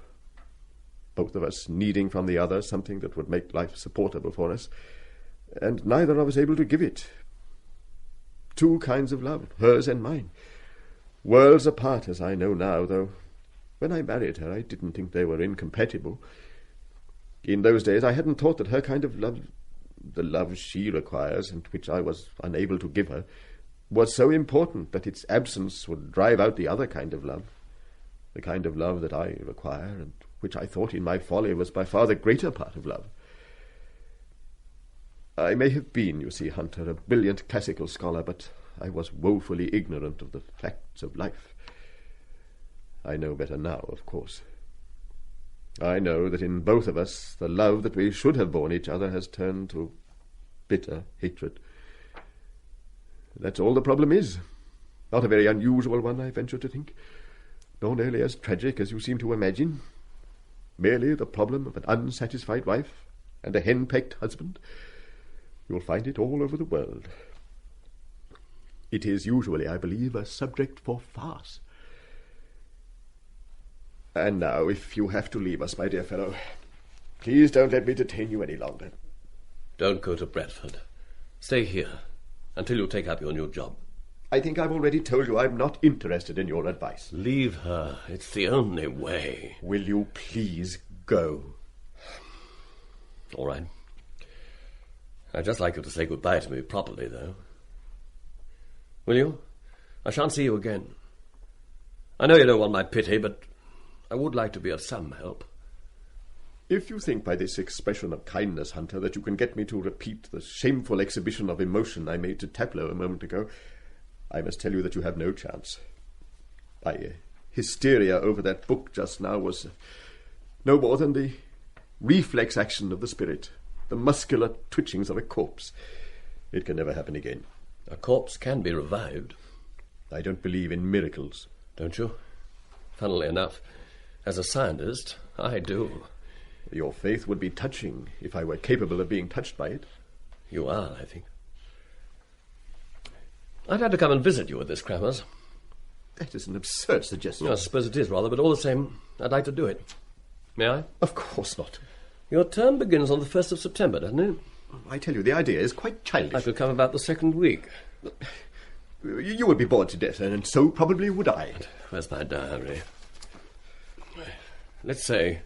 Both of us needing from the other something that would make life supportable for us, and neither of us able to give it. Two kinds of love, hers and mine. Worlds apart, as I know now, though when I married her I didn't think they were incompatible. In those days I hadn't thought that her kind of love, the love she requires and which I was unable to give her, was so important that its absence would drive out the other kind of love, the kind of love that I require, and which I thought in my folly was by far the greater part of love. I may have been, you see, Hunter, a brilliant classical scholar, but I was woefully ignorant of the facts of life. I know better now, of course. I know that in both of us the love that we should have borne each other has turned to bitter hatred. That's all the problem is. Not a very unusual one, I venture to think, nor nearly as tragic as you seem to imagine. Merely the problem of an unsatisfied wife and a hen-pecked husband. You'll find it all over the world. It is usually, I believe, a subject for farce. And now, if you have to leave us, my dear fellow, please don't let me detain you any longer. Don't go to Bradford. Stay here until you take up your new job. I think I've already told you I'm not interested in your advice. Leave her. It's the only way. Will you please go? All right. I'd just like you to say goodbye to me properly, though. Will you? I shan't see you again. I know you don't want my pity, but I would like to be of some help. If you think by this expression of kindness, Hunter, that you can get me to repeat the shameful exhibition of emotion I made to Taplow a moment ago, I must tell you that you have no chance. My hysteria over that book just now was no more than the reflex action of the spirit, the muscular twitchings of a corpse. It can never happen again. A corpse can be revived. I don't believe in miracles. Don't you? Funnily enough, as a scientist, I do. Your faith would be touching if I were capable of being touched by it. You are, I think. I'd like to come and visit you at this Crammers. That is an absurd suggestion. I suppose it is, rather, but all the same, I'd like to do it. May I? Of course not. Your term begins on the 1st of September, doesn't it? I tell you, the idea is quite childish. I could come about the second week. You would be bored to death, and so probably would I. Where's my diary? Let's say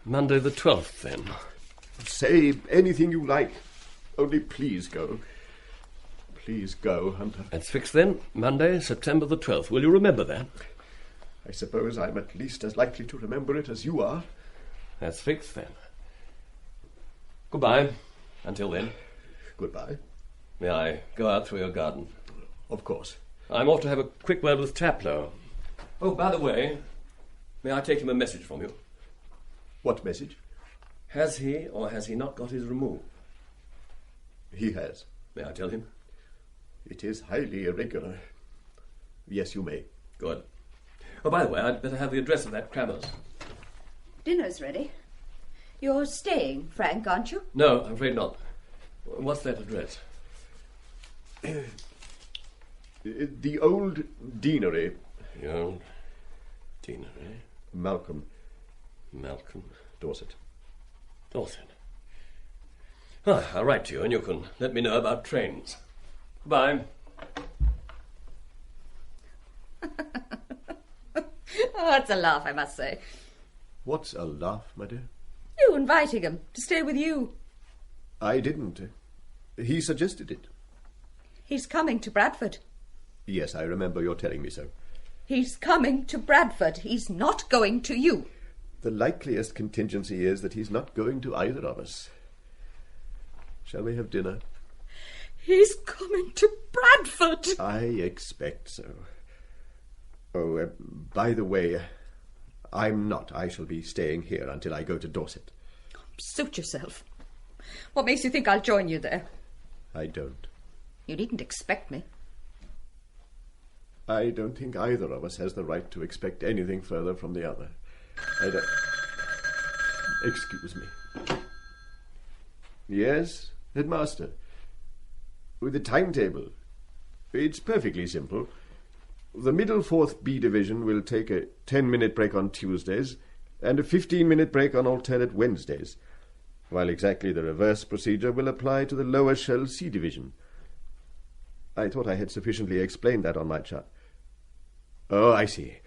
Monday the 12th, then. Say anything you like. Only please go. Please go, Hunter. That's fixed, then. Monday, September the 12th. Will you remember that? I suppose I'm at least as likely to remember it as you are. That's fixed, then. Goodbye. Until then. Goodbye. May I go out through your garden? Of course. I'm off to have a quick word with Taplow. Oh, by the way, may I take him a message from you? What message? Has he or has he not got his removed? He has. May I tell him? It is highly irregular. Yes, you may. Good. Oh, by the way, I'd better have the address of that Crammers. Dinner's ready. You're staying, Frank, aren't you? No, I'm afraid not. What's that address? The old deanery. The old deanery? Malcolm. Dorset. Ah, I'll write to you and you can let me know about trains. Bye. Oh, that's a laugh, I must say. What's a laugh, my dear? You inviting him to stay with you. I didn't. He suggested it. He's coming to Bradford. Yes, I remember your telling me so. He's coming to Bradford. He's not going to you. The likeliest contingency is that he's not going to either of us. Shall we have dinner? He's coming to Bradford. I expect so. Oh, by the way, I'm not. I shall be staying here until I go to Dorset. Suit yourself. What makes you think I'll join you there? I don't. You needn't expect me. I don't think either of us has the right to expect anything further from the other. I don't... Excuse me. Yes, headmaster. With the timetable. It's perfectly simple. The middle 4th B Division will take a 10-minute break on Tuesdays and a 15-minute break on alternate Wednesdays, while exactly the reverse procedure will apply to the lower shell C Division. I thought I had sufficiently explained that on my chart. Oh, I see.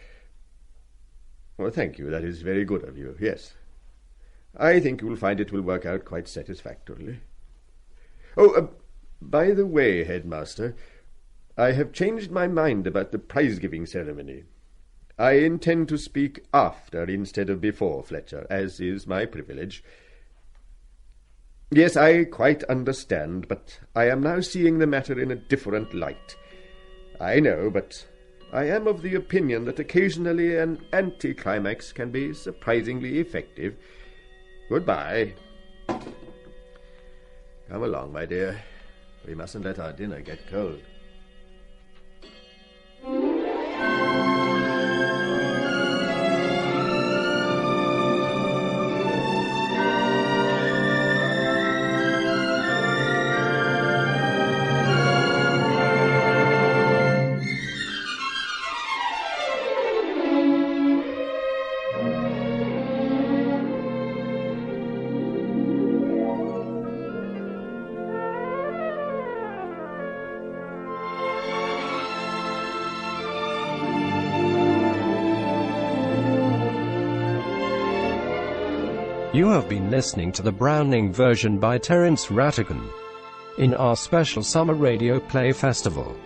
Well, thank you. That is very good of you. Yes. I think you will find it will work out quite satisfactorily. Oh, by the way, headmaster, I have changed my mind about the prize-giving ceremony. I intend to speak after instead of before Fletcher, as is my privilege. Yes, I quite understand, but I am now seeing the matter in a different light. I know, but I am of the opinion that occasionally an anticlimax can be surprisingly effective. Goodbye. Come along, my dear. We mustn't let our dinner get cold. You have been listening to the Browning version by Terence Rattigan in our special Summer Radio Play Festival.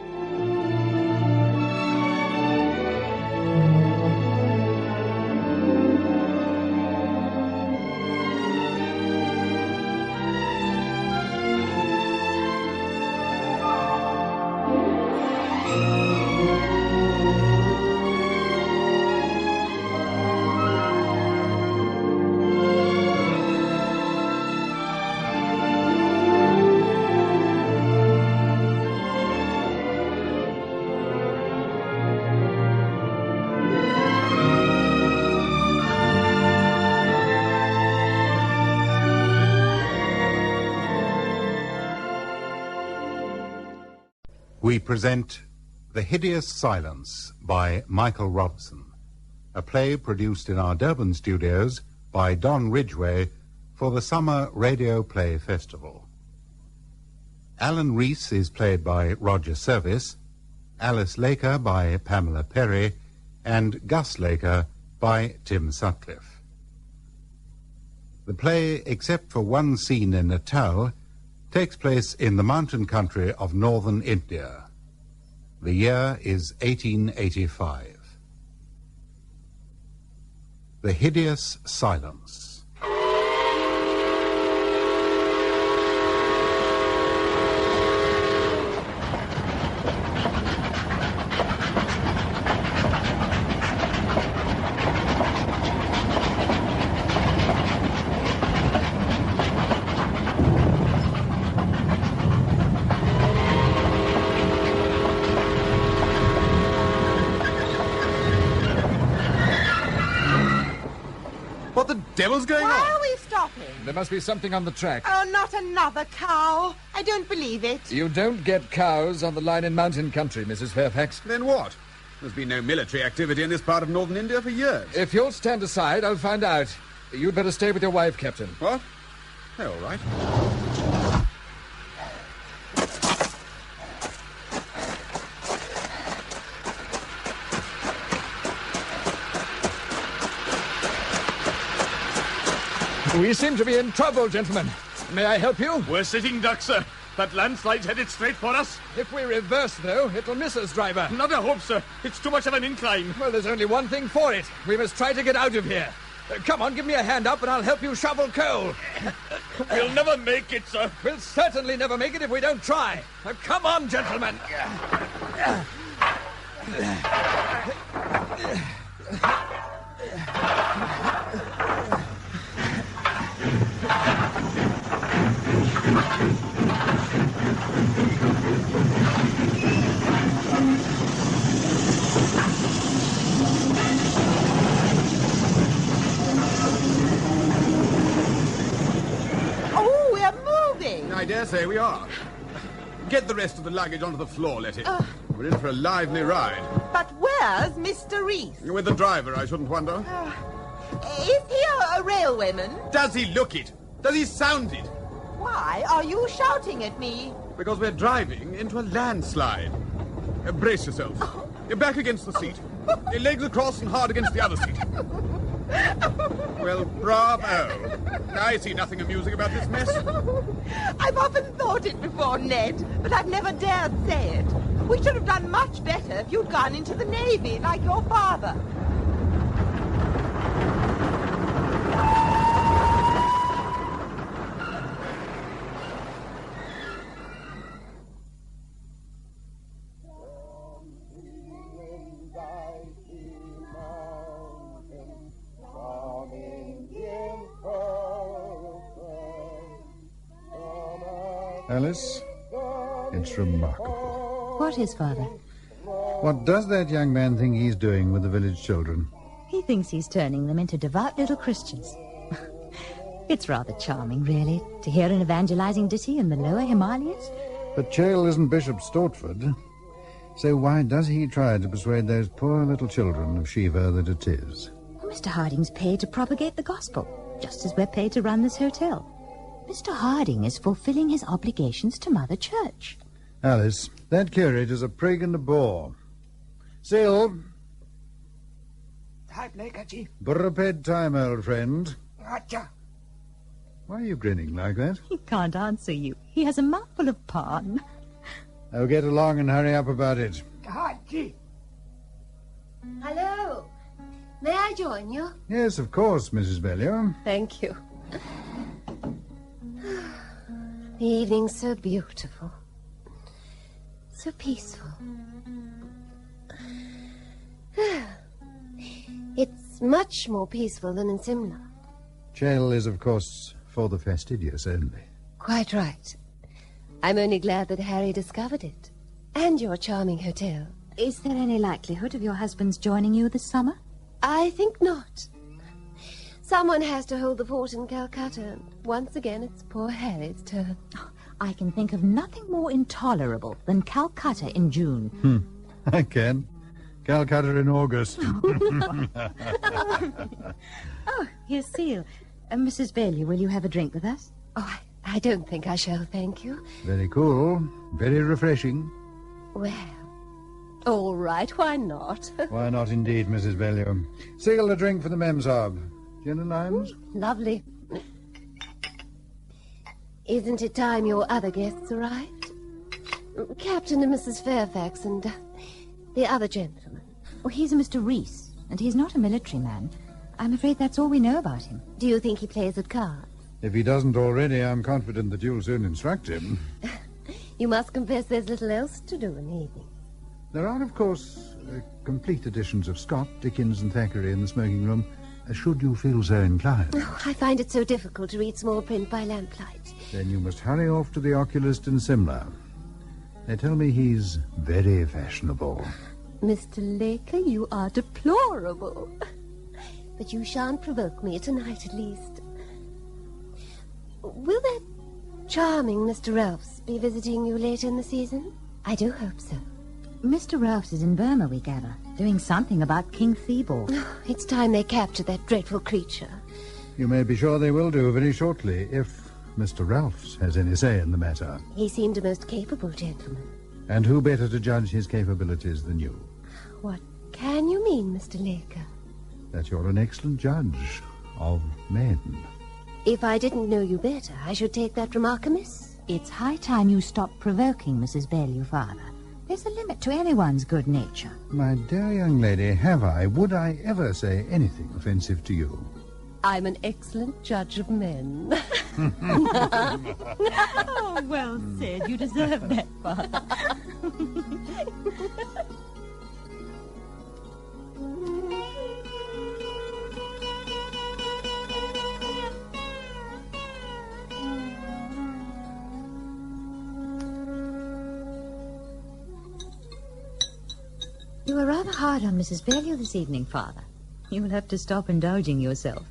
We present The Hideous Silence by Michael Robson, a play produced in our Durban studios by Don Ridgway for the Summer Radio Play Festival. Alan Reese is played by Roger Service, Alice Laker by Pamela Perry, and Gus Laker by Tim Sutcliffe. The play, except for one scene in Natal, takes place in the mountain country of northern India. The year is 1885. The Hideous Silence. What the devil's going on? Why are we stopping? There must be something on the track. Oh, not another cow. I don't believe it. You don't get cows on the line in mountain country, Mrs. Fairfax. Then what? There's been no military activity in this part of northern India for years. If you'll stand aside, I'll find out. You'd better stay with your wife, Captain. What? Oh, all right. We seem to be in trouble, gentlemen. May I help you? We're sitting ducks, sir. That landslide's headed straight for us. If we reverse, though, it'll miss us, driver. Not a hope, sir. It's too much of an incline. Well, there's only one thing for it. We must try to get out of here. Come on, give me a hand up and I'll help you shovel coal. We'll never make it, sir. We'll certainly never make it if we don't try. Come on, gentlemen. I dare say we are. Get the rest of the luggage onto the floor, Letty. We're in for a lively ride. But where's Mr. Reese? With the driver, I shouldn't wonder. Is he a railwayman? Does he look it? Does he sound it? Why are you shouting at me? Because we're driving into a landslide. Brace yourself. You're back against the seat. Your legs across and hard against the other seat. Well, bravo. I see nothing amusing about this mess. I've often thought it before, Ned, but I've never dared say it. We should have done much better if you'd gone into the Navy like your father. Alice, it's remarkable. What is, Father? What does that young man think he's doing with the village children? He thinks he's turning them into devout little Christians. It's rather charming, really, to hear an evangelizing ditty in the lower Himalayas. But Chael isn't Bishop Stortford. So why does he try to persuade those poor little children of Shiva that it is? Mr. Harding's paid to propagate the gospel, just as we're paid to run this hotel. Mr. Harding is fulfilling his obligations to Mother Church. Alice, that curate is a prig and a bore. Sil, Hi, Blake, Burraped time, old friend. Acha. Why are you grinning like that? He can't answer you. He has a mouthful of pan. Oh, get along and hurry up about it. Haji. Hello. May I join you? Yes, of course, Mrs. Bellew. Thank you. The evening's so beautiful. So peaceful. It's much more peaceful than in Simla. Chael is, of course, for the fastidious only. Quite right. I'm only glad that Harry discovered it. And your charming hotel. Is there any likelihood of your husband's joining you this summer? I think not. Someone has to hold the fort in Calcutta, and once again it's poor Harry's turn. I can think of nothing more intolerable than Calcutta in June. I can. Calcutta in August. Oh, here's Seal. Mrs. Bailey, will you have a drink with us? Oh, I don't think I shall, thank you. Very cool. Very refreshing. Well, all right, why not? Why not indeed, Mrs. Bellew? Seal, a drink for the Memsahib. Gin and limes? Lovely. Isn't it time your other guests arrived? Captain and Mrs. Fairfax and the other gentleman. Oh, he's a Mr. Reese, and he's not a military man. I'm afraid that's all we know about him. Do you think he plays at cards? If he doesn't already, I'm confident that you'll soon instruct him. You must confess there's little else to do in the evening. There are, of course, complete editions of Scott, Dickens and Thackeray in the smoking room, should you feel so inclined. Oh, I find it so difficult to read small print by lamplight. Then you must hurry off to the oculist in Simla. They tell me he's very fashionable. Mr. Laker, you are deplorable. But you shan't provoke me tonight, at least. Will that charming Mr. Ralphs be visiting you later in the season? I do hope so. Mr. Ralphs is in Burma, we gather, doing something about King Theobald. Oh, it's time they captured that dreadful creature. You may be sure they will do very shortly, if Mr. Ralphs has any say in the matter. He seemed a most capable gentleman. And who better to judge his capabilities than you? What can you mean, Mr. Laker? That you're an excellent judge of men. If I didn't know you better, I should take that remark amiss. It's high time you stopped provoking Mrs. Bailey, Father. There's a limit to anyone's good nature. My dear young lady, would I ever say anything offensive to you? I'm an excellent judge of men. Oh, well said. You deserve that, Father. You were rather hard on Mrs. Bailey this evening, Father. You will have to stop indulging yourself.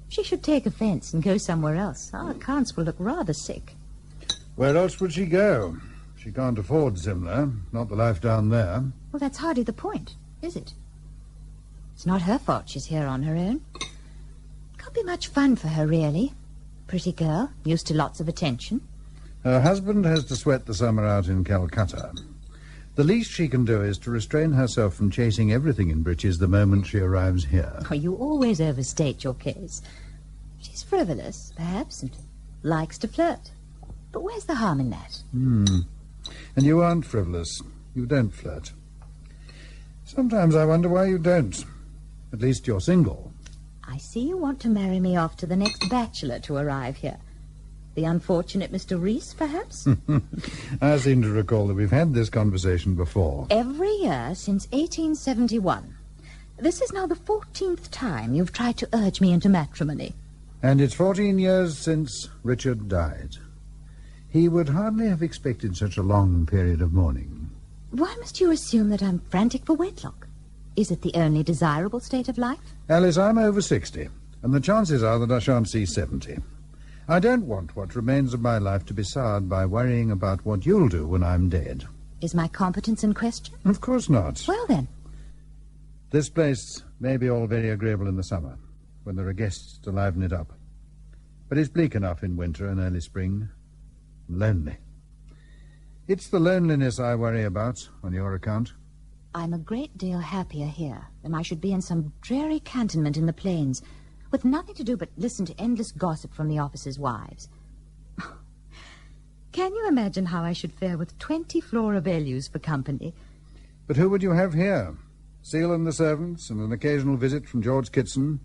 She should take offence and go somewhere else. Our accounts will look rather sick. Where else would she go? She can't afford Simla, not the life down there. Well, that's hardly the point, is it? It's not her fault she's here on her own. Can't be much fun for her, really. Pretty girl, used to lots of attention. Her husband has to sweat the summer out in Calcutta. The least she can do is to restrain herself from chasing everything in breeches the moment she arrives here. Oh, you always overstate your case. She's frivolous, perhaps, and likes to flirt. But where's the harm in that? And you aren't frivolous. You don't flirt. Sometimes I wonder why you don't. At least you're single. I see you want to marry me off to the next bachelor to arrive here. The unfortunate Mr. Reese, perhaps? I seem to recall that we've had this conversation before. Every year since 1871. This is now the 14th time you've tried to urge me into matrimony. And it's 14 years since Richard died. He would hardly have expected such a long period of mourning. Why must you assume that I'm frantic for wedlock? Is it the only desirable state of life? Alice, I'm over 60, and the chances are that I shan't see 70. I don't want what remains of my life to be soured by worrying about what you'll do when I'm dead. Is my competence in question? Of course not. Well, then. This place may be all very agreeable in the summer, when there are guests to liven it up. But it's bleak enough in winter and early spring. Lonely. It's the loneliness I worry about, on your account. I'm a great deal happier here than I should be in some dreary cantonment in the plains, with nothing to do but listen to endless gossip from the officers' wives. Can you imagine how I should fare with 20 Flora Bellews for company? But who would you have here? Seal and the servants, and an occasional visit from George Kitson.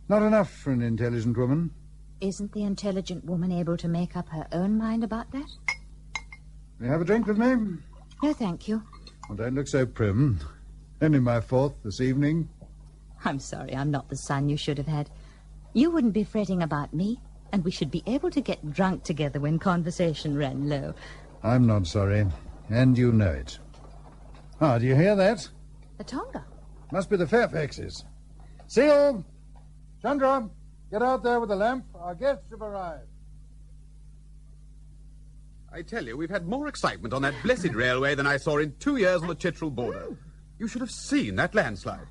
Not enough for an intelligent woman. Isn't the intelligent woman able to make up her own mind about that? Will you have a drink with me? No, thank you. Well, don't look so prim. Only my fourth this evening. I'm sorry I'm not the son you should have had. You wouldn't be fretting about me, and we should be able to get drunk together when conversation ran low. I'm not sorry, and you know it. Ah, do you hear that? A Tonga. Must be the Fairfaxes. Seal! Chandra, get out there with the lamp. Our guests have arrived. I tell you, we've had more excitement on that blessed railway than I saw in 2 years on the Chitral border. You should have seen that landslide.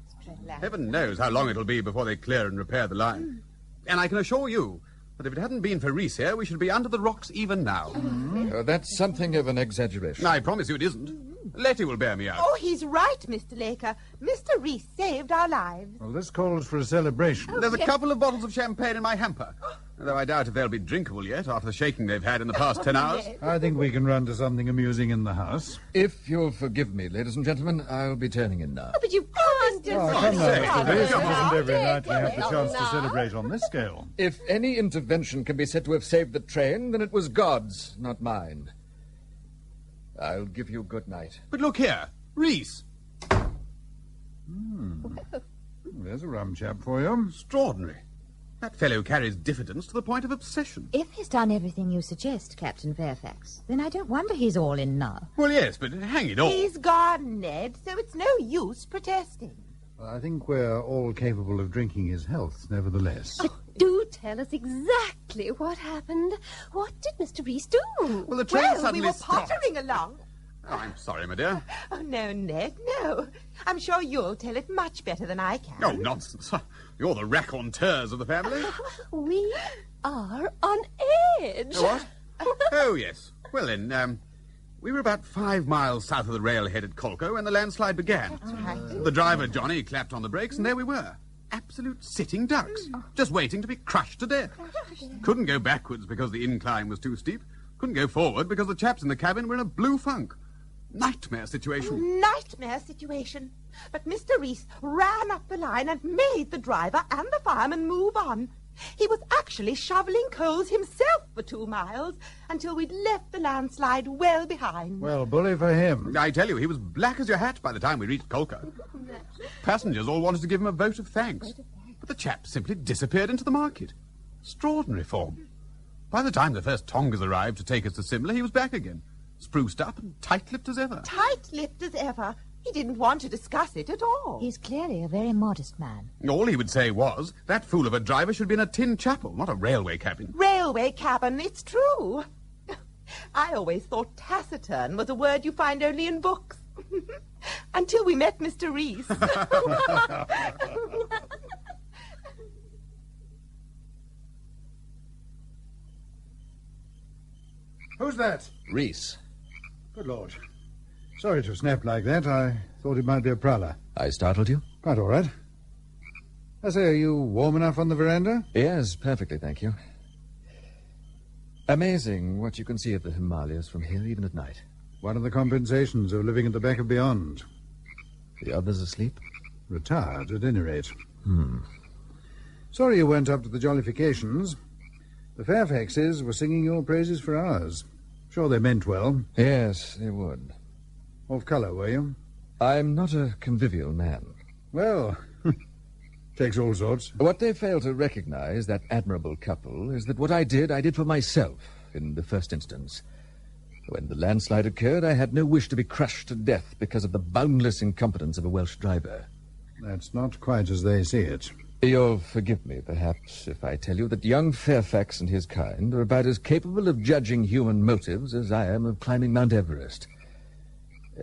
Heaven knows how long it'll be before they clear and repair the line. And I can assure you that if it hadn't been for Reese here, we should be under the rocks even now. That's something of an exaggeration. I promise you it isn't. Letty will bear me out. Oh, he's right, Mr. Laker. Mr. Reese saved our lives. Well, this calls for a celebration. There's a couple of bottles of champagne in my hamper, though I doubt if they'll be drinkable yet after the shaking they've had in the past 10 hours. I think we can run to something amusing in the house. If you'll forgive me, ladies and gentlemen, I'll be turning in now. Oh, but you can't do Oh, come now, Mr. Reese. It isn't every night we have the chance to celebrate on this scale. If any intervention can be said to have saved the train, then it was God's, not mine. I'll give you good night. But look here, Reese. There's a rum chap for you. Extraordinary. That fellow carries diffidence to the point of obsession. If he's done everything you suggest, Captain Fairfax, then I don't wonder he's all in now. Well, yes, but hang it all. He's gone, Ned, so it's no use protesting. Well, I think we're all capable of drinking his health, nevertheless. But do tell us exactly what happened. What did Mr. Reese do? Well, the train Well, suddenly we were stopped. pottering along. Oh, I'm sorry, my dear. Oh, no, Ned, no. I'm sure you'll tell it much better than I can. Oh, nonsense. You're the raconteurs of the family. We are on edge. What? Oh, yes. Well, then, we were about 5 miles south of the railhead at Colco when the landslide began. The driver, Johnny, clapped on the brakes, and there we were. Absolute sitting ducks, just waiting to be crushed to death. Couldn't go backwards because the incline was too steep. Couldn't go forward because the chaps in the cabin were in a blue funk. Nightmare situation. Nightmare situation. But Mr. Reese ran up the line and made the driver and the fireman move on. He was actually shoveling coals himself for 2 miles until we'd left the landslide well behind. Well, bully for him. I tell you, he was black as your hat by the time we reached Colco. Passengers all wanted to give him a vote of thanks, but the chap simply disappeared into the market. Extraordinary form. By the time the first Tongas arrived to take us to Simla, he was back again, spruced up and tight-lipped as ever. Tight-lipped as ever. He didn't want to discuss it at all. He's clearly a very modest man. All he would say was, that fool of a driver should be in a tin chapel, not a railway cabin. Railway cabin, it's true. I always thought taciturn was a word you find only in books. Until we met Mr. Reese. Who's that? Reese. Good Lord. Sorry to snap like that. I thought it might be a prowler. I startled you? Quite all right. I say, are you warm enough on the veranda? Yes, perfectly, thank you. Amazing what you can see of the Himalayas from here, even at night. One of the compensations of living at the back of beyond. The others asleep? Retired, at any rate. Sorry you weren't up to the jollifications. The Fairfaxes were singing your praises for hours. Sure they meant well. Yes, they would. Off colour, were you? I'm not a convivial man. Well, takes all sorts. What they fail to recognize, that admirable couple, is that what I did for myself in the first instance. When the landslide occurred, I had no wish to be crushed to death because of the boundless incompetence of a Welsh driver. That's not quite as they see it. You'll forgive me, perhaps, if I tell you that young Fairfax and his kind are about as capable of judging human motives as I am of climbing Mount Everest.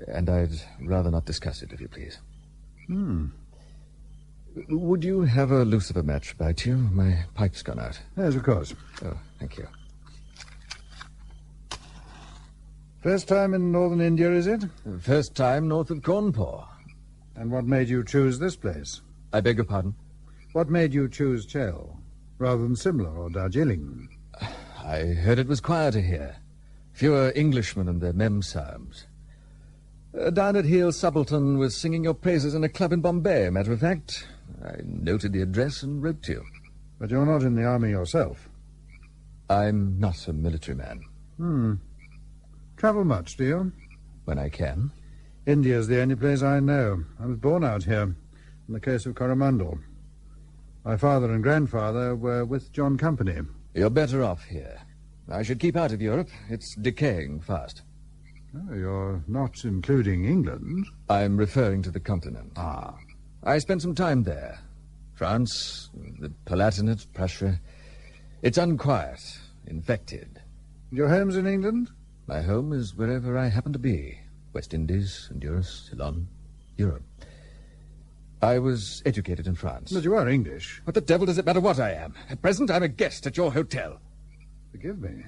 And I'd rather not discuss it, if you please. Would you have a lucifer match about you? My pipe's gone out. Yes, of course. Oh, thank you. First time in northern India, is it? First time north of Cawnpore. And what made you choose this place? I beg your pardon? What made you choose Chell, rather than Simla or Darjeeling? I heard it was quieter here. Fewer Englishmen and their mem-psalms. Down at Heel Subaltern was singing your praises in a club in Bombay, matter of fact. I noted the address and wrote to you. But you're not in the army yourself. I'm not a military man. Travel much, do you? When I can. India's the only place I know. I was born out here, on the coast of Coromandel. My father and grandfather were with John Company. You're better off here. I should keep out of Europe. It's decaying fast. Oh, you're not including England? I'm referring to the continent. Ah. I spent some time there. France, the Palatinate, Prussia. It's unquiet, infected. Your home's in England? My home is wherever I happen to be. West Indies, Honduras, Ceylon, Europe. I was educated in France. But you are English. What the devil does it matter what I am? At present, I'm a guest at your hotel. Forgive me.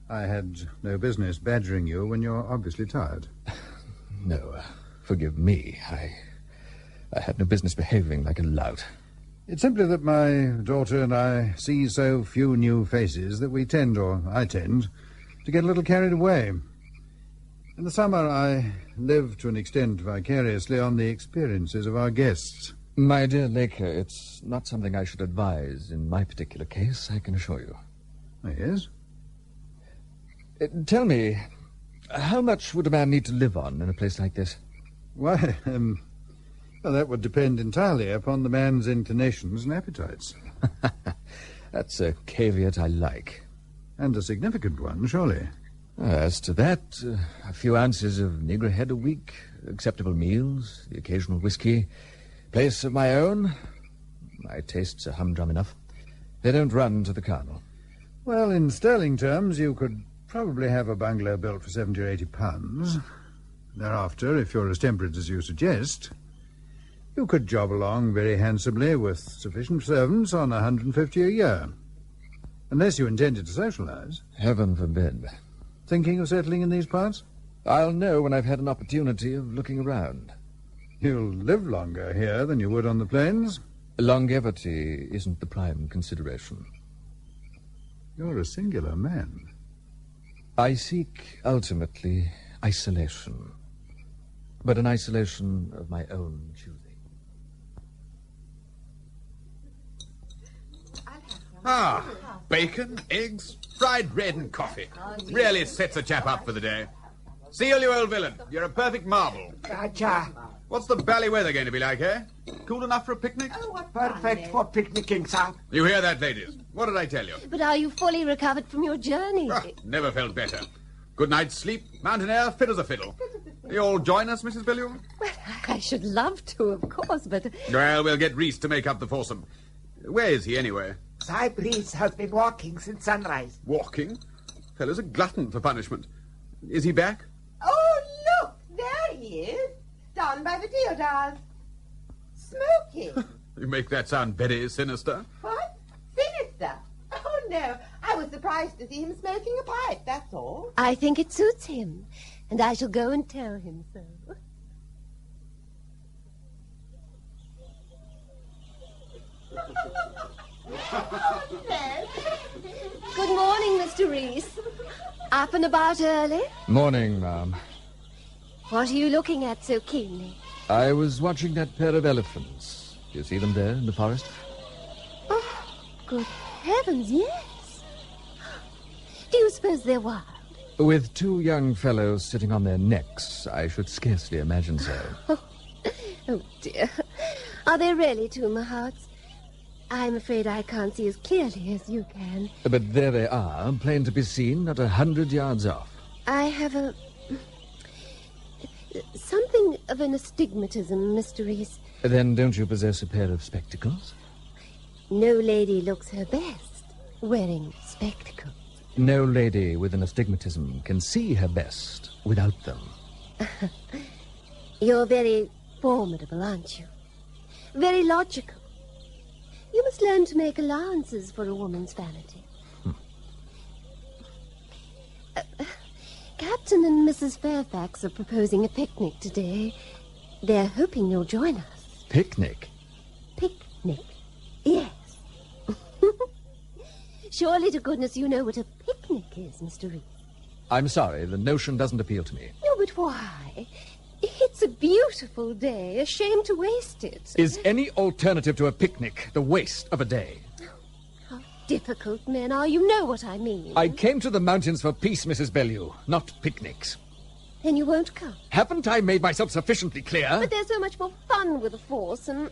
I had no business badgering you when you're obviously tired. No, forgive me. I had no business behaving like a lout. It's simply that my daughter and I see so few new faces that we tend, or I tend, to get a little carried away. In the summer, I live to an extent vicariously on the experiences of our guests. My dear Laker, it's not something I should advise in my particular case, I can assure you. Yes? Tell me, how much would a man need to live on in a place like this? Why, well, that would depend entirely upon the man's inclinations and appetites. That's a caveat I like. And a significant one, surely. As to that, a few ounces of niggerhead a week, acceptable meals, the occasional whiskey, place of my own. My tastes are humdrum enough. They don't run to the colonel. Well, in sterling terms, you could probably have a bungalow built for 70 or 80 pounds. Thereafter, if you're as temperate as you suggest, you could job along very handsomely with sufficient servants on 150 a year. Unless you intended to socialize. Heaven forbid. Thinking of settling in these parts? I'll know when I've had an opportunity of looking around. You'll live longer here than you would on the plains. Longevity isn't the prime consideration. You're a singular man. I seek, ultimately, isolation. But an isolation of my own choosing. Ah, bacon, eggs, fried bread and coffee. Really sets a chap up for the day. Seal, you old villain. You're a perfect marvel. Raja. What's the bally weather going to be like, eh? Cool enough for a picnic? Perfect for picnicking, sir. You hear that, ladies? What did I tell you? But are you fully recovered from your journey? Never felt better. Good night's sleep, mountain air, fit as a fiddle. You all join us, Mrs. Billion? Well, I should love to, of course, but... Well, we'll get Reese to make up the foursome. Where is he, anyway? Cypress has been walking since sunrise. Walking? Fellow's a glutton for punishment. Is he back? Oh, look, there he is, down by the deodars. Smoking. You make that sound very sinister. What? Sinister? Oh, no. I was surprised to see him smoking a pipe, that's all. I think it suits him, and I shall go and tell him so. Good morning, Mr. Reese. Up and about early? Morning, ma'am. What are you looking at so keenly? I was watching that pair of elephants. Do you see them there in the forest? Oh, good heavens, yes. Do you suppose they're wild? With two young fellows sitting on their necks, I should scarcely imagine so. Oh, dear. Are they really two mahouts? I'm afraid I can't see as clearly as you can. But there they are, plain to be seen, not 100 yards off. I have something of an astigmatism, Mr. Reese. Then don't you possess a pair of spectacles? No lady looks her best wearing spectacles. No lady with an astigmatism can see her best without them. You're very formidable, aren't you? Very logical. You must learn to make allowances for a woman's vanity. Captain and Mrs. Fairfax are proposing a picnic today. They're hoping you'll join us. Picnic? Picnic, yes. Surely to goodness you know what a picnic is, Mr. Reese. I'm sorry, the notion doesn't appeal to me. No, but why? It's a beautiful day. A shame to waste it. Is any alternative to a picnic the waste of a day? How difficult men are. You know what I mean. I came to the mountains for peace, Mrs. Bellew, not picnics. Then you won't come. Haven't I made myself sufficiently clear? But there's so much more fun with the force, and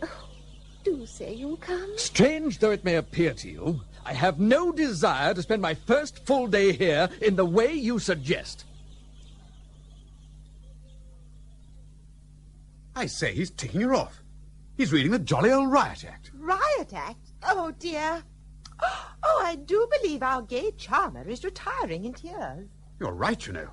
do say you'll come. Strange though it may appear to you, I have no desire to spend my first full day here in the way you suggest. I say, he's ticking her off. He's reading the jolly old Riot Act. Riot Act? Oh, dear. Oh, I do believe our gay charmer is retiring in tears. You're right, you know.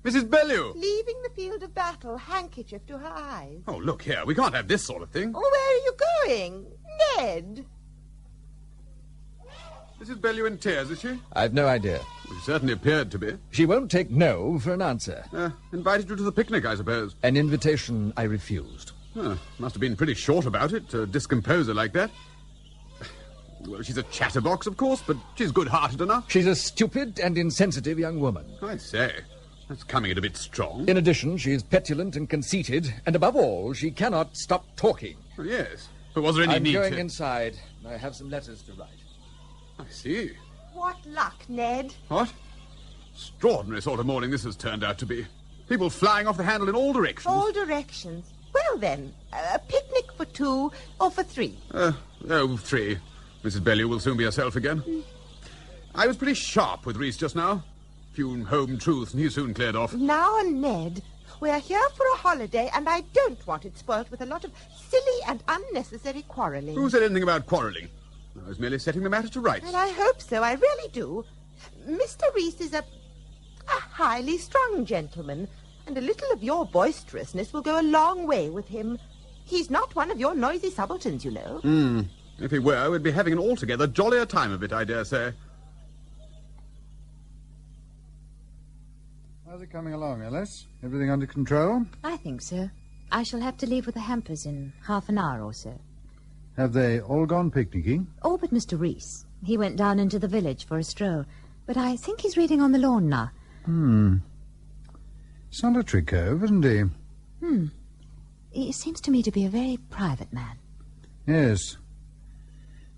Mrs. Bellew! Leaving the field of battle, handkerchief to her eyes. Oh, look here, we can't have this sort of thing. Oh, where are you going? Ned! Mrs. Bellew in tears, is she? I've no idea. She certainly appeared to be. She won't take no for an answer. Invited you to the picnic, I suppose. An invitation I refused. Must have been pretty short about it, to discompose her like that. Well, she's a chatterbox, of course, but she's good-hearted enough. She's a stupid and insensitive young woman. I say, that's coming it a bit strong. In addition, she's petulant and conceited, and above all, she cannot stop talking. Oh, yes, but was there any need to... I'm going inside. I have some letters to write. I see. What luck, Ned? What? Extraordinary sort of morning this has turned out to be. People flying off the handle in all directions. All directions. Well, then, a picnic for 2 or for 3? 3. Mrs. Bellew will soon be herself again. I was pretty sharp with Reese just now. Few home truths, and he soon cleared off. Now, Ned, we're here for a holiday, and I don't want it spoilt with a lot of silly and unnecessary quarrelling. Who said anything about quarrelling? I was merely setting the matter to rights. And I hope so, I really do. Mr. Reese is a highly strung gentleman, and a little of your boisterousness will go a long way with him. He's not one of your noisy subalterns, you know. If he were, we'd be having an altogether jollier time of it, I dare say. How's it coming along, Alice? Everything under control? I think so. I shall have to leave with the hampers in half an hour or so. Have they all gone picnicking? All but Mr. Reese. He went down into the village for a stroll. But I think he's reading on the lawn now. Solitary cove, isn't he? He seems to me to be a very private man. Yes.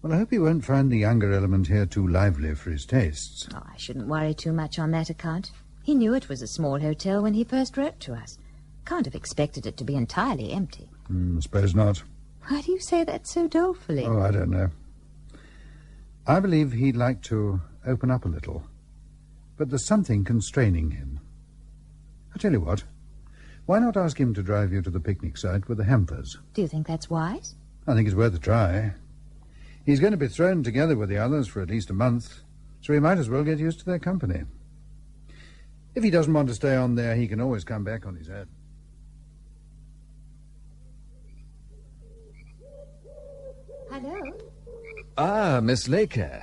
Well, I hope he won't find the younger element here too lively for his tastes. Oh, I shouldn't worry too much on that account. He knew it was a small hotel when he first wrote to us. Can't have expected it to be entirely empty. Suppose not. Why do you say that so dolefully? Oh, I don't know. I believe he'd like to open up a little. But there's something constraining him. I tell you what. Why not ask him to drive you to the picnic site with the hampers? Do you think that's wise? I think it's worth a try. He's going to be thrown together with the others for at least a month, so he might as well get used to their company. If he doesn't want to stay on there, he can always come back on his own. Hello? Ah, Miss Laker.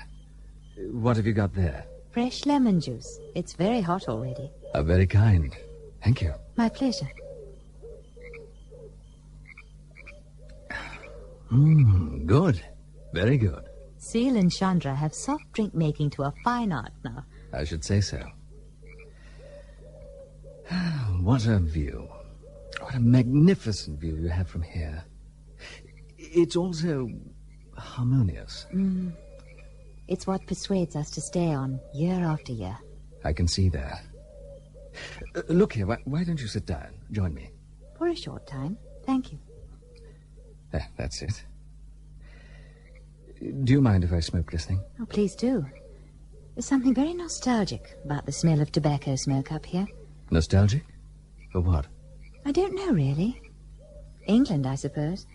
What have you got there? Fresh lemon juice. It's very hot already. Very kind. Thank you. My pleasure. Good. Very good. Seal and Chandra have soft drink making to a fine art now. I should say so. What a view. What a magnificent view you have from here. It's also harmonious. It's what persuades us to stay on year after year. I can see that. Look here, why don't you sit down? Join me. For a short time. Thank you. That's it. Do you mind if I smoke this thing? Oh, please do. There's something very nostalgic about the smell of tobacco smoke up here. Nostalgic? For what? I don't know, really. England, I suppose.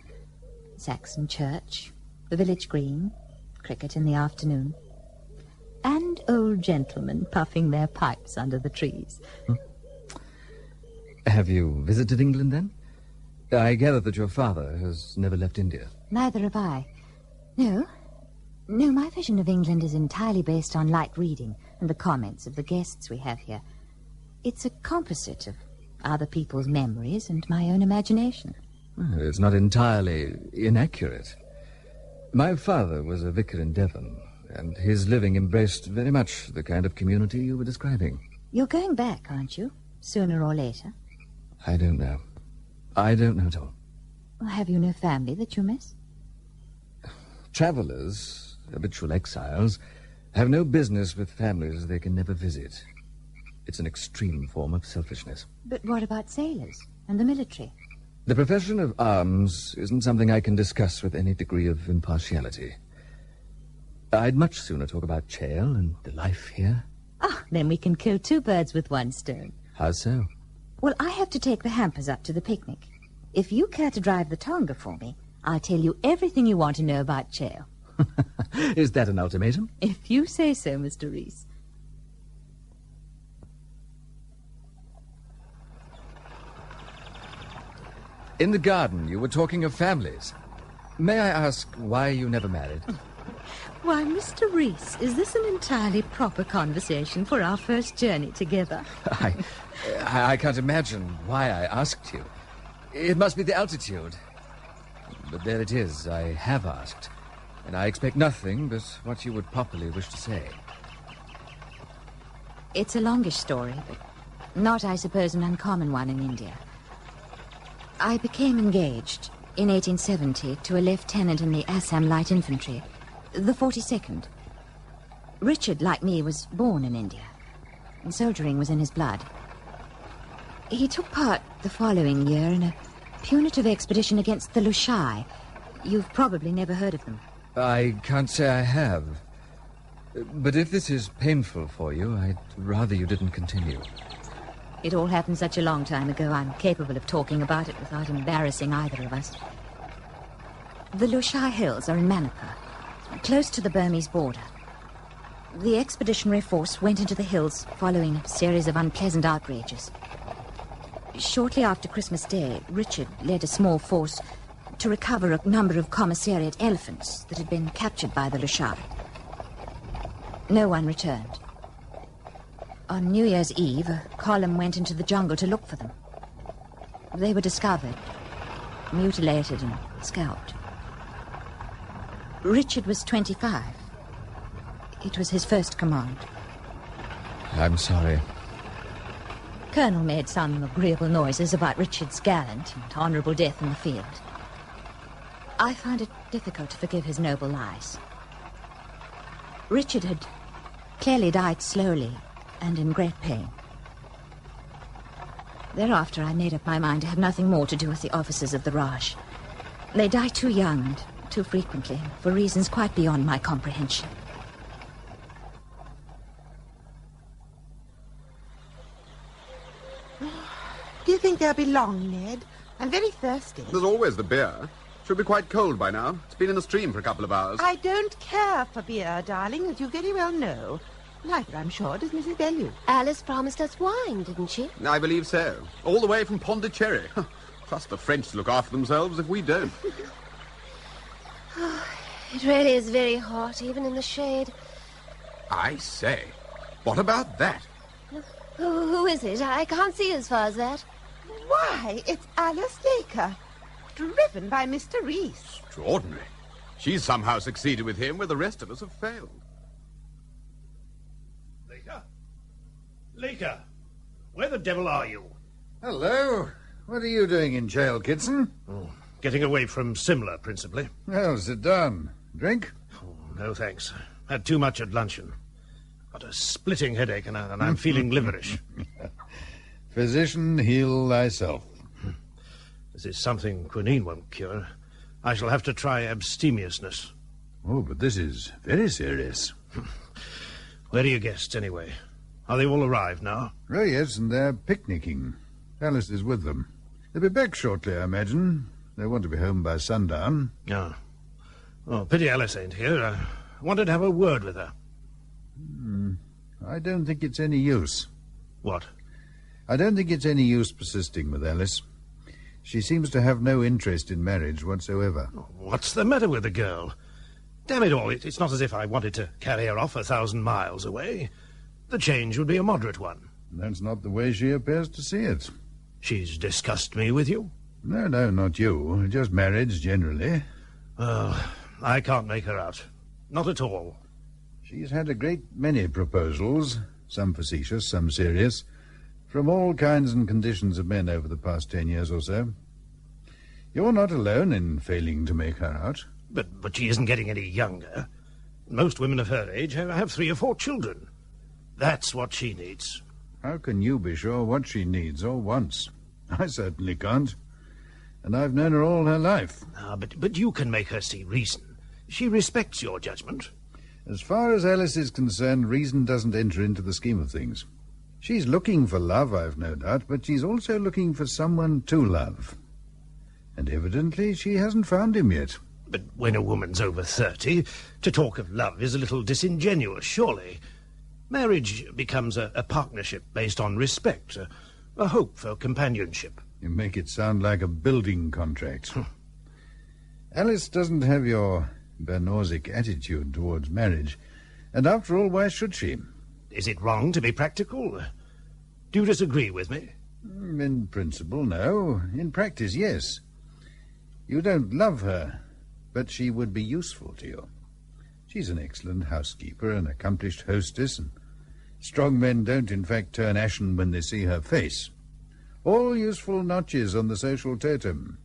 Saxon church, the village green, cricket in the afternoon, and old gentlemen puffing their pipes under the trees. Have you visited England, then? I gather that your father has never left India. Neither have I. No, my vision of England is entirely based on light reading and the comments of the guests we have here. It's a composite of other people's memories and my own imagination. Well, it's not entirely inaccurate. My father was a vicar in Devon, and his living embraced very much the kind of community you were describing. You're going back, aren't you? Sooner or later? I don't know. I don't know at all. Well, have you no family that you miss? Travellers, habitual exiles, have no business with families they can never visit. It's an extreme form of selfishness. But what about sailors and the military? The profession of arms isn't something I can discuss with any degree of impartiality. I'd much sooner talk about Chael and the life here. Then we can kill two birds with one stone. How so? Well, I have to take the hampers up to the picnic. If you care to drive the Tonga for me, I'll tell you everything you want to know about Chael. Is that an ultimatum? If you say so, Mr. Reese. In the garden, you were talking of families. May I ask why you never married? Why, Mr. Reese, is this an entirely proper conversation for our first journey together? I can't imagine why I asked you. It must be the altitude. But there it is. I have asked. And I expect nothing but what you would properly wish to say. It's a longish story, but not, I suppose, an uncommon one in India. I became engaged in 1870 to a lieutenant in the Assam Light Infantry, the 42nd. Richard, like me, was born in India, and soldiering was in his blood. He took part the following year in a punitive expedition against the Lushai. You've probably never heard of them. I can't say I have. But if this is painful for you, I'd rather you didn't continue. It all happened such a long time ago, I'm capable of talking about it without embarrassing either of us. The Lushai Hills are in Manipur, close to the Burmese border. The expeditionary force went into the hills following a series of unpleasant outrages. Shortly after Christmas Day, Richard led a small force to recover a number of commissariat elephants that had been captured by the Lushai. No one returned. On New Year's Eve, a column went into the jungle to look for them. They were discovered, mutilated and scalped. Richard was 25. It was his first command. I'm sorry. Colonel made some agreeable noises about Richard's gallant and honourable death in the field. I found it difficult to forgive his noble lies. Richard had clearly died slowly and in great pain. Thereafter, I made up my mind to have nothing more to do with the officers of the Raj. They die too young and too frequently, for reasons quite beyond my comprehension. Do you think they'll be long, Ned? I'm very thirsty. There's always the beer. Should be quite cold by now. It's been in the stream for a couple of hours. I don't care for beer, darling, as you very well know. Neither, I'm sure, does Mrs. Bellew. Alice promised us wine, didn't she? I believe so. All the way from Pondicherry. Trust the French to look after themselves if we don't. It really is very hot, even in the shade. I say, what about that? Who is it? I can't see as far as that. Why, it's Alice Laker, driven by Mr. Reese. Extraordinary. She's somehow succeeded with him where the rest of us have failed. Laker, where the devil are you? Hello. What are you doing in jail, Kitson? Oh, getting away from Simla, principally. Well, sit down. Drink? Oh, no, thanks. Had too much at luncheon. Got a splitting headache and I'm feeling liverish. Physician, heal thyself. This is something quinine won't cure. I shall have to try abstemiousness. Oh, but this is very serious. Where are your guests, anyway? Are they all arrived now? Oh, yes, and they're picnicking. Alice is with them. They'll be back shortly, I imagine. They want to be home by sundown. Ah. Oh, pity Alice ain't here. I wanted to have a word with her. I don't think it's any use. What? I don't think it's any use persisting with Alice. She seems to have no interest in marriage whatsoever. Oh, what's the matter with the girl? Damn it all, it's not as if I wanted to carry her off 1,000 miles away. The change would be a moderate one. That's not the way she appears to see it. She's discussed me with you? No, not you. Just marriage, generally. Oh, I can't make her out. Not at all. She's had a great many proposals, some facetious, some serious, from all kinds and conditions of men over the past 10 years or so. You're not alone in failing to make her out. But she isn't getting any younger. Most women of her age have 3 or 4 children. That's what she needs. How can you be sure what she needs or wants? I certainly can't. And I've known her all her life. But you can make her see reason. She respects your judgment. As far as Alice is concerned, reason doesn't enter into the scheme of things. She's looking for love, I've no doubt, but she's also looking for someone to love. And evidently she hasn't found him yet. But when a woman's over 30, to talk of love is a little disingenuous, surely. Marriage becomes a partnership based on respect, a hope for companionship. You make it sound like a building contract. Alice doesn't have your Bernosic attitude towards marriage. And after all, why should she? Is it wrong to be practical? Do you disagree with me? In principle, no. In practice, yes. You don't love her, but she would be useful to you. She's an excellent housekeeper, an accomplished hostess, and strong men don't, in fact, turn ashen when they see her face. All useful notches on the social totem.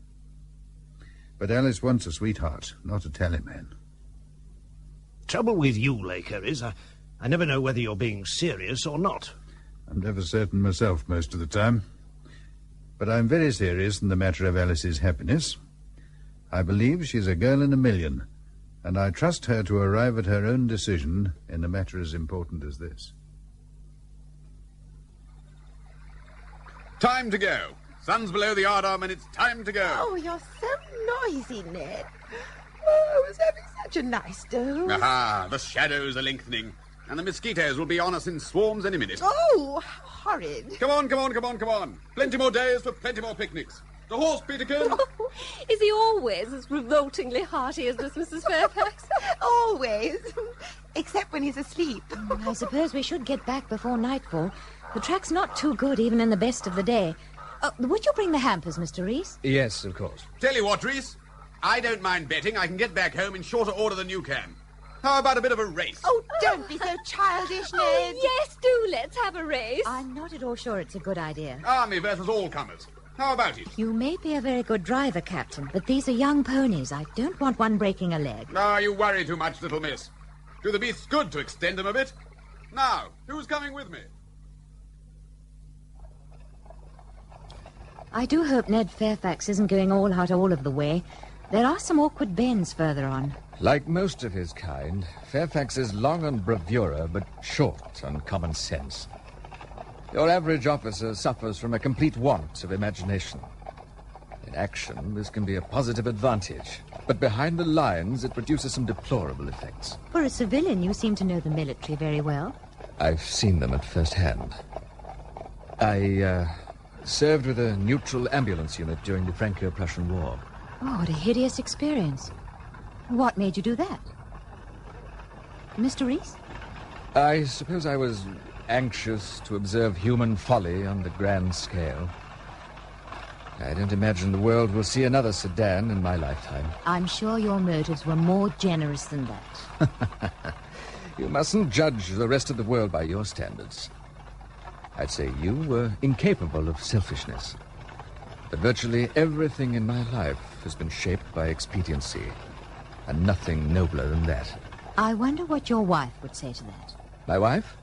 But Alice wants a sweetheart, not a tallyman. Trouble with you, Laker, is I never know whether you're being serious or not. I'm never certain myself most of the time. But I'm very serious in the matter of Alice's happiness. I believe she's a girl in a million, and I trust her to arrive at her own decision in a matter as important as this. Time to go. Sun's below the yardarm and it's time to go. Oh, you're so noisy, Ned. Oh, I was having such a nice doze. Aha, the shadows are lengthening, and the mosquitoes will be on us in swarms any minute. Oh, how horrid. Come on. Plenty more days for plenty more picnics. To horse, Peterkin. Oh, is he always as revoltingly hearty as this, Mrs. Fairfax? Always. Except when he's asleep. I suppose we should get back before nightfall. The track's not too good, even in the best of the day. Would you bring the hampers, Mr. Reese? Yes, of course. Tell you what, Reese. I don't mind betting I can get back home in shorter order than you can. How about a bit of a race? Oh, don't be so childish, Ned. Oh, yes, do let's have a race. I'm not at all sure it's a good idea. Army versus all comers. How about it? You may be a very good driver, Captain, but these are young ponies. I don't want one breaking a leg. You worry too much, little miss. Do the beasts good to extend them a bit. Now, who's coming with me? I do hope Ned Fairfax isn't going all out all of the way. There are some awkward bends further on. Like most of his kind, Fairfax is long on bravura, but short on common sense. Your average officer suffers from a complete want of imagination. In action, this can be a positive advantage, but behind the lines, it produces some deplorable effects. For a civilian, you seem to know the military very well. I've seen them at first hand. I served with a neutral ambulance unit during the Franco-Prussian War. Oh, what a hideous experience. What made you do that? Mr. Reese? I suppose I was anxious to observe human folly on the grand scale. I don't imagine the world will see another Sudan in my lifetime. I'm sure your motives were more generous than that. You mustn't judge the rest of the world by your standards. I'd say you were incapable of selfishness. But virtually everything in my life has been shaped by expediency, and nothing nobler than that. I wonder what your wife would say to that. My wife?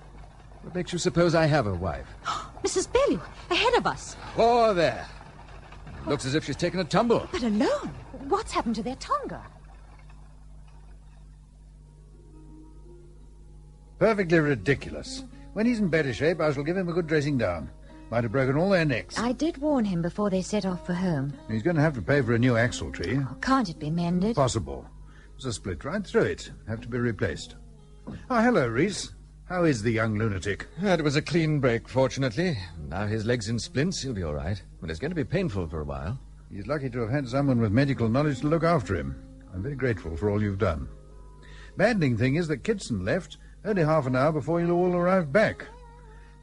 What makes you suppose I have a wife? Mrs. Bellew, ahead of us. Oh, there. Looks as if she's taken a tumble. But alone? What's happened to their tonga? Perfectly ridiculous. When he's in better shape, I shall give him a good dressing down. Might have broken all their necks. I did warn him before they set off for home. He's going to have to pay for a new axle tree. Oh, can't it be mended? Possible. There's a split right through it. Have to be replaced. Oh, hello, Reese. How is the young lunatic? It was a clean break, fortunately. Now his leg's in splints, he'll be all right. But it's going to be painful for a while. He's lucky to have had someone with medical knowledge to look after him. I'm very grateful for all you've done. Maddening thing is that Kitson left only half an hour before you all arrived back.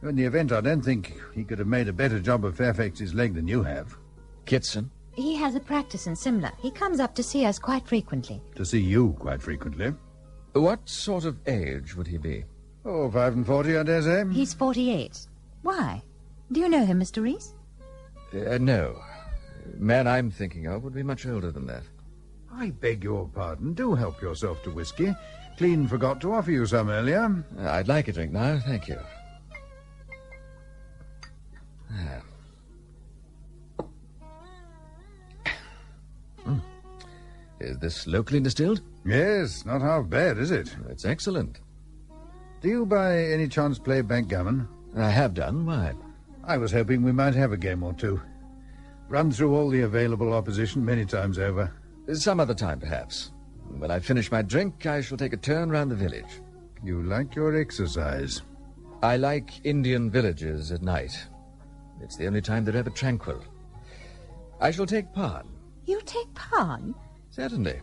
In the event, I don't think he could have made a better job of Fairfax's leg than you have. Kitson? He has a practice in Simla. He comes up to see us quite frequently. To see you quite frequently. What sort of age would he be? Oh, 45, I dare say. He's 48. Why? Do you know him, Mr. Reese? No. Man I'm thinking of would be much older than that. I beg your pardon. Do help yourself to whiskey. Clean forgot to offer you some earlier. I'd like a drink now, thank you. Is this locally distilled? Yes, not half bad, is it? It's excellent. Do you by any chance play backgammon? I have done. Why? I was hoping we might have a game or two. Run through all the available opposition many times over. Some other time, perhaps. When I finish my drink, I shall take a turn round the village. You like your exercise? I like Indian villages at night. It's the only time they're ever tranquil. I shall take Pan. You take Pan? Certainly.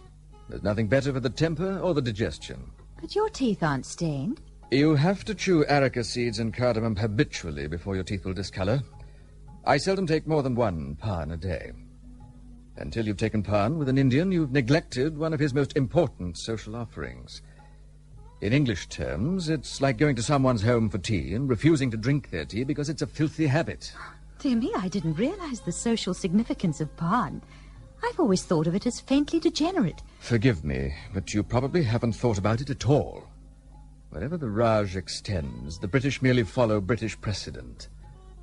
There's nothing better for the temper or the digestion. But your teeth aren't stained. You have to chew areca seeds and cardamom habitually before your teeth will discolour. I seldom take more than one Pan a day. Until you've taken Pan with an Indian, you've neglected one of his most important social offerings. In English terms, it's like going to someone's home for tea and refusing to drink their tea because it's a filthy habit. Dear me, I didn't realize the social significance of Pan. I've always thought of it as faintly degenerate. Forgive me, but you probably haven't thought about it at all. Wherever the Raj extends, the British merely follow British precedent.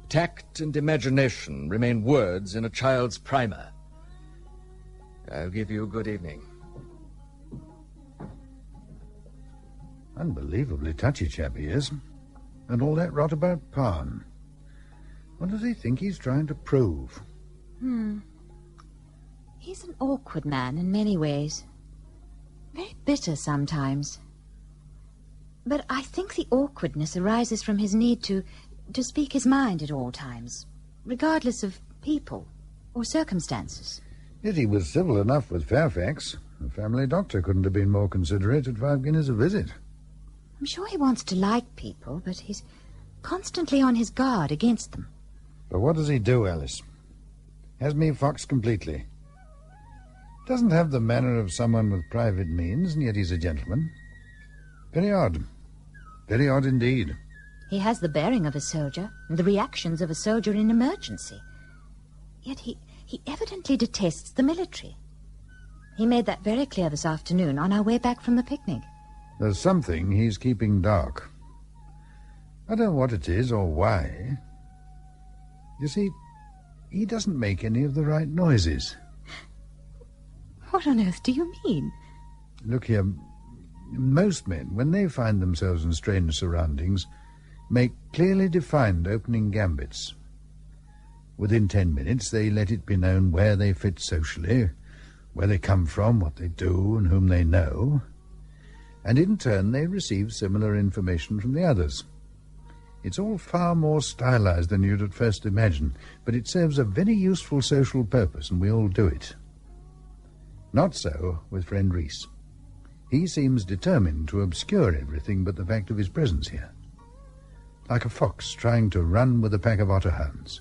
Tact and imagination remain words in a child's primer. I'll give you a good evening. Unbelievably touchy chap he is. And all that rot about Pan. What does he think he's trying to prove? He's an awkward man in many ways. Very bitter sometimes. But I think the awkwardness arises from his need to speak his mind at all times, regardless of people or circumstances. Yet he was civil enough with Fairfax. The family doctor couldn't have been more considerate at 5 guineas a visit. I'm sure he wants to like people, but he's constantly on his guard against them. But what does he do, Alice? Has me foxed completely. Doesn't have the manner of someone with private means, and yet he's a gentleman. Very odd. Very odd indeed. He has the bearing of a soldier and the reactions of a soldier in emergency. Yet he evidently detests the military. He made that very clear this afternoon on our way back from the picnic. There's something he's keeping dark. I don't know what it is or why. You see, he doesn't make any of the right noises. What on earth do you mean? Look here, most men, when they find themselves in strange surroundings, make clearly defined opening gambits. Within 10 minutes, they let it be known where they fit socially, where they come from, what they do, and whom they know. And in turn, they receive similar information from the others. It's all far more stylized than you'd at first imagine, but it serves a very useful social purpose, and we all do it. Not so with friend Reese. He seems determined to obscure everything but the fact of his presence here. Like a fox trying to run with a pack of otter hounds.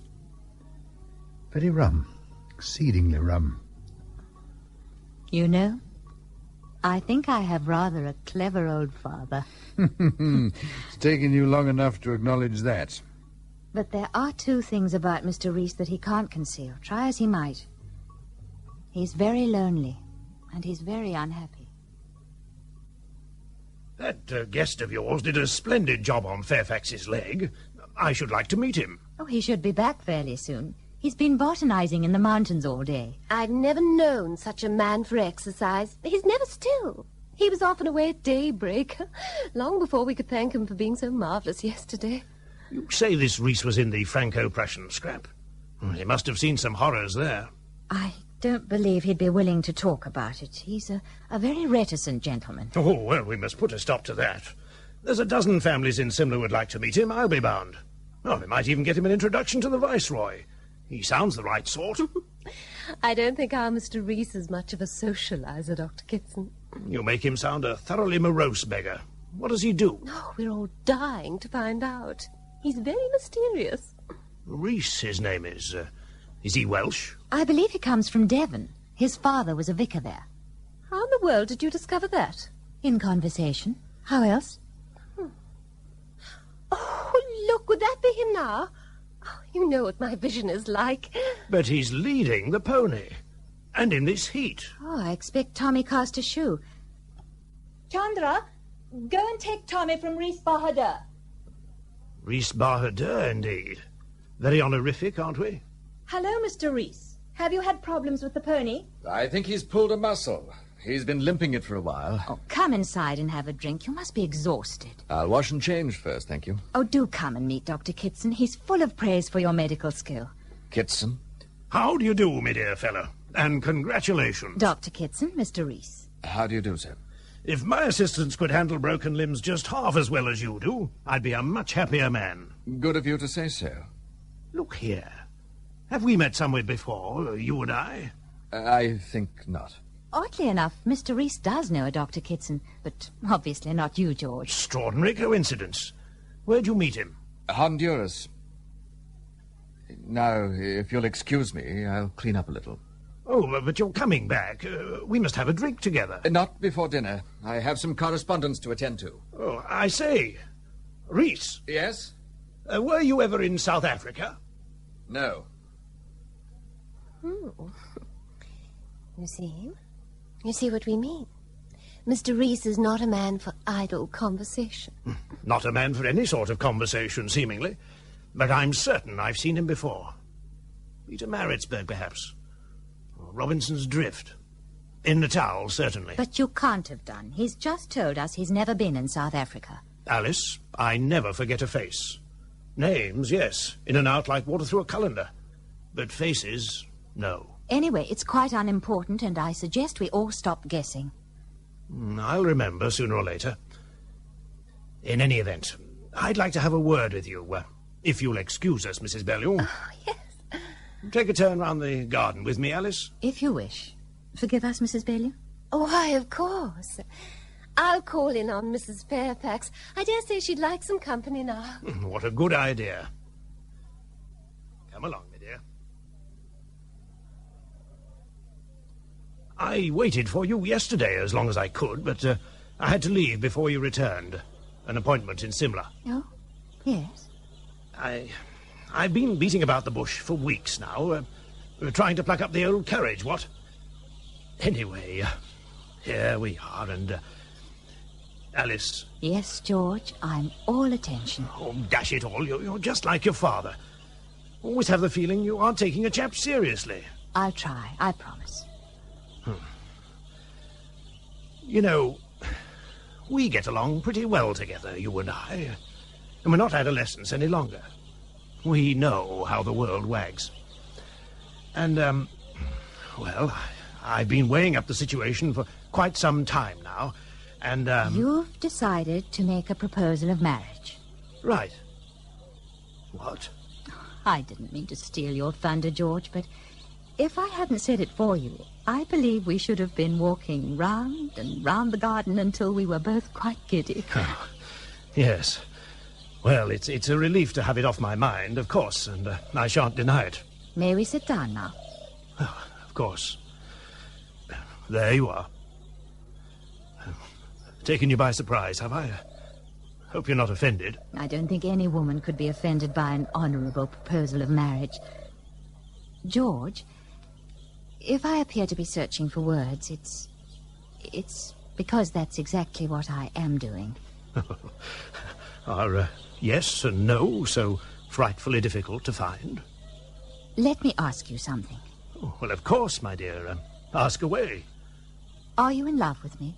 Very rum. Exceedingly rum. You know, I think I have rather a clever old father. It's taken you long enough to acknowledge that. But there are two things about Mr. Reese that he can't conceal, try as he might. He's very lonely, and he's very unhappy. That guest of yours did a splendid job on Fairfax's leg. I should like to meet him. Oh, he should be back fairly soon. He's been botanizing in the mountains all day. I've never known such a man for exercise. He's never still. He was often away at daybreak, long before we could thank him for being so marvellous yesterday. You say this Reese was in the Franco-Prussian scrap? He must have seen some horrors there. I don't believe he'd be willing to talk about it. He's a very reticent gentleman. Oh, well, we must put a stop to that. There's a dozen families in Simla would like to meet him, I'll be bound. Oh, we might even get him an introduction to the Viceroy. He sounds the right sort. I don't think our Mr. Reese is much of a socializer, Dr. Kitson. You make him sound a thoroughly morose beggar. What does he do? Oh, we're all dying to find out. He's very mysterious. Reese, his name is. Is he Welsh? I believe he comes from Devon. His father was a vicar there. How in the world did you discover that? In conversation. How else? Oh, look, would that be him now? Oh, you know what my vision is like. But he's leading the pony. And in this heat. Oh, I expect Tommy cast a shoe. Chandra, go and take Tommy from Reese Bahadur. Reese Bahadur, indeed. Very honorific, aren't we? Hello, Mr. Reese. Have you had problems with the pony? I think he's pulled a muscle. He's been limping it for a while. Oh, come inside and have a drink. You must be exhausted. I'll wash and change first, thank you. Oh, do come and meet Dr. Kitson. He's full of praise for your medical skill. Kitson? How do you do, my dear fellow? And congratulations. Dr. Kitson, Mr. Reese. How do you do, sir? If my assistants could handle broken limbs just half as well as you do, I'd be a much happier man. Good of you to say so. Look here. Have we met somewhere before, you and I? I think not. Oddly enough, Mr. Reese does know a Dr. Kitson, but obviously not you, George. Extraordinary coincidence. Where'd you meet him? Honduras. Now, if you'll excuse me, I'll clean up a little. Oh, but you're coming back. We must have a drink together. Not before dinner. I have some correspondence to attend to. Oh, I say. Reese. Yes? Were you ever in South Africa? No. You see? You see what we mean? Mr. Reese is not a man for idle conversation. Not a man for any sort of conversation, seemingly. But I'm certain I've seen him before. Peter Maritzburg, perhaps. Or Robinson's Drift. In Natal, certainly. But you can't have done. He's just told us he's never been in South Africa. Alice, I never forget a face. Names, yes, in and out like water through a colander. But faces, no. Anyway, it's quite unimportant, and I suggest we all stop guessing. I'll remember sooner or later. In any event, I'd like to have a word with you, if you'll excuse us, Mrs. Bellew. Oh, yes. Take a turn round the garden with me, Alice. If you wish. Forgive us, Mrs. Bellew? Oh, why, of course. I'll call in on Mrs. Fairfax. I dare say she'd like some company now. What a good idea. Come along, my dear. I waited for you yesterday as long as I could, but I had to leave before you returned. An appointment in Simla. Oh, yes. I've been beating about the bush for weeks now, trying to pluck up the old courage, what? Anyway, here we are, and... Alice. Yes, George, I'm all attention. Oh, dash it all, you're just like your father. Always have the feeling you aren't taking a chap seriously. I'll try, I promise. You know, we get along pretty well together, you and I. And we're not adolescents any longer. We know how the world wags. And, well, I've been weighing up the situation for quite some time now, and, You've decided to make a proposal of marriage. Right. What? I didn't mean to steal your thunder, George, but if I hadn't said it for you, I believe we should have been walking round and round the garden until we were both quite giddy. Oh, yes. Well, it's a relief to have it off my mind, of course, and I shan't deny it. May we sit down now? Of course. There you are. Taken you by surprise, have I? Hope you're not offended. I don't think any woman could be offended by an honourable proposal of marriage. George, if I appear to be searching for words, it's because that's exactly what I am doing. Are yes and no so frightfully difficult to find? Let me ask you something. Oh, well, of course, my dear. Ask away. Are you in love with me?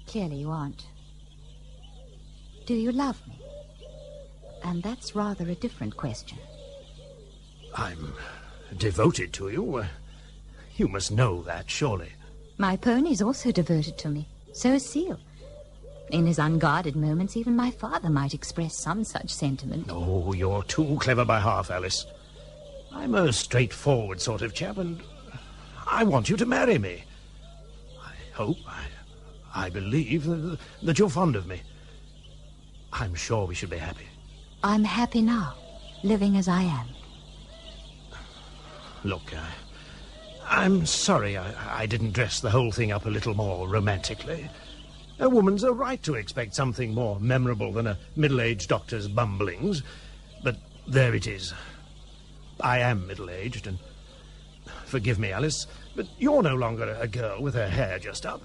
Clearly you aren't. Do you love me? And that's rather a different question. I'm devoted to you. You must know that, surely. My pony's also devoted to me. So is Seal. In his unguarded moments, even my father might express some such sentiment. Oh, you're too clever by half, Alice. I'm a straightforward sort of chap, and I want you to marry me. I hope, I believe that you're fond of me. I'm sure we should be happy. I'm happy now, living as I am. Look, I'm sorry I didn't dress the whole thing up a little more romantically. A woman's a right to expect something more memorable than a middle-aged doctor's bumblings. But there it is. I am middle-aged, and forgive me, Alice, but you're no longer a girl with her hair just up.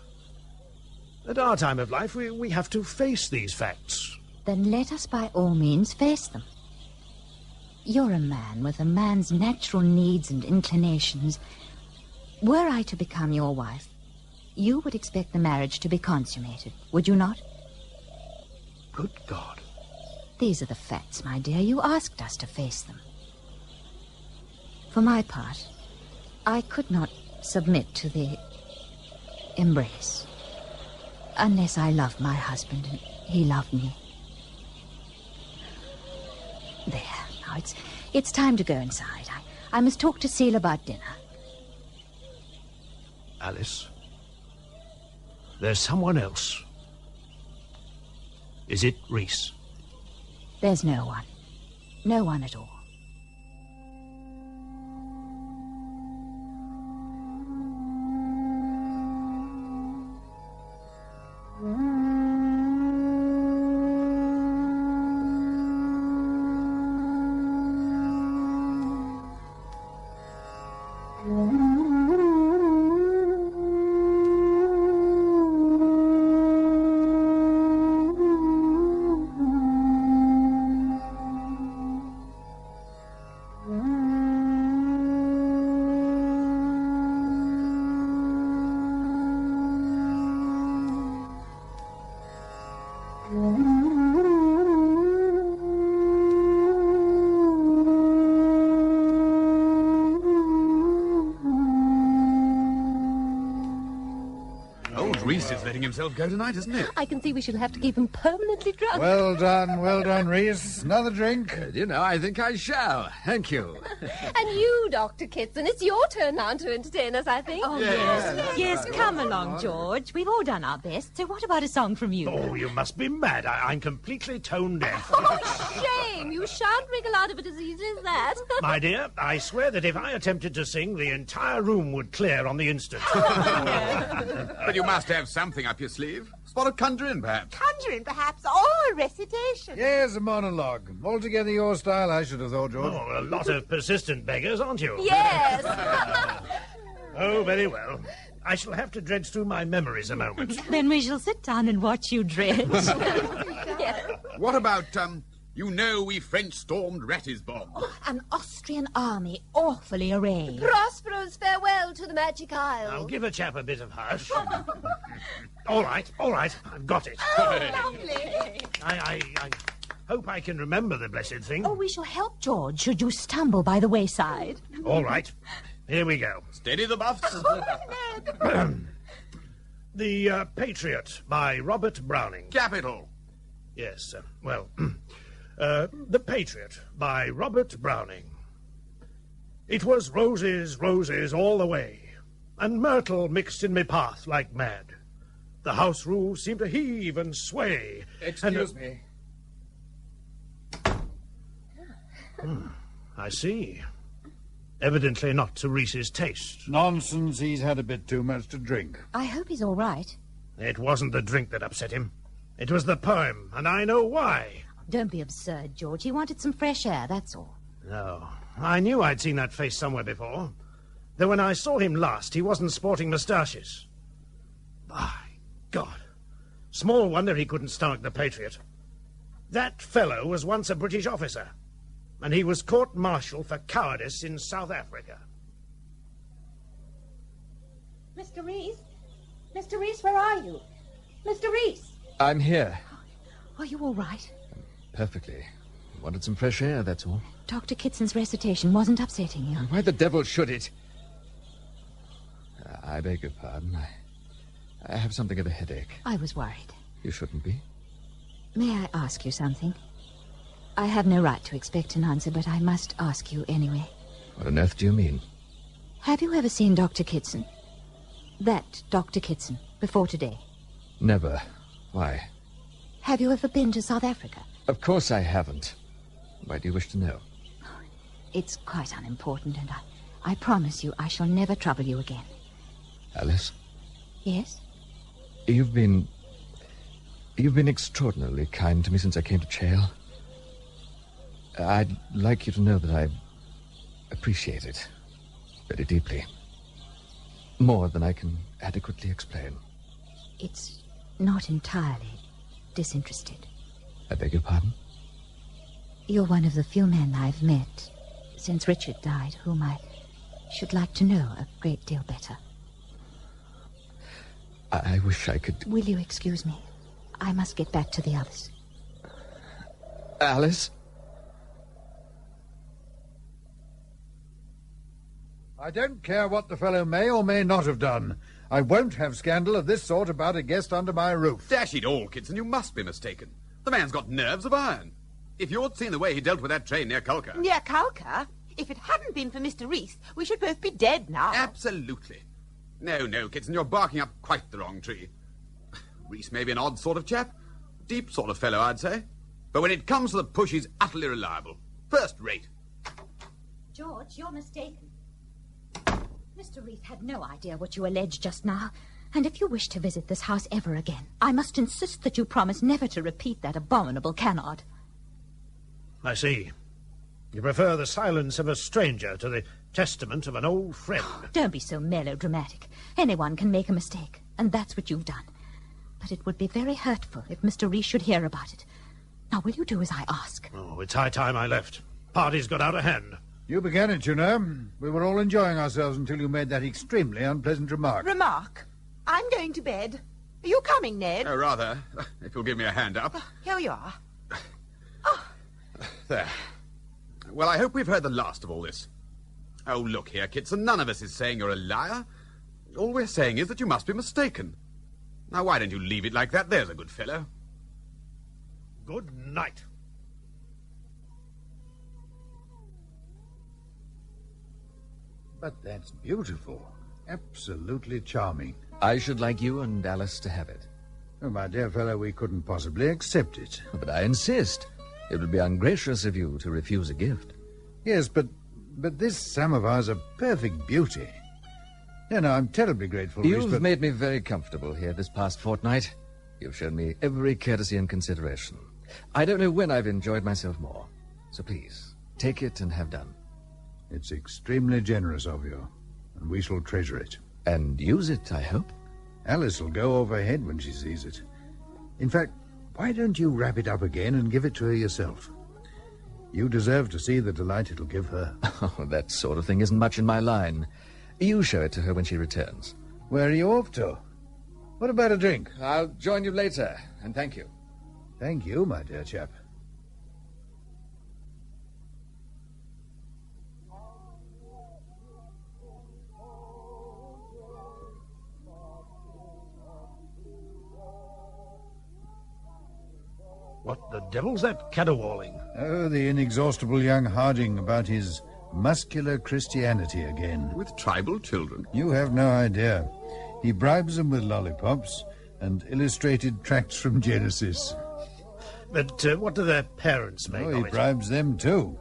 At our time of life, we have to face these facts. Then let us by all means face them. You're a man with a man's natural needs and inclinations. Were I to become your wife, you would expect the marriage to be consummated, would you not? Good God. These are the facts, my dear. You asked us to face them. For my part, I could not submit to the embrace unless I loved my husband and he loved me. There, now it's time to go inside. I must talk to Seal about dinner. Alice, there's someone else. Is it Reese? There's no one. No one at all. Reese is letting himself go tonight, isn't it? I can see we shall have to keep him permanently drunk. Well done, Reese. Another drink? You know, I think I shall. Thank you. And you, Dr. Kitson, it's your turn now to entertain us, I think. Oh, yes, come along, George. We've all done our best, so what about a song from you? Oh, you must be mad. I'm completely tone deaf. Oh, shame! You shan't wriggle out of it as easily as that. My dear, I swear that if I attempted to sing, the entire room would clear on the instant. But you must have something up your sleeve. Spot of conjuring, perhaps. Conjuring, perhaps, or recitation. Yes, a monologue. Altogether your style, I should have thought, George. Oh, a lot of persistent beggars, aren't you? Yes. Oh, very well. I shall have to dredge through my memories a moment. Then we shall sit down and watch you dredge. Yes. What about, you know we French stormed Ratisbon? An Austrian army awfully arrayed. Prospero's farewell to the Magic Isle. Now, give a chap a bit of hush. All right, I've got it. Oh, lovely. I hope I can remember the blessed thing. Oh, we shall help George should you stumble by the wayside. All right, here we go. Steady the buffs. The Patriot by Robert Browning. Capital. Yes, well, The Patriot by Robert Browning. It was roses, roses all the way, and myrtle mixed in me path like mad. The house roofs seemed to heave and sway. Excuse me. I see. Evidently not to Reese's taste. Nonsense, he's had a bit too much to drink. I hope he's all right. It wasn't the drink that upset him. It was the poem, and I know why. Don't be absurd, George. He wanted some fresh air, that's all. No, I knew I'd seen that face somewhere before. Though when I saw him last, he wasn't sporting moustaches. By God, small wonder he couldn't stomach the Patriot. That fellow was once a British officer, and he was court-martialed for cowardice in South Africa. Mr. Reese? Mr. Reese, where are you? Mr. Reese! I'm here. Are you all right? Perfectly. Wanted some fresh air, that's all. Dr. Kitson's recitation wasn't upsetting you. Why the devil should it? I beg your pardon. I have something of a headache. I was worried. You shouldn't be. May I ask you something? I have no right to expect an answer, but I must ask you anyway. What on earth do you mean? Have you ever seen Dr. Kitson? That Dr. Kitson, before today? Never. Why? Have you ever been to South Africa? Of course I haven't. Why do you wish to know? It's quite unimportant, and I promise you I shall never trouble you again. Alice? Yes? You've been extraordinarily kind to me since I came to jail. I'd like you to know that I appreciate it very deeply. More than I can adequately explain. It's not entirely disinterested. I beg your pardon? You're one of the few men I've met since Richard died whom I should like to know a great deal better. I wish I could... Will you excuse me? I must get back to the others. Alice? I don't care what the fellow may or may not have done. I won't have scandal of this sort about a guest under my roof. Dash it all, Kitson, you must be mistaken. The man's got nerves of iron. If you'd seen the way he dealt with that train near Culca... Near Culca? If it hadn't been for Mr. Reese, we should both be dead now. Absolutely. No, Kitson, you're barking up quite the wrong tree. Reese may be an odd sort of chap. Deep sort of fellow, I'd say. But when it comes to the push, he's utterly reliable. First rate. George, you're mistaken. Mr. Reese had no idea what you alleged just now. And if you wish to visit this house ever again, I must insist that you promise never to repeat that abominable canard. I see. You prefer the silence of a stranger to the testament of an old friend. Don't be so melodramatic. Anyone can make a mistake, and that's what you've done. But it would be very hurtful if Mr. Reese should hear about it. Now, will you do as I ask? Oh, it's high time I left. Party's got out of hand. You began it, you know. We were all enjoying ourselves until you made that extremely unpleasant remark. Remark? I'm going to bed. Are you coming, Ned? Oh, rather. If you'll give me a hand up. Here you are. There. Well, I hope we've heard the last of all this. Oh, look here, Kitson. None of us is saying you're a liar. All we're saying is that you must be mistaken. Now, why don't you leave it like that? There's a good fellow. Good night. But that's beautiful. Absolutely charming. I should like you and Alice to have it. Oh, my dear fellow, we couldn't possibly accept it. But I insist. It would be ungracious of you to refuse a gift. Yes, but this samovar's a perfect beauty. No, I'm terribly grateful, Reese, You've but... made me very comfortable here this past fortnight. You've shown me every courtesy and consideration. I don't know when I've enjoyed myself more. So please, take it and have done. It's extremely generous of you, and we shall treasure it. And use it, I hope. Alice will go over her head when she sees it. In fact, why don't you wrap it up again and give it to her yourself? You deserve to see the delight it'll give her. Oh, that sort of thing isn't much in my line. You show it to her when she returns. Where are you off to? What about a drink? I'll join you later, and thank you. Thank you, my dear chap. What the devil's that caterwauling? Oh, the inexhaustible young Harding about his muscular Christianity again. With tribal children? You have no idea. He bribes them with lollipops and illustrated tracts from Genesis. But what do their parents make Oh, of he it? bribes them too.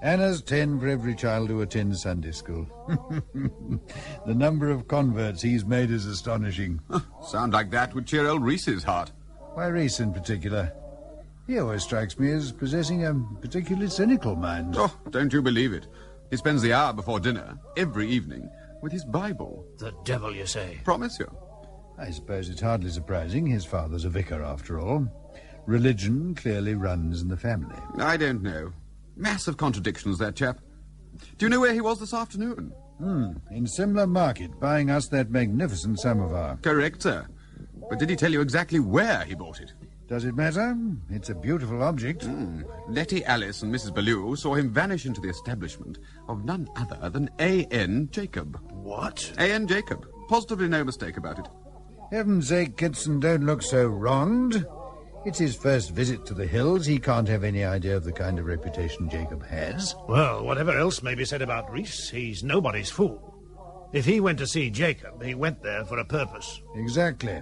Anna's 10 for every child who attends Sunday school. The number of converts he's made is astonishing. Sound like that would cheer old Reese's heart. Why Reese in particular? He always strikes me as possessing a particularly cynical mind. Oh, don't you believe it. He spends the hour before dinner, every evening, with his Bible. The devil, you say? Promise you. I suppose it's hardly surprising. His father's a vicar, after all. Religion clearly runs in the family. I don't know. Massive contradictions, that chap. Do you know where he was this afternoon? In Simla Market, buying us that magnificent samovar. Correct, sir. But did he tell you exactly where he bought it? Does it matter? It's a beautiful object. Letty Alice and Mrs. Bellew saw him vanish into the establishment of none other than A.N. Jacob. What? A.N. Jacob. Positively no mistake about it. Heaven's sake, Kitson, don't look so wronged. It's his first visit to the hills. He can't have any idea of the kind of reputation Jacob has. Well, whatever else may be said about Reese, he's nobody's fool. If he went to see Jacob, he went there for a purpose. Exactly.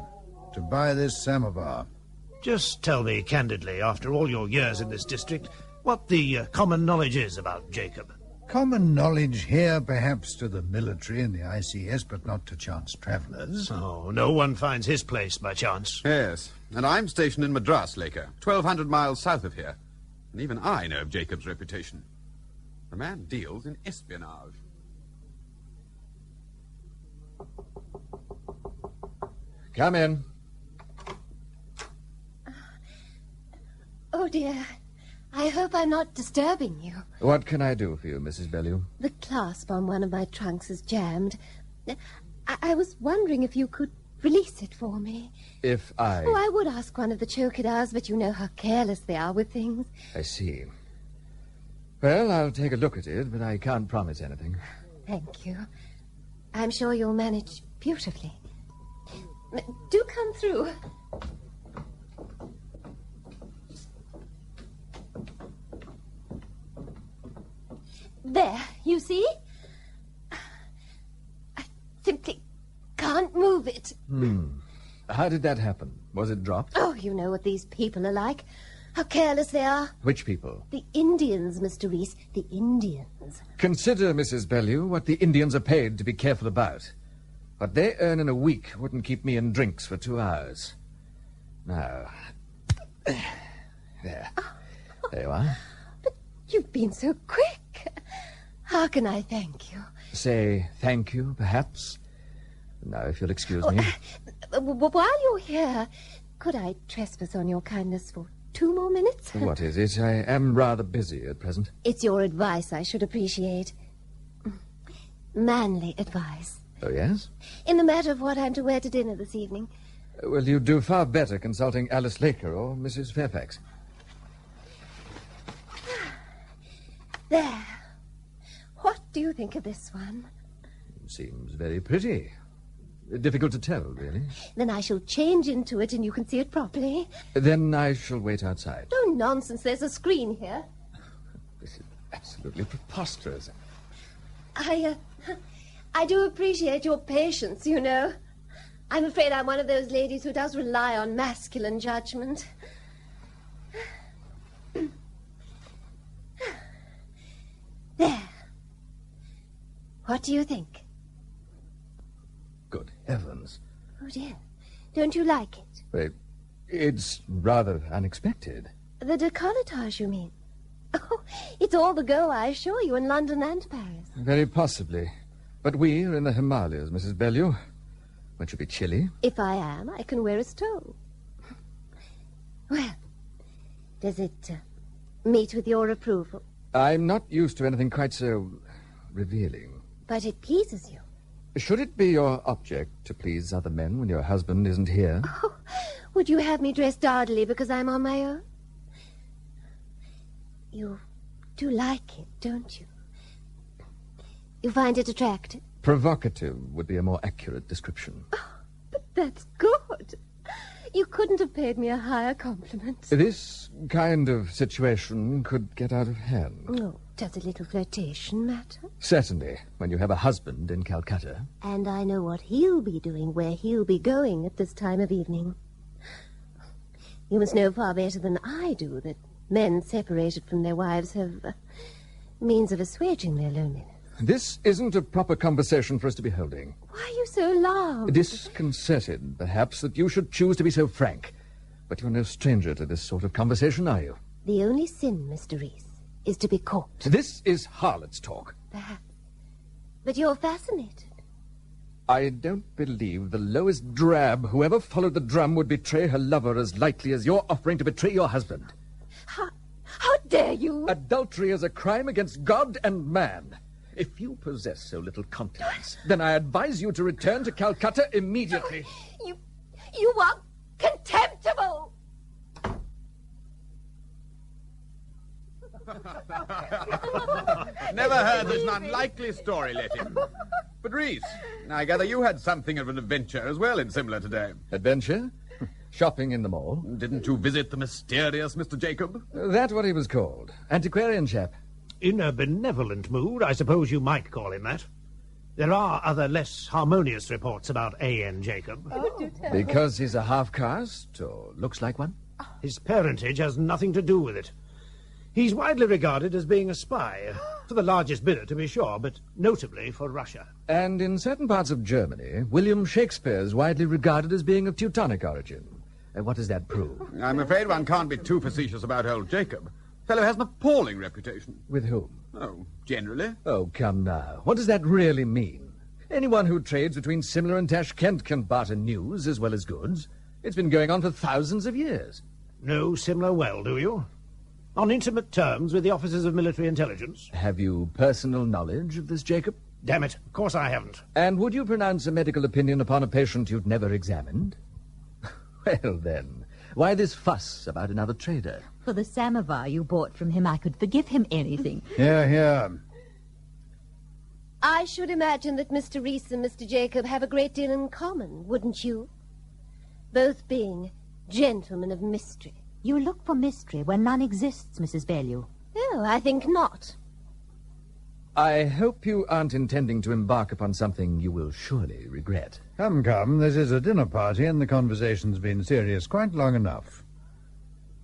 To buy this samovar. Just tell me candidly, after all your years in this district, what the common knowledge is about Jacob. Common knowledge here, perhaps, to the military and the ICS, but not to chance travellers. Oh, no one finds his place by chance. Yes, and I'm stationed in Madras, Laker, 1,200 miles south of here. And even I know of Jacob's reputation. The man deals in espionage. Come in. Oh, dear. I hope I'm not disturbing you. What can I do for you, Mrs. Bellew? The clasp on one of my trunks is jammed. I was wondering if you could release it for me. If I... Oh, I would ask one of the chowkidars, but you know how careless they are with things. I see. Well, I'll take a look at it, but I can't promise anything. Thank you. I'm sure you'll manage beautifully. Do come through. There, you see? I simply can't move it. How did that happen? Was it dropped? Oh, you know what these people are like. How careless they are. Which people? The Indians, Mr. Reese. The Indians. Consider, Mrs. Bellew, what the Indians are paid to be careful about. What they earn in a week wouldn't keep me in drinks for 2 hours. Now... There. There you are. But you've been so quick. How can I thank you? Say thank you, perhaps. Now, if you'll excuse me. While you're here, could I trespass on your kindness for 2 more minutes? What is it? I am rather busy at present. It's your advice I should appreciate. Manly advice. Oh, yes? In the matter of what I'm to wear to dinner this evening. Well, you'd do far better consulting Alice Laker or Mrs. Fairfax. There. What do you think of this one? Seems very pretty. Difficult to tell, really. Then I shall change into it and you can see it properly. Then I shall wait outside. Oh, nonsense. There's a screen here. This is absolutely preposterous. I do appreciate your patience, you know. I'm afraid I'm one of those ladies who does rely on masculine judgment. There. What do you think? Good heavens. Oh, dear. Don't you like it? Well, it's rather unexpected. The decolletage, you mean? Oh, it's all the go, I assure you, in London and Paris. Very possibly. But we are in the Himalayas, Mrs. Bellew. Won't you be chilly? If I am, I can wear a stole. Well, does it meet with your approval? I'm not used to anything quite so revealing. But it pleases you. Should it be your object to please other men when your husband isn't here? Oh, would you have me dress dardily because I'm on my own? You do like it, don't you? You find it Provocative would be a more accurate description. Oh, but that's good. You couldn't have paid me a higher compliment. This kind of situation could get out of hand. Oh, does a little flirtation matter? Certainly, when you have a husband in Calcutta. And I know what he'll be doing, where he'll be going at this time of evening. You must know far better than I do that men separated from their wives have means of assuaging their loneliness. This isn't a proper conversation for us to be holding. Why are you so alarmed? Disconcerted, perhaps, that you should choose to be so frank. But you're no stranger to this sort of conversation, are you? The only sin, Mr. Reese, is to be caught. This is harlot's talk. Perhaps. But you're fascinated. I don't believe the lowest drab who ever followed the drum would betray her lover as lightly as you're offering to betray your husband. How dare you? Adultery is a crime against God and man. If you possess so little continence, then I advise you to return to Calcutta immediately. You are contemptible! Never heard such an unlikely story, Letty. But Reese, I gather you had something of an adventure as well in Simla today. Adventure? Shopping in the mall. Didn't you visit the mysterious Mr. Jacob? That's what he was called. Antiquarian chap. In a benevolent mood, I suppose you might call him that. There are other less harmonious reports about A.N. Jacob. Because he's a half-caste, or looks like one? His parentage has nothing to do with it. He's widely regarded as being a spy, for the largest bidder, to be sure, but notably for Russia. And in certain parts of Germany, William Shakespeare is widely regarded as being of Teutonic origin. What does that prove? I'm afraid one can't be too facetious about old Jacob. Fellow has an appalling reputation. With whom? Oh, generally. Oh, come now. What does that really mean? Anyone who trades between Simla and Tashkent can barter news as well as goods. It's been going on for thousands of years. Know Simla well, do you? On intimate terms with the officers of military intelligence? Have you personal knowledge of this Jacob? Damn it, of course I haven't. And would you pronounce a medical opinion upon a patient you'd never examined? Well, then, why this fuss about another trader? For the samovar you bought from him, I could forgive him anything. Here. I should imagine that Mr. Reese and Mr. Jacob have a great deal in common, wouldn't you? Both being gentlemen of mystery. You look for mystery when none exists, Mrs. Bellew. Oh, I think not. I hope you aren't intending to embark upon something you will surely regret. Come, this is a dinner party and the conversation's been serious quite long enough.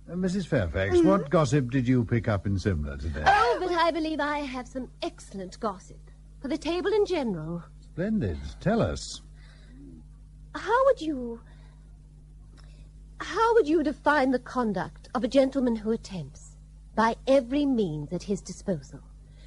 Mrs. Fairfax, what gossip did you pick up in Simla today? Oh, but I believe I have some excellent gossip. For the table in general. Splendid. Tell us. How would you define the conduct of a gentleman who attempts, by every means at his disposal,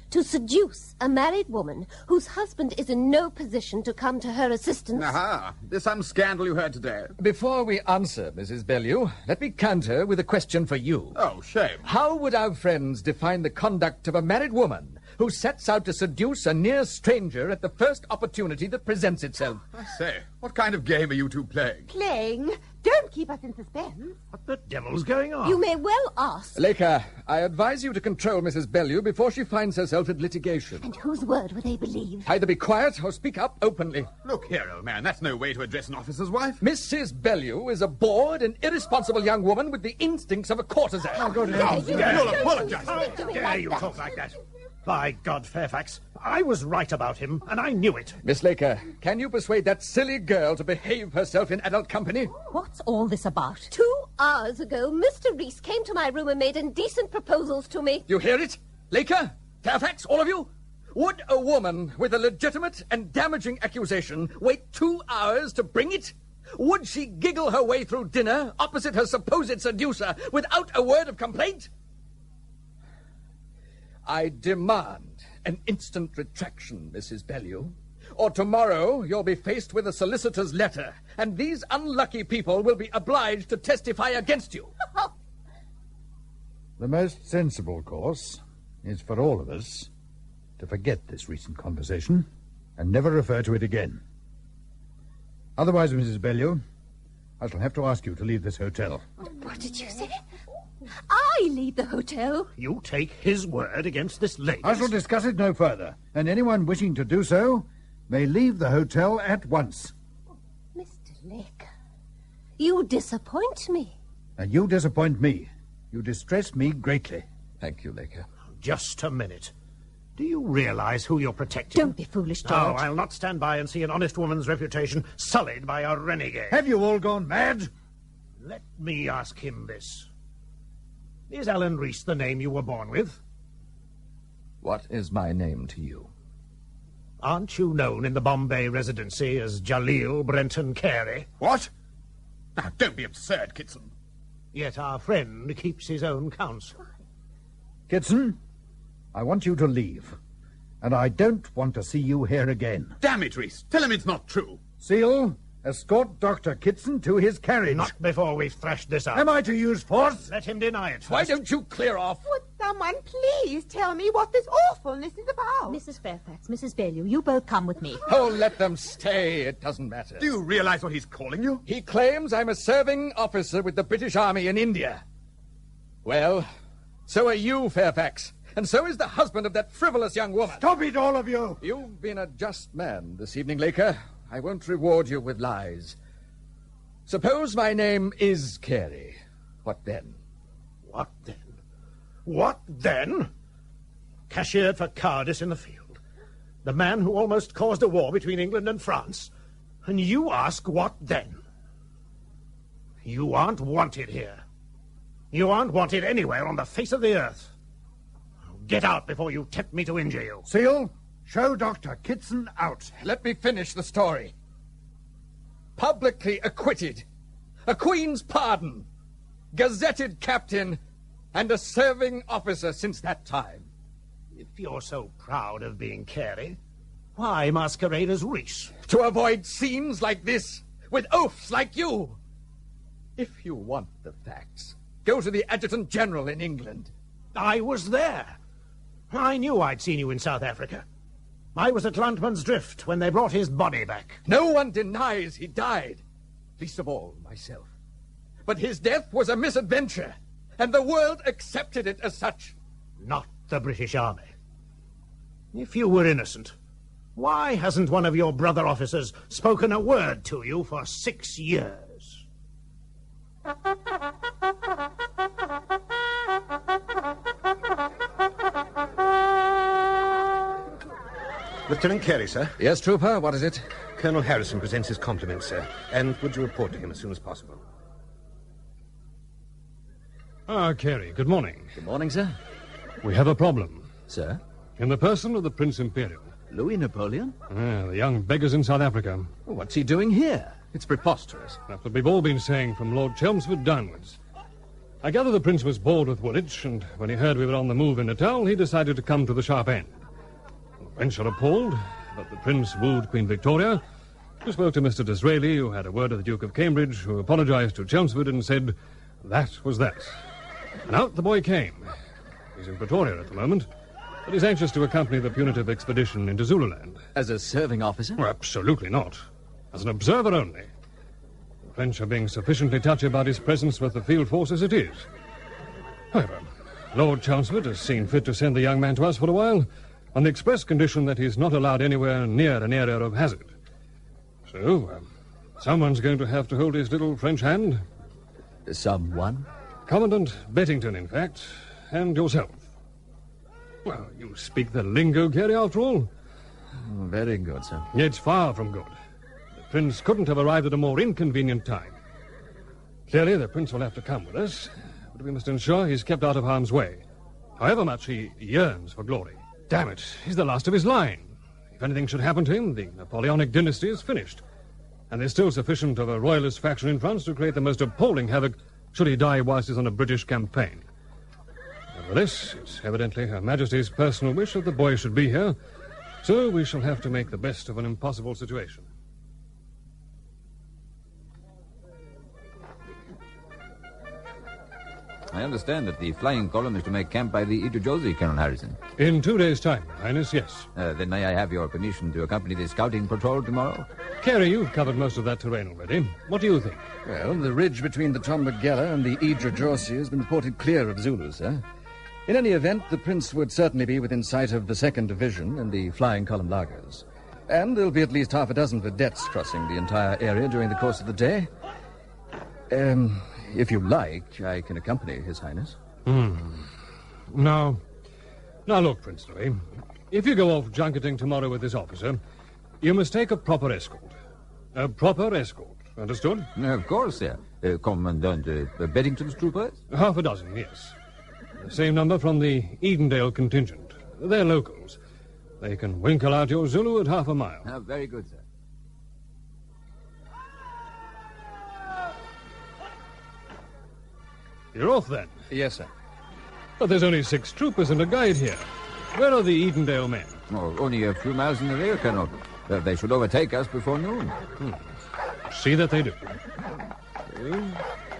to seduce a married woman whose husband is in no position to come to her assistance? Aha! There's some scandal you heard today. Before we answer, Mrs. Bellew, let me counter with a question for you. Oh, shame. How would our friends define the conduct of a married woman who sets out to seduce a near stranger at the first opportunity that presents itself? I say, what kind of game are you two playing? Playing? Don't keep us in suspense. What the devil's going on? You may well ask. Laker, I advise you to control Mrs. Bellew before she finds herself in litigation. And whose word will they believe? Either be quiet or speak up openly. Look here, old man, that's no way to address an officer's wife. Mrs. Bellew is a bored and irresponsible young woman with the instincts of a courtesan. Oh, good heavens. You'll apologize. How dare you talk like that? By God, Fairfax, I was right about him, and I knew it. Miss Laker, can you persuade that silly girl to behave herself in adult company? What's all this about? 2 hours ago, Mr. Reese came to my room and made indecent proposals to me. You hear it? Laker? Fairfax, all of you? Would a woman with a legitimate and damaging accusation wait 2 hours to bring it? Would she giggle her way through dinner opposite her supposed seducer without a word of complaint? I demand an instant retraction, Mrs. Bellew, or tomorrow you'll be faced with a solicitor's letter, and these unlucky people will be obliged to testify against you. The most sensible course is for all of us to forget this recent conversation and never refer to it again. Otherwise, Mrs. Bellew, I shall have to ask you to leave this hotel. What did you say? I leave the hotel? You take his word against this lady. I shall discuss it no further, and anyone wishing to do so may leave the hotel at once. Mr. Laker, You disappoint me. And you disappoint me. You distress me greatly. Thank you, Laker. Just a minute. Do you realize who you're protecting? Don't be foolish, No, George. I'll not stand by and see an honest woman's reputation sullied by a renegade. Have you all gone mad? Let me ask him this. Is Alan Reese the name you were born with? What is my name to you? Aren't you known in the Bombay residency as Jaleel Brenton Carey? What? Now, don't be absurd, Kitson. Yet our friend keeps his own counsel. Kitson, I want you to leave. And I don't want to see you here again. Damn it, Reese. Tell him it's not true. Seal, escort Dr. Kitson to his carriage. Not before we've thrashed this out. Am I to use force? Let him deny it first. Why don't you clear off? Would someone please tell me what this awfulness is about? Mrs. Fairfax, Mrs. Bellew, you both come with me. Oh, let them stay. It doesn't matter. Do you realize what he's calling you? He claims I'm a serving officer with the British Army in India. Well, so are you, Fairfax. And so is the husband of that frivolous young woman. Stop it, all of you! You've been a just man this evening, Laker. I won't reward you with lies. Suppose my name is Carey. What then? What then? What then? Cashiered for cowardice in the field. The man who almost caused a war between England and France. And you ask what then? You aren't wanted here. You aren't wanted anywhere on the face of the earth. Get out before you tempt me to injure you. Seal, show Dr. Kitson out. Let me finish the story. Publicly acquitted, a Queen's pardon, gazetted captain, and a serving officer since that time. If you're so proud of being Carey, why masquerade as Reese? To avoid scenes like this, with oafs like you. If you want the facts, go to the Adjutant General in England. I was there. I knew I'd seen you in South Africa. I was at Landman's Drift when they brought his body back. No one denies he died, least of all myself. But his death was a misadventure, and the world accepted it as such. Not the British Army. If you were innocent, why hasn't one of your brother officers spoken a word to you for 6 years? Lieutenant Carey, sir. Yes, Trooper, what is it? Colonel Harrison presents his compliments, sir. And would you report to him as soon as possible? Ah, Carey, good morning. Good morning, sir. We have a problem. Sir? In the person of the Prince Imperial. Louis Napoleon? The young beggar's in South Africa. Well, what's he doing here? It's preposterous. That's what we've all been saying from Lord Chelmsford downwards. I gather the Prince was bored with Woolwich, and when he heard we were on the move in Natal, he decided to come to the sharp end. The French are appalled, but the Prince wooed Queen Victoria, who spoke to Mr. Disraeli, who had a word with the Duke of Cambridge, who apologized to Chelmsford and said that was that. And out the boy came. He's in Pretoria at the moment, but he's anxious to accompany the punitive expedition into Zululand. As a serving officer? Well, absolutely not. As an observer only. The French are being sufficiently touchy about his presence with the field force as it is. However, Lord Chelmsford has seen fit to send the young man to us for a while, on the express condition that he's not allowed anywhere near an area of hazard. So, someone's going to have to hold his little French hand. Someone? Commandant Bettington, in fact, and yourself. Well, you speak the lingo, Carey, after all. Very good, sir. It's far from good. The Prince couldn't have arrived at a more inconvenient time. Clearly, the Prince will have to come with us, but we must ensure he's kept out of harm's way, however much he yearns for glory. Damn it, he's the last of his line. If anything should happen to him, the Napoleonic dynasty is finished. And there's still sufficient of a royalist faction in France to create the most appalling havoc should he die whilst he's on a British campaign. Nevertheless, it's evidently Her Majesty's personal wish that the boy should be here, so we shall have to make the best of an impossible situation. I understand that the flying column is to make camp by the Idrijosi, Colonel Harrison. In 2 days' time, Your Highness, yes. Then may I have your permission to accompany the scouting patrol tomorrow? Carey, you've covered most of that terrain already. What do you think? Well, the ridge between the Tombagella and the Idrijosi has been reported clear of Zulu, sir. In any event, the Prince would certainly be within sight of the 2nd Division and the flying column lagers. And there'll be at least half a dozen vedettes crossing the entire area during the course of the day. If you like, I can accompany His Highness. Now, look, Prince Louis. If you go off junketing tomorrow with this officer, you must take a proper escort. A proper escort. Understood? Of course, sir. Commandant Beddington's troopers? Half a dozen, yes. The same number from the Edendale contingent. They're locals. They can winkle out your Zulu at half a mile. Very good, sir. You're off, then? Yes, sir. But there's only 6 troopers and a guide here. Where are the Edendale men? Oh, only a few miles in the rear, Colonel. They should overtake us before noon. See that they do.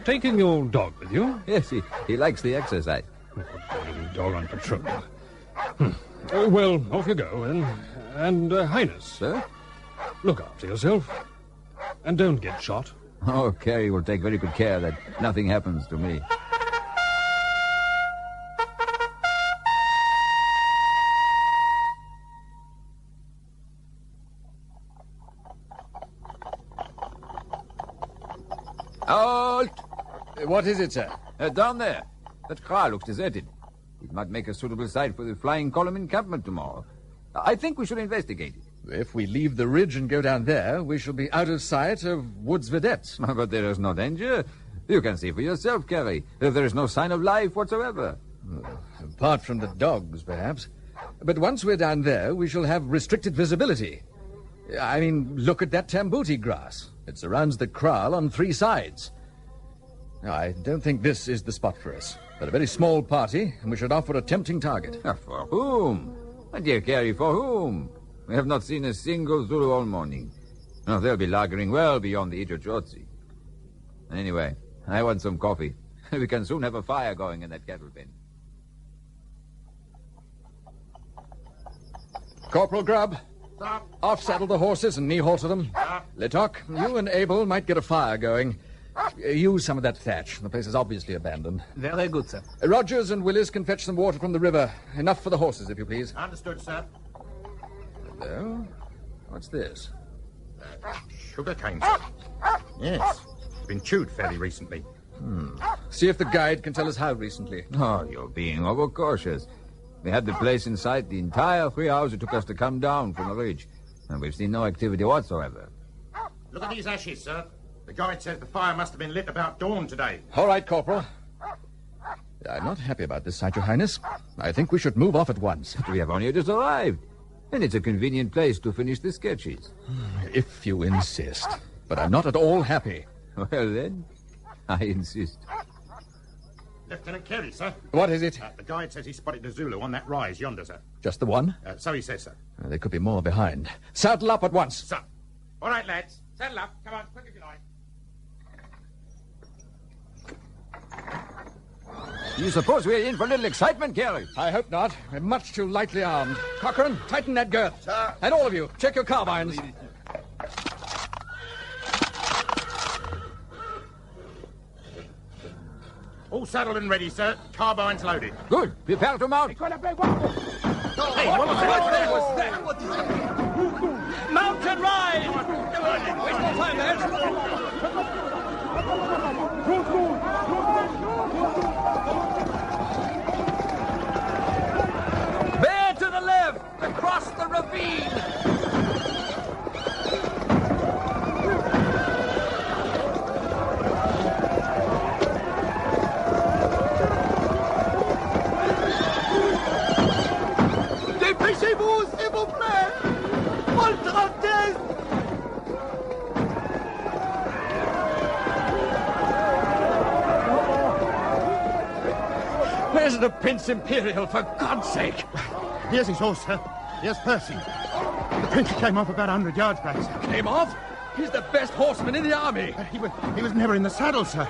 Taking your dog with you? Yes, he likes the exercise. Dog on patrol. Well, off you go, then. And, Highness. Sir? Look after yourself. And don't get shot. Oh, Carey will take very good care that nothing happens to me. Halt! What is it, sir? Down there. That car looks deserted. It might make a suitable site for the flying column encampment tomorrow. I think we should investigate it. If we leave the ridge and go down there, we shall be out of sight of Wood's vedettes. But there is no danger. You can see for yourself, Carey. There is no sign of life whatsoever. Apart from the dogs, perhaps. But once we're down there, we shall have restricted visibility. I mean, look at that tambouti grass. It surrounds the kraal on 3 sides. Now, I don't think this is the spot for us. But a very small party, and we should offer a tempting target. For whom? My dear Carey, for whom? We have not seen a single Zulu all morning. No, they'll be lagering well beyond the Ijojotsi. Anyway, I want some coffee. We can soon have a fire going in that cattle pen. Corporal Grubb, off-saddle the horses and knee-halter them. Letok, you and Abel might get a fire going. Use some of that thatch. The place is obviously abandoned. Very good, sir. Rogers and Willis can fetch some water from the river. Enough for the horses, if you please. Understood, sir. Hello? What's this? Sugar cane, sir. Yes. It's been chewed fairly recently. See if the guide can tell us how recently. Oh, you're being overcautious. We had the place in sight the entire 3 hours it took us to come down from the ridge. And we've seen no activity whatsoever. Look at these ashes, sir. The guide says the fire must have been lit about dawn today. All right, Corporal. I'm not happy about this sight, Your Highness. I think we should move off at once. But we have only just arrived. And it's a convenient place to finish the sketches. If you insist. But I'm not at all happy. Well, then, I insist. Lieutenant Carey, sir. What is it? The guide says he spotted the Zulu on that rise yonder, sir. Just the one? So he says, sir. There could be more behind. Saddle up at once. Sir. All right, lads. Saddle up. Come on, quick if you like. You suppose we're in for a little excitement, Carey? I hope not. We're much too lightly armed. Cochrane, tighten that girth. Sir. And all of you, check your carbines. All saddled and ready, sir. Carbines loaded. Good. Prepare to mount. Hey, what was that? Mount and ride! Waste no time, lads. Bear to the left, across the ravine. Dépêchez-vous, s'il vous plaît! Votre Altesse! Where's the Prince Imperial, for God's sake? Here's his horse, sir. Here's Percy. The Prince came off about 100 yards back, sir. Came off? He's the best horseman in the army. He was never in the saddle, sir.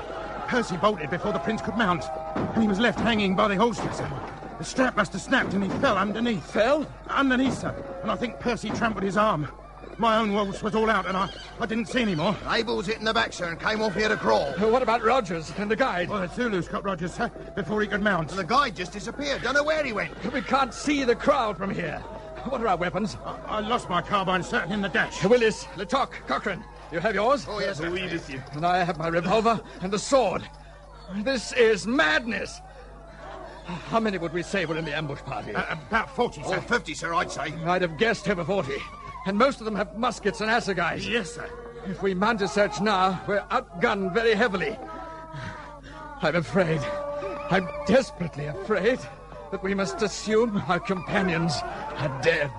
Percy bolted before the Prince could mount, and he was left hanging by the holster, sir. The strap must have snapped and he fell underneath. Fell? Underneath, sir. And I think Percy trampled his arm. My own horse was all out and I didn't see any more. Abel's hit in the back, sir, and came off here to crawl. What about Rogers and the guide? Well, the Zulu's got Rogers, sir, before he could mount. And the guide just disappeared. Don't know where he went. We can't see the crowd from here. What are our weapons? I lost my carbine, sir, in the dash. Willis, Letok, Cochrane. You have yours? Oh, yes, sir. Oui, monsieur. And I have my revolver and the sword. This is madness. How many would we say were in the ambush party? About 40, sir. 50, sir, I'd say. I'd have guessed over 40. And most of them have muskets and assegais. Yes, sir. If we mount a search now, we're outgunned very heavily. I'm afraid, I'm desperately afraid, that we must assume our companions are dead.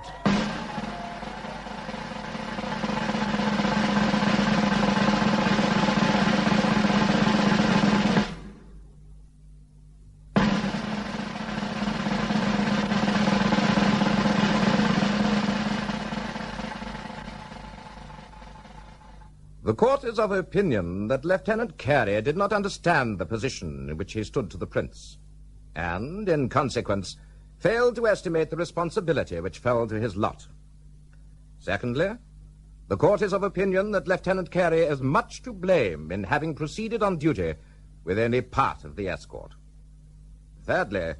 The court is of opinion that Lieutenant Carey did not understand the position in which he stood to the Prince, and, in consequence, failed to estimate the responsibility which fell to his lot. Secondly, the court is of opinion that Lieutenant Carey is much to blame in having proceeded on duty with only part of the escort. Thirdly,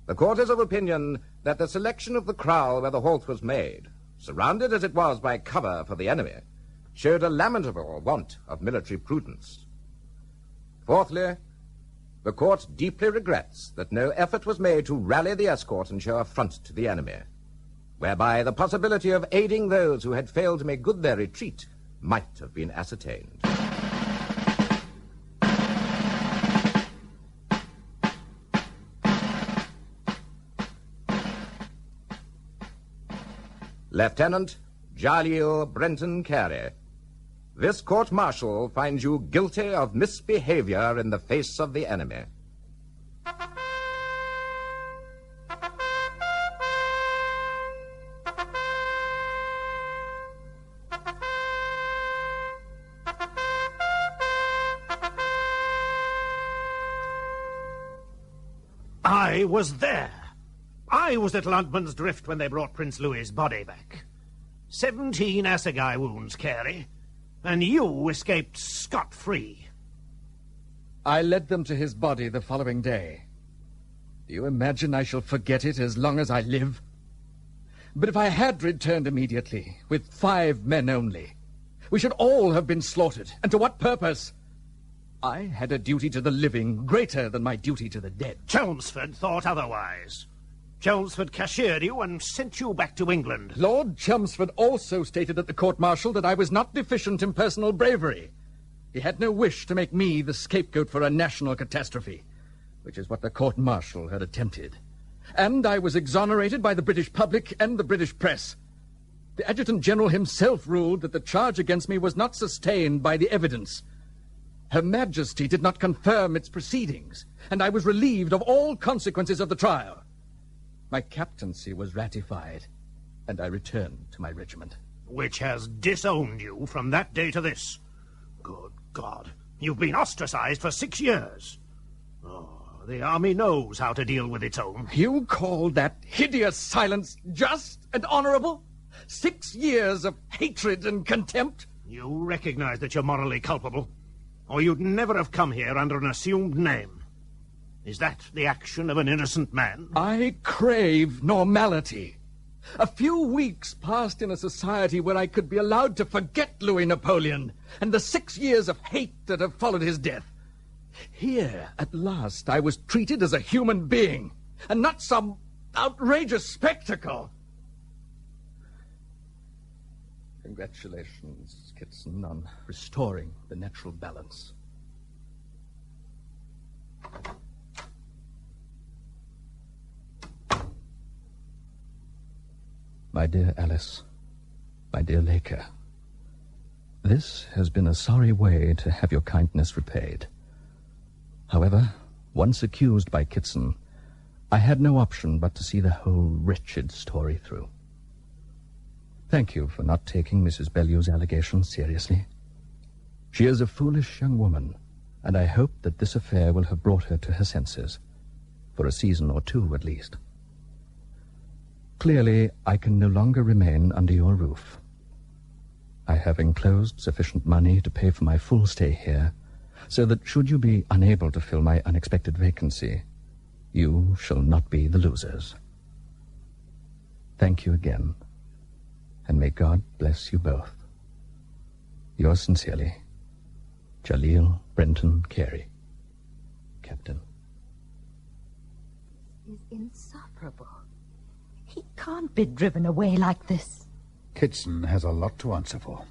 the court is of opinion that the selection of the kraal where the halt was made, surrounded as it was by cover for the enemy, showed a lamentable want of military prudence. Fourthly, the court deeply regrets that no effort was made to rally the escort and show a front to the enemy, whereby the possibility of aiding those who had failed to make good their retreat might have been ascertained. Lieutenant Jalil Brenton Carey, this court-martial finds you guilty of misbehavior in the face of the enemy. I was there. I was at Lundman's Drift when they brought Prince Louis's body back. 17 assegai wounds, Carey. And you escaped scot-free. I led them to his body the following day. Do you imagine I shall forget it as long as I live? But if I had returned immediately, with 5 men only, we should all have been slaughtered. And to what purpose? I had a duty to the living greater than my duty to the dead. Chelmsford thought otherwise. Chelmsford cashiered you and sent you back to England. Lord Chelmsford also stated at the court-martial that I was not deficient in personal bravery. He had no wish to make me the scapegoat for a national catastrophe, which is what the court-martial had attempted. And I was exonerated by the British public and the British press. The Adjutant-General himself ruled that the charge against me was not sustained by the evidence. Her Majesty did not confirm its proceedings, and I was relieved of all consequences of the trial. My captaincy was ratified, and I returned to my regiment. Which has disowned you from that day to this. Good God, you've been ostracized for 6 years. Oh, the army knows how to deal with its own. You call that hideous silence just and honorable? 6 years of hatred and contempt? You recognize that you're morally culpable, or you'd never have come here under an assumed name. Is that the action of an innocent man? I crave normality. A few weeks passed in a society where I could be allowed to forget Louis Napoleon and the 6 years of hate that have followed his death. Here, at last, I was treated as a human being, and not some outrageous spectacle. Congratulations, Kitson, on restoring the natural balance. My dear Alice, my dear Laker, this has been a sorry way to have your kindness repaid. However, once accused by Kitson, I had no option but to see the whole wretched story through. Thank you for not taking Mrs. Bellew's allegations seriously. She is a foolish young woman, and I hope that this affair will have brought her to her senses, for a season or 2 at least. Clearly, I can no longer remain under your roof. I have enclosed sufficient money to pay for my full stay here, so that should you be unable to fill my unexpected vacancy, you shall not be the losers. Thank you again, and may God bless you both. Yours sincerely, Jaleel Brenton Carey, Captain. This is insufferable. He can't be driven away like this. Kitson has a lot to answer for.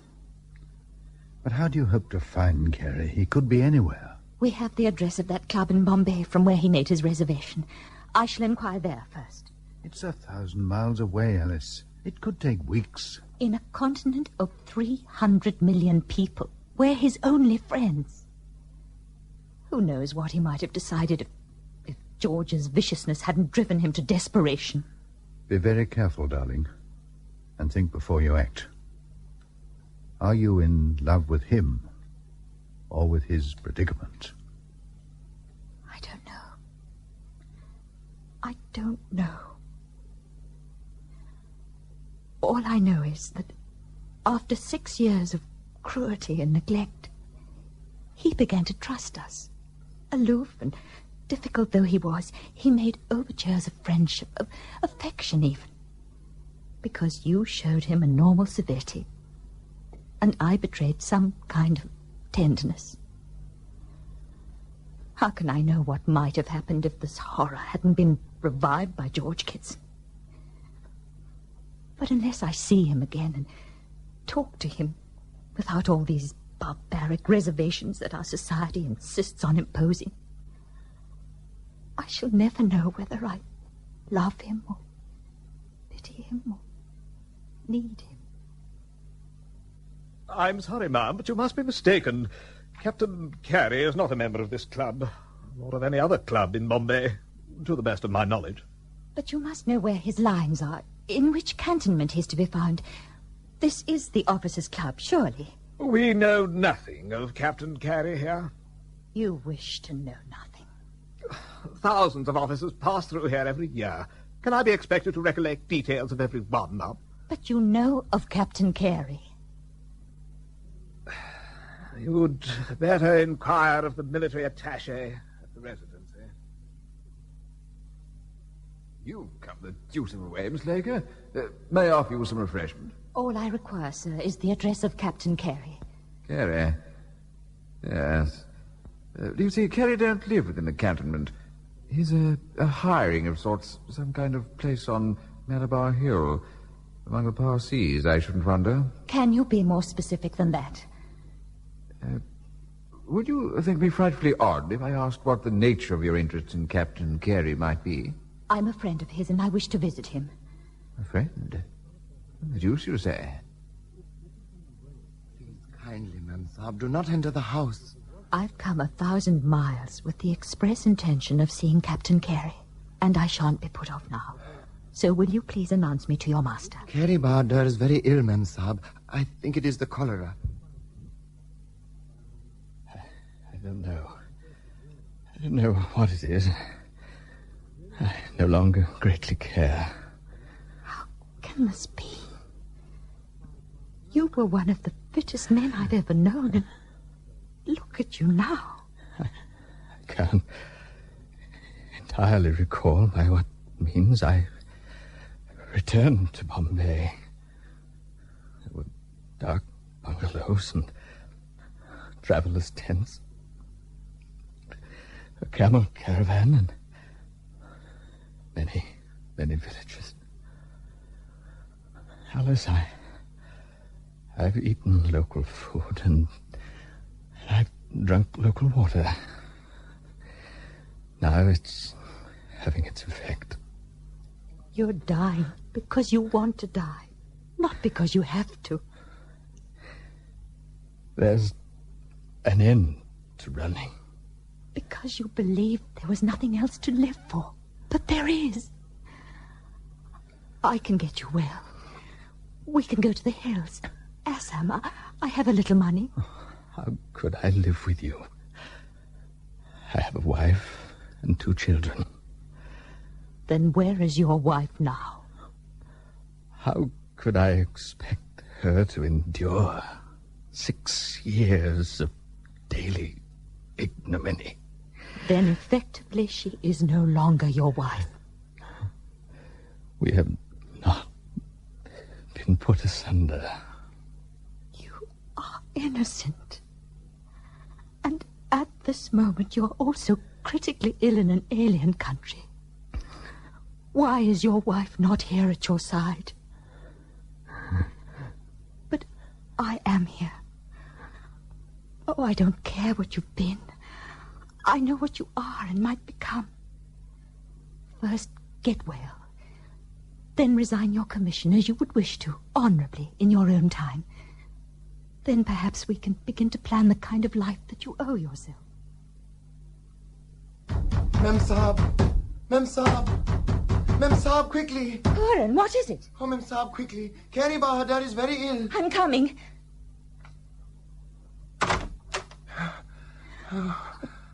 But how do you hope to find Carey? He could be anywhere. We have the address of that club in Bombay from where he made his reservation. I shall inquire there first. It's 1,000 miles away, Alice. It could take weeks. In a continent of 300 million people, we're his only friends. Who knows what he might have decided if George's viciousness hadn't driven him to desperation. Be very careful, darling, and think before you act. Are you in love with him, or with his predicament? I don't know. I don't know. All I know is that after 6 years of cruelty and neglect, he began to trust us. Aloof and difficult though he was, he made overtures of friendship, of affection even. Because you showed him a normal civility, and I betrayed some kind of tenderness. How can I know what might have happened if this horror hadn't been revived by George Kitson? But unless I see him again and talk to him without all these barbaric reservations that our society insists on imposing, I shall never know whether I love him or pity him or need him. I'm sorry, ma'am, but you must be mistaken. Captain Carey is not a member of this club, nor of any other club in Bombay, to the best of my knowledge. But you must know where his lines are, in which cantonment he's to be found. This is the officers' club, surely. We know nothing of Captain Carey here. You wish to know nothing. Thousands of officers pass through here every year. Can I be expected to recollect details of every one, ma'am? But you know of Captain Carey. You'd better inquire of the military attaché at the residency. You've come the deuce of a way, Miss Laker. May I offer you some refreshment? All I require, sir, is the address of Captain Carey. Carey? Yes. Do you see, Carey don't live within the cantonment. He's a hiring of sorts, some kind of place on Malabar Hill, among the Parsees, I shouldn't wonder. Can you be more specific than that? Would you think me frightfully odd if I asked what the nature of your interest in Captain Carey might be? I'm a friend of his, and I wish to visit him. A friend? The deuce, you say? Please kindly, Ma'am Saab, do not enter the house. I've come 1,000 miles with the express intention of seeing Captain Carey, and I shan't be put off now. So will you please announce me to your master? Carey Bahadur is very ill, Ma'am Saab. I think it is the cholera. I don't know. I don't know what it is. I no longer greatly care. How can this be? You were one of the fittest men I've ever known, and look at you now. I can't entirely recall by what means I returned to Bombay. There were dark bungalows and travelers' tents, a camel caravan, and many villages. Alice, I've eaten local food and I've drunk local water. Now it's having its effect. You're dying because you want to die, not because you have to. There's an end to running. Because you believed there was nothing else to live for. But there is. I can get you well. We can go to the hills. Assam, I have a little money. How could I live with you? I have a wife and 2 children. Then where is your wife now? How could I expect her to endure 6 years of daily ignominy? Then effectively she is no longer your wife. We have not been put asunder. You are innocent. And at this moment you are also critically ill in an alien country. Why is your wife not here at your side? But I am here. Oh, I don't care what you've been. I know what you are and might become. First, get well. Then resign your commission as you would wish to, honorably, in your own time. Then perhaps we can begin to plan the kind of life that you owe yourself. Mem Sahib! Mem Sahib! Mem Sahib, quickly! Puran, what is it? Oh, Mem Sahib, quickly. Kari Bahadur is very ill. I'm coming.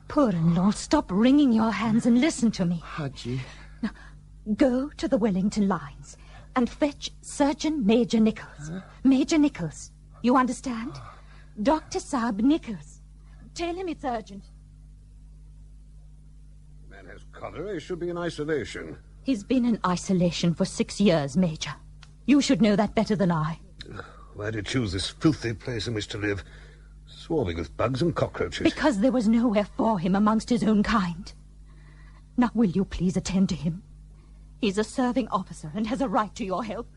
Puran-law, stop wringing your hands and listen to me. Haji. Now, go to the Wellington lines and fetch Surgeon Major Nichols. Major Nichols. You understand? Dr. Saab Nichols. Tell him it's urgent. The man has cholera. He should be in isolation. He's been in isolation for 6 years, Major. You should know that better than I. Why did you choose this filthy place in which to live? Swarming with bugs and cockroaches. Because there was nowhere for him amongst his own kind. Now, will you please attend to him? He's a serving officer and has a right to your help.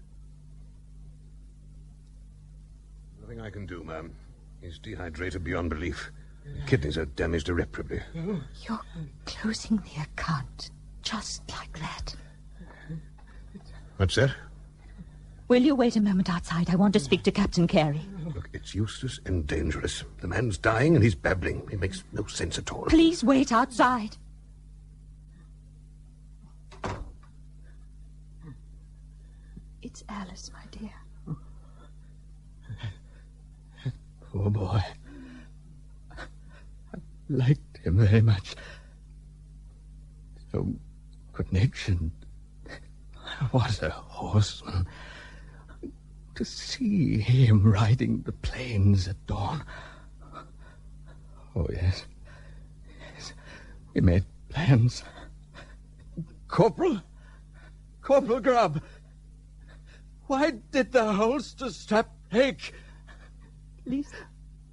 Nothing I can do, ma'am. He's dehydrated beyond belief. The kidneys are damaged irreparably. You're closing the account just like that. What's that? Will you wait a moment outside? I want to speak to Captain Carey. Look, it's useless and dangerous. The man's dying and he's babbling. It makes no sense at all. Please wait outside. It's Alice, my dear. Poor boy. I liked him very much. So good-natured. What a horseman. To see him riding the plains at dawn. Oh, yes. Yes. We made plans. Corporal Grubb. Why did the holster strap ache? Please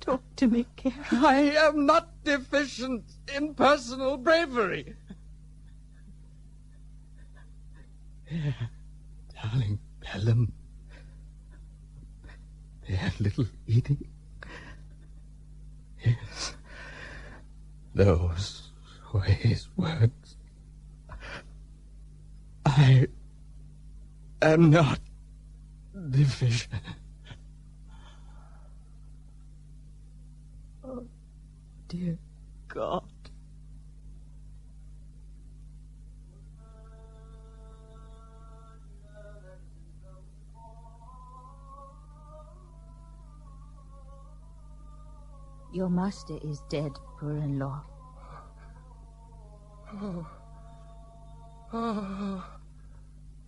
talk to me, Carey. I am not deficient in personal bravery. There, darling Pelham. There, little Edie. Yes, those were his words. I am not deficient. Oh, dear God. Your master is dead, Puran-law. Go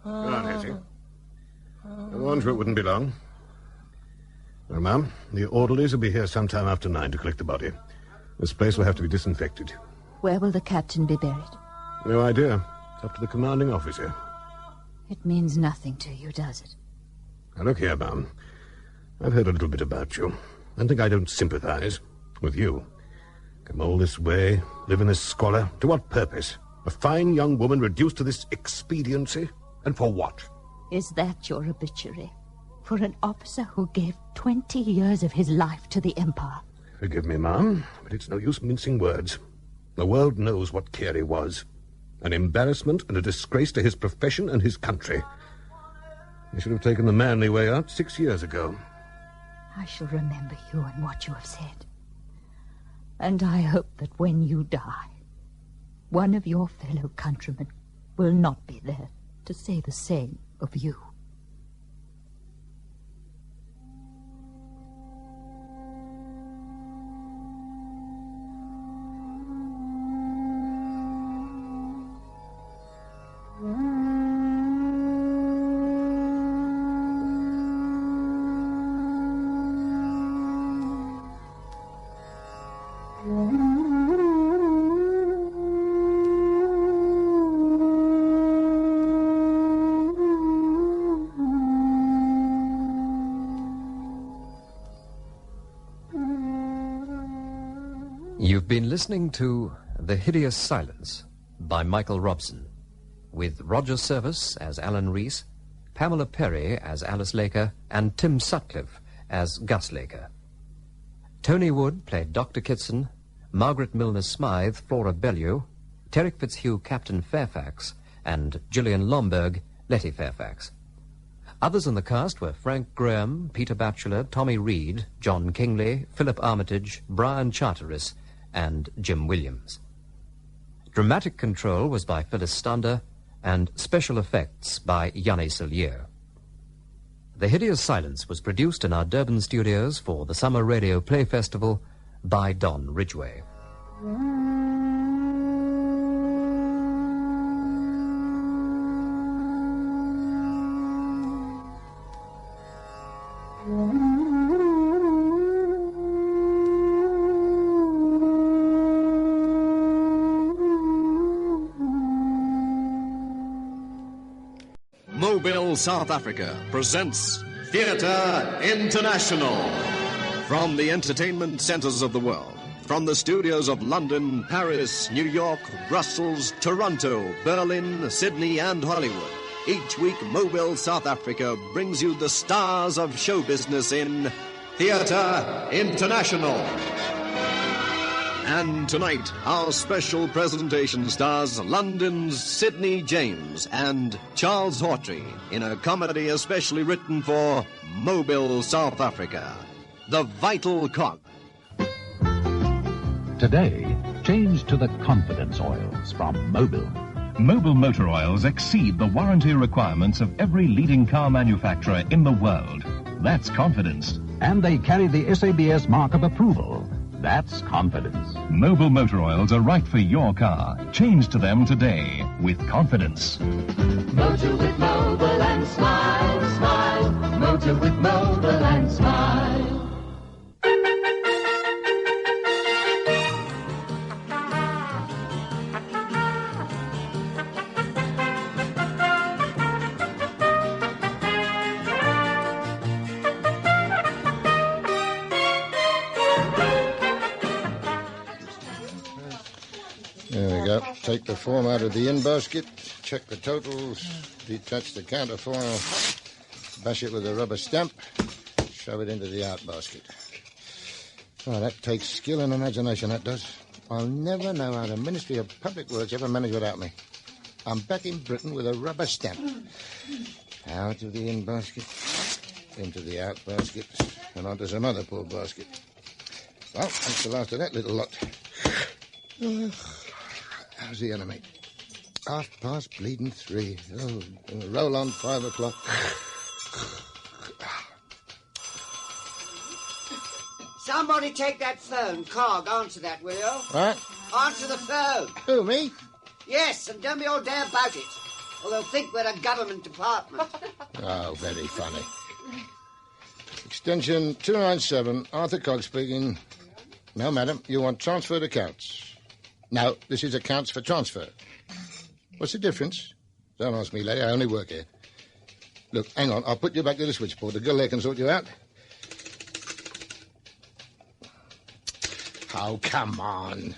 on, Hetty. I warned you it wouldn't be long. Well, ma'am, the orderlies will be here sometime after 9 to collect the body. This place will have to be disinfected. Where will the captain be buried? No idea. It's up to the commanding officer. It means nothing to you, does it? Now, look here, ma'am. I've heard a little bit about you. Don't think I don't sympathize with you. Come all this way, live in this squalor. To what purpose? A fine young woman reduced to this expediency? And for what? Is that your obituary? For an officer who gave 20 years of his life to the Empire? Forgive me, ma'am, but it's no use mincing words. The world knows what Carey was. An embarrassment and a disgrace to his profession and his country. He should have taken the manly way out 6 years ago. I shall remember you and what you have said. And I hope that when you die, one of your fellow countrymen will not be there to say the same of you. You've been listening to The Hideous Silence by Michael Robson, with Roger Service as Alan Rees, Pamela Perry as Alice Laker, and Tim Sutcliffe as Gus Laker. Tony Wood played Dr. Kitson, Margaret Milner-Smythe, Flora Bellew, Terrick Fitzhugh, Captain Fairfax, and Gillian Lomberg, Letty Fairfax. Others in the cast were Frank Graham, Peter Batchelor, Tommy Reed, John Kingley, Philip Armitage, Brian Charteris, and Jim Williams. Dramatic control was by Phyllis Stander, and special effects by Yanni Sillier. The Hideous Silence was produced in our Durban studios for the Summer Radio Play Festival by Don Ridgway. Mobile, South Africa presents Theatre International. From the entertainment centers of the world, from the studios of London, Paris, New York, Brussels, Toronto, Berlin, Sydney, and Hollywood, each week Mobile, South Africa brings you the stars of show business in Theatre International. And tonight, our special presentation stars London's Sidney James and Charles Hawtrey in a comedy especially written for Mobile, South Africa, The Vital Cog. Today, change to the Confidence Oils from Mobil. Mobil motor oils exceed the warranty requirements of every leading car manufacturer in the world. That's confidence. And they carry the SABS mark of approval. That's confidence. Mobil motor oils are right for your car. Change to them today with confidence. Motor with Mobil and smile, smile. Motor with Mobil and smile. There we go. Take the form out of the in basket, check the totals, detach the counterfoil, bash it with a rubber stamp, shove it into the out basket. Oh, that takes skill and imagination, that does. I'll never know how the Ministry of Public Works ever managed without me. I'm back in Britain with a rubber stamp. Out of the in basket, into the out basket, and onto some other poor basket. Well, that's the last of that little lot. How's the enemy? 3:30. Oh, roll on 5 o'clock. Somebody take that phone. Cog, answer that, will you? What? Answer the phone. Who, me? Yes, and don't be all day about it. Or they'll think we're a government department. Oh, very funny. Extension 297, Arthur Cog speaking. No, madam, you want transferred accounts. No, this is accounts for transfer. What's the difference? Don't ask me, lady. I only work here. Look, hang on. I'll put you back to the switchboard. The girl there can sort you out. Oh, come on.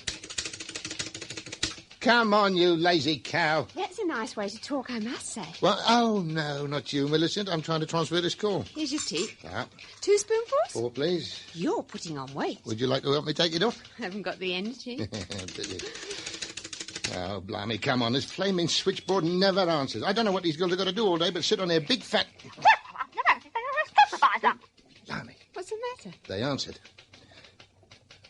Come on, you lazy cow. That's a nice way to talk, I must say. Well, oh, no, not you, Millicent. I'm trying to transfer this call. Here's your tea. Ah, 2 spoonfuls? 4, please. You're putting on weight. Would you like to help me take it off? Haven't got the energy. Oh, blimey, come on. This flaming switchboard never answers. I don't know what these girls have got to do all day but sit on their big fat... Blimey. What's the matter? They answered.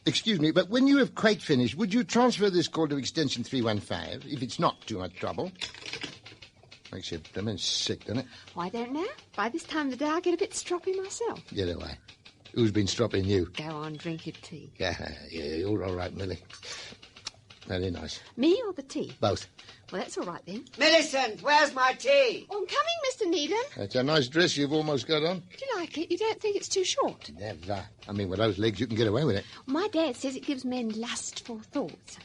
Excuse me, but when you have quite finished, would you transfer this call to extension 315, if it's not too much trouble? Makes you blooming sick, doesn't it? Oh, I don't know. By this time of the day, I get a bit stroppy myself. Yeah, do I? Who's been stropping you? Go on, drink your tea. Yeah, you're all right, Millie. Very nice. Me or the tea? Both. Well, that's all right, then. Millicent, where's my tea? Oh, I'm coming, Mr. Needham. That's a nice dress you've almost got on. Do you like it? You don't think it's too short? Never. I mean, with those legs, you can get away with it. My dad says it gives men lustful thoughts.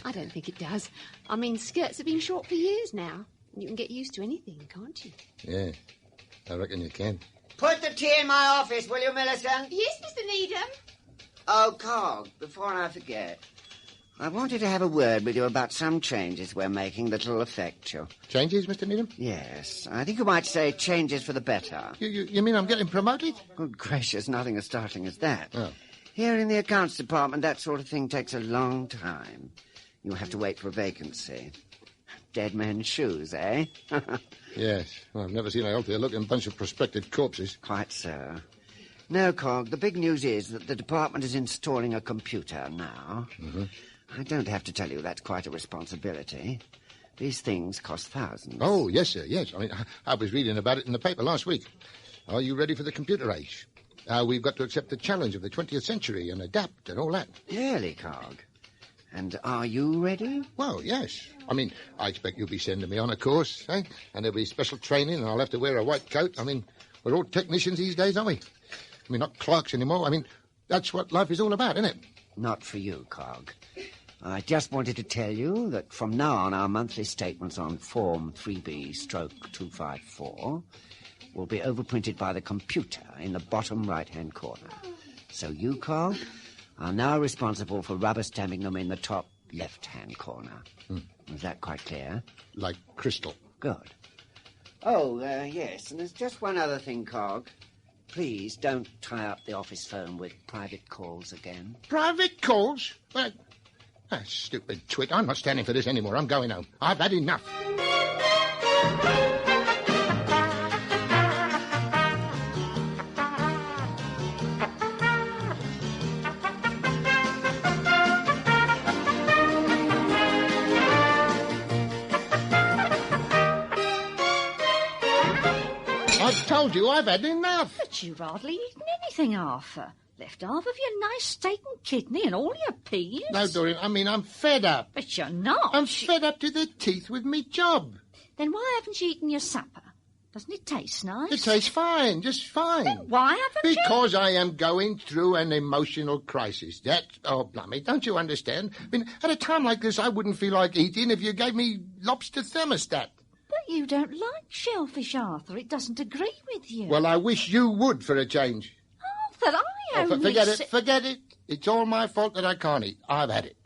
I don't think it does. I mean, skirts have been short for years now. You can get used to anything, can't you? Yeah, I reckon you can. Put the tea in my office, will you, Millicent? Yes, Mr. Needham. Oh, Cog, before I forget, I wanted to have a word with you about some changes we're making that'll affect you. Changes, Mr. Needham? Yes. I think you might say changes for the better. You mean I'm getting promoted? Good gracious, nothing as startling as that. Oh. Here in the accounts department, that sort of thing takes a long time. You'll have to wait for a vacancy. Dead men's shoes, eh? Yes. Well, I've never seen a healthier-looking bunch of prospective corpses. Quite so. No, Cog, the big news is that the department is installing a computer now. Mm-hmm. I don't have to tell you that's quite a responsibility. These things cost thousands. Oh, yes, sir, yes. I mean, I was reading about it in the paper last week. Are you ready for the computer age? We've got to accept the challenge of the 20th century and adapt and all that. Really, Cog? And are you ready? Well, yes. I mean, I expect you'll be sending me on a course, eh? And there'll be special training and I'll have to wear a white coat. I mean, we're all technicians these days, aren't we? I mean, not clerks anymore. I mean, that's what life is all about, isn't it? Not for you, Cog. I just wanted to tell you that from now on our monthly statements on Form 3B/254 will be overprinted by the computer in the bottom right-hand corner. So you, Cog, are now responsible for rubber stamping them in the top left-hand corner. Is that quite clear? Like crystal. Good. Oh, yes, and there's just one other thing, Cog. Please don't tie up the office phone with private calls again. Private calls? Well, stupid twit. I'm not standing for this anymore. I'm going home. I've had enough. I've told you I've had enough. But you've hardly eaten anything, Arthur. Left half of your nice steak and kidney and all your peas. No, Dorian, I mean, I'm fed up. But you're not. I'm fed up to the teeth with me job. Then why haven't you eaten your supper? Doesn't it taste nice? It tastes fine, just fine. Then why haven't you? Because I am going through an emotional crisis. Oh, blimey, don't you understand? I mean, at a time like this, I wouldn't feel like eating if you gave me lobster thermostat. But you don't like shellfish, Arthur. It doesn't agree with you. Well, I wish you would for a change. Arthur, I only... Forget it. It's all my fault that I can't eat. I've had it.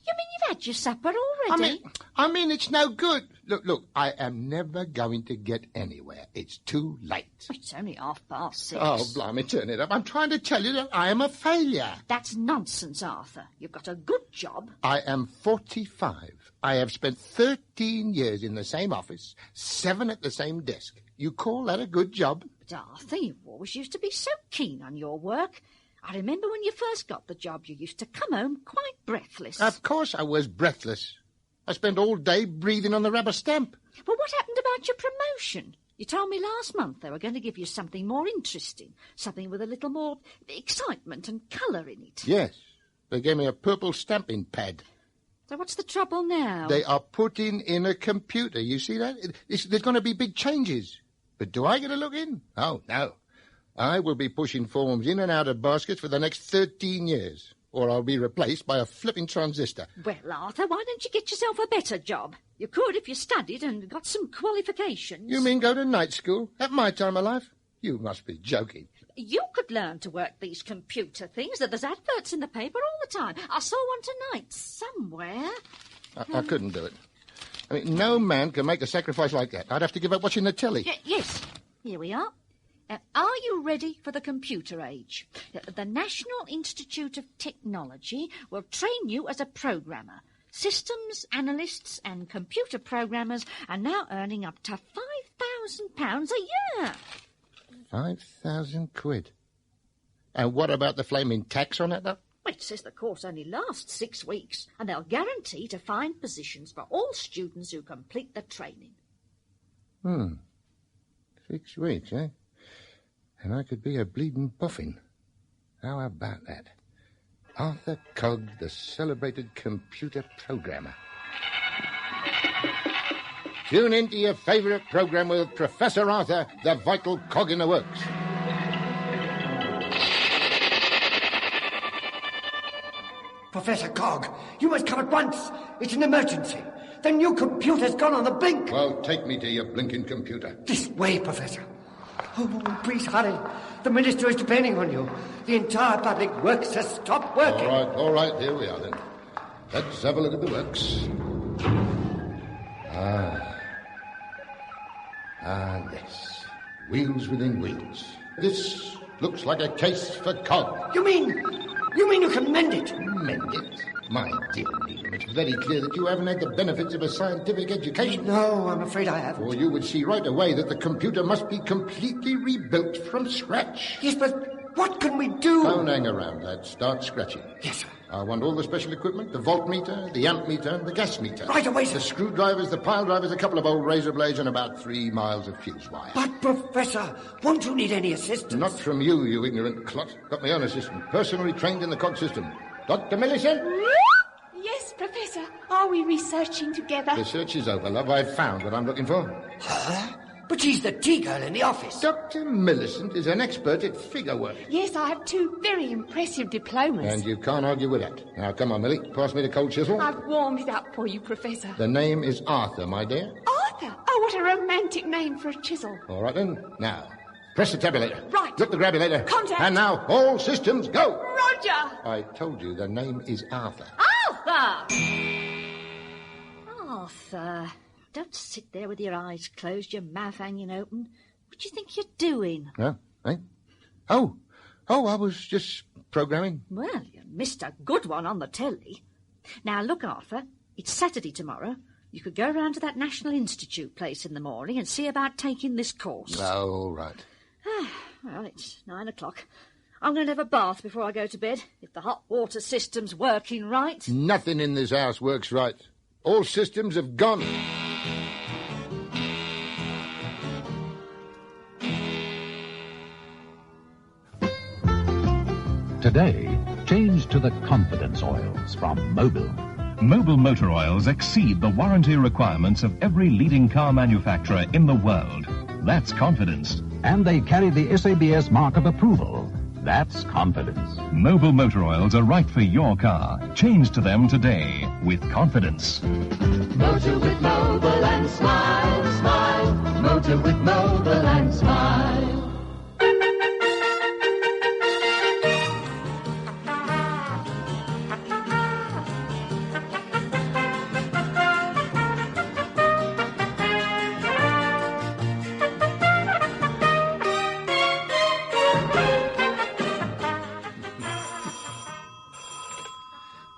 You mean you've had your supper already? I mean, it's no good. Look, I am never going to get anywhere. It's too late. It's only 6:30. Oh, blimey, turn it up. I'm trying to tell you that I am a failure. That's nonsense, Arthur. You've got a good job. I am 45. I have spent 13 years in the same office, 7 at the same desk. You call that a good job? But, Arthur, you always used to be so keen on your work. I remember when you first got the job, you used to come home quite breathless. Of course I was breathless. I spent all day breathing on the rubber stamp. Well, what happened about your promotion? You told me last month they were going to give you something more interesting, something with a little more excitement and colour in it. Yes. They gave me a purple stamping pad. So what's the trouble now? They are putting in a computer. You see that? There's going to be big changes. But do I get a look in? Oh, no. I will be pushing forms in and out of baskets for the next 13 years, or I'll be replaced by a flipping transistor. Well, Arthur, why don't you get yourself a better job? You could if you studied and got some qualifications. You mean go to night school at my time of life? You must be joking. You could learn to work these computer things. There's adverts in the paper all the time. I saw one tonight somewhere. I couldn't do it. I mean, no man can make a sacrifice like that. I'd have to give up watching the telly. Yes, here we are. Are you ready for the computer age? The National Institute of Technology will train you as a programmer. Systems analysts and computer programmers are now earning up to £5,000 a year. 5,000 quid. And what about the flaming tax on it, though? Well, it says the course only lasts 6 weeks, and they'll guarantee to find positions for all students who complete the training. 6 weeks, eh? And I could be a bleeding boffin. How about that? Arthur Cogg, the celebrated computer programmer. Tune into your favourite programme with Professor Arthur, the vital cog in the works. Professor Cogg, you must come at once. It's an emergency. The new computer's gone on the blink. Well, take me to your blinking computer. This way, Professor. Oh, please hurry. The Minister is depending on you. The entire public works has stopped working. All right, here we are then. Let's have a look at the works. Yes. Wheels within wheels. This looks like a case for cog. You mean you can mend it? Mend it? My dear Needham, it's very clear that you haven't had the benefits of a scientific education. No, I'm afraid I haven't. Or you would see right away that the computer must be completely rebuilt from scratch. Yes, but what can we do? Don't hang around, lad. Start scratching. Yes, sir. I want all the special equipment, the voltmeter, the amp meter, and the gas meter. Right away, sir. The screwdrivers, the pile drivers, a couple of old razor blades, and about 3 miles of fuse wire. But, Professor, won't you need any assistance? Not from you, you ignorant clot. Got my own assistant, personally trained in the cog system. Dr. Millicent? Yes, Professor. Are we researching together? The search is over, love. I've found what I'm looking for. Her? But she's the tea girl in the office. Dr. Millicent is an expert at figure work. Yes, I have 2 very impressive diplomas. And you can't argue with that. Now, come on, Millie. Pass me the cold chisel. I've warmed it up for you, Professor. The name is Arthur, my dear. Arthur? Oh, what a romantic name for a chisel. All right, then. Now, press the tabulator. Right. Look the grabulator. Contact. And now, all systems go. Roger. I told you the name is Arthur. Arthur! Arthur, don't sit there with your eyes closed, your mouth hanging open. What do you think you're doing? No? Eh? Oh, I was just programming. Well, you missed a good one on the telly. Now, look, Arthur, it's Saturday tomorrow. You could go round to that National Institute place in the morning and see about taking this course. Oh, all right. Well, it's 9 o'clock. I'm going to have a bath before I go to bed, if the hot water system's working right. Nothing in this house works right. All systems have gone. Today, change to the confidence oils from Mobil. Mobil motor oils exceed the warranty requirements of every leading car manufacturer in the world. That's confidence. And they carry the SABS mark of approval. That's confidence. Mobil motor oils are right for your car. Change to them today with confidence. Motor with Mobil and smile, smile. Motor with Mobil and smile.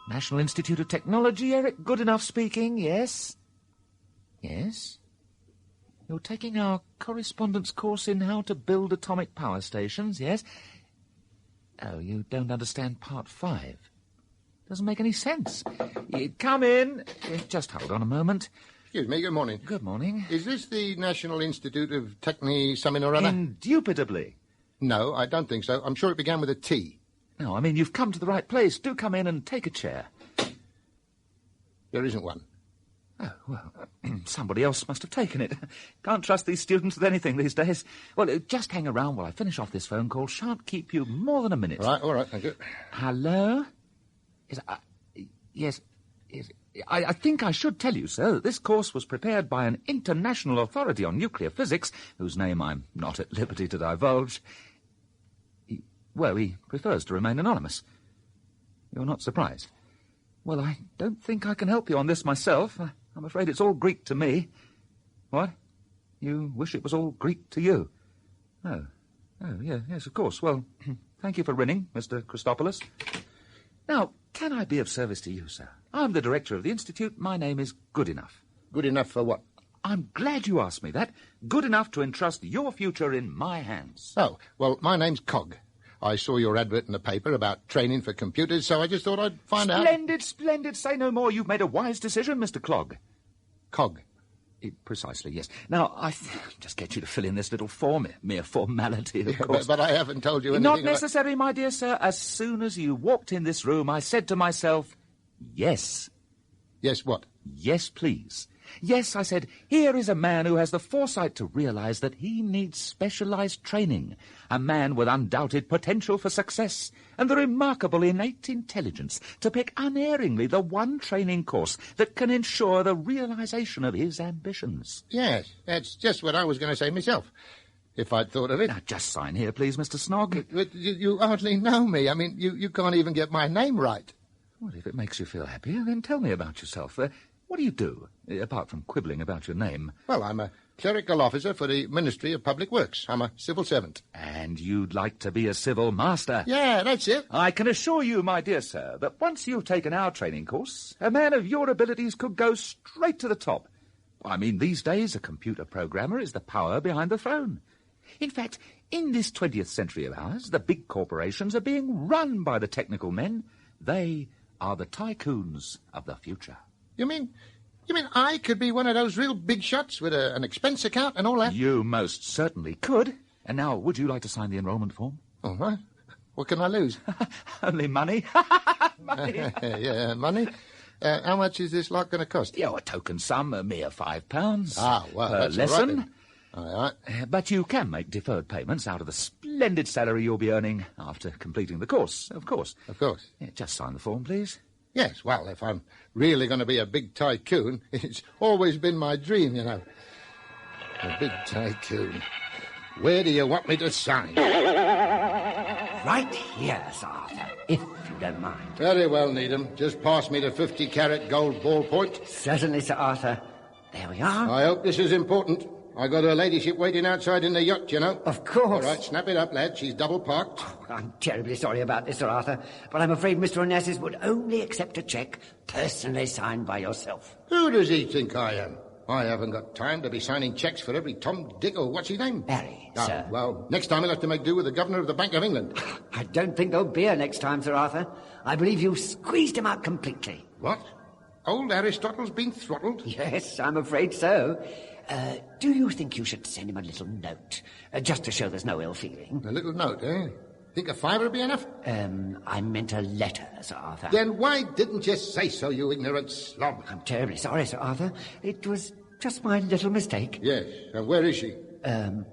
National Institute of Technology, Eric Goodenough speaking, yes? Yes? You're taking our correspondence course in how to build atomic power stations, yes? Oh, you don't understand part 5. Doesn't make any sense. Come in. Just hold on a moment. Excuse me, good morning. Good morning. Is this the National Institute of Techni something or other? Indubitably. No, I don't think so. I'm sure it began with a T. No, I mean, you've come to the right place. Do come in and take a chair. There isn't one. Oh, well, somebody else must have taken it. Can't trust these students with anything these days. Well, just hang around while I finish off this phone call. Shan't keep you more than a minute. All right, thank you. Hello? Yes. I think I should tell you, sir, that this course was prepared by an international authority on nuclear physics, whose name I'm not at liberty to divulge. He prefers to remain anonymous. You're not surprised? Well, I don't think I can help you on this myself. I'm afraid it's all Greek to me. What? You wish it was all Greek to you? Oh, yes, of course. Well, thank you for ringing, Mr. Christopoulos. Now, can I be of service to you, sir? I'm the director of the Institute. My name is Goodenough. Good enough for what? I'm glad you asked me that. Good enough to entrust your future in my hands. Oh, well, my name's Cog. I saw your advert in the paper about training for computers, so I just thought I'd find out. Splendid. Say no more. You've made a wise decision, Mr. Clog. Cog? Precisely, yes. Now, I just get you to fill in this little form. Mere formality, of course. But I haven't told you anything. Not necessary, my dear sir. As soon as you walked in this room, I said to myself, yes. Yes, what? Yes, please. Yes, I said, here is a man who has the foresight to realize that he needs specialized training, a man with undoubted potential for success, and the remarkable innate intelligence to pick unerringly the one training course that can ensure the realization of his ambitions. Yes, that's just what I was going to say myself, if I'd thought of it. Now, just sign here, please, Mr. Snog. But you hardly know me. I mean, you can't even get my name right. Well, if it makes you feel happier, then tell me about yourself. What do you do, apart from quibbling about your name? Well, I'm a clerical officer for the Ministry of Public Works. I'm a civil servant. And you'd like to be a civil master? Yeah, that's it. I can assure you, my dear sir, that once you've taken our training course, a man of your abilities could go straight to the top. I mean, these days, a computer programmer is the power behind the throne. In fact, in this 20th century of ours, the big corporations are being run by the technical men. They are the tycoons of the future. You mean I could be one of those real big shots with an expense account and all that? You most certainly could. And now, would you like to sign the enrolment form? All right. What can I lose? Only money. Money. Yeah, money. How much is this lot going to cost? A token sum, a mere £5. Ah, well, per that's lesson. All right. But you can make deferred payments out of the splendid salary you'll be earning after completing the course, of course. Of course. Just sign the form, please. Yes, well, if I'm really going to be a big tycoon, it's always been my dream, you know. A big tycoon. Where do you want me to sign? Right here, Sir Arthur, if you don't mind. Very well, Needham. Just pass me the 50-carat gold ballpoint. Certainly, Sir Arthur. There we are. I hope this is important. I got her ladyship waiting outside in the yacht, you know. Of course. All right, snap it up, lad. She's double parked. Oh, I'm terribly sorry about this, Sir Arthur, but I'm afraid Mr. Onassis would only accept a cheque personally signed by yourself. Who does he think I am? I haven't got time to be signing cheques for every Tom, Dick, or what's his name? Barry, Ah, sir. Well, next time he'll have to make do with the governor of the Bank of England. I don't think there'll be a next time, Sir Arthur. I believe you've squeezed him out completely. What? Old Aristotle's been throttled? Yes, I'm afraid so. Do you think you should send him a little note, just to show there's no ill feeling? A little note, eh? Think a fiver would be enough? I meant a letter, Sir Arthur. Then why didn't you say so, you ignorant slob? I'm terribly sorry, Sir Arthur. It was just my little mistake. Yes, and where is she?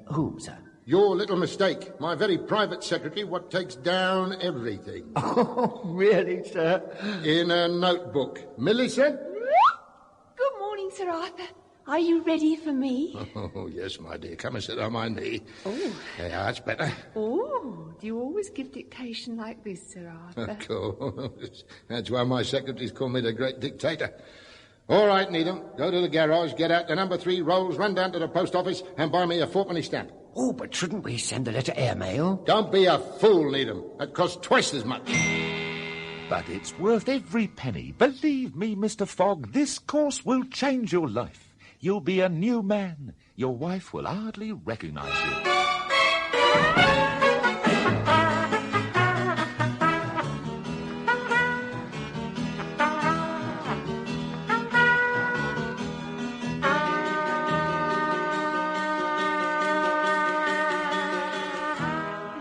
Who, sir? Your little mistake. My very private secretary, what takes down everything. Oh, really, sir? In a notebook. Millicent? Good morning, Sir Arthur. Are you ready for me? Oh, yes, my dear. Come and sit on my knee. Oh. Yeah, that's better. Oh, do you always give dictation like this, Sir Arthur? Of course. That's why my secretaries call me the great dictator. All right, Needham. Go to the garage, get out the number 3 rolls, run down to the post office and buy me a 4-penny stamp. Oh, but shouldn't we send the letter airmail? Don't be a fool, Needham. That costs twice as much. But it's worth every penny. Believe me, Mr. Fogg, this course will change your life. You'll be a new man. Your wife will hardly recognize you.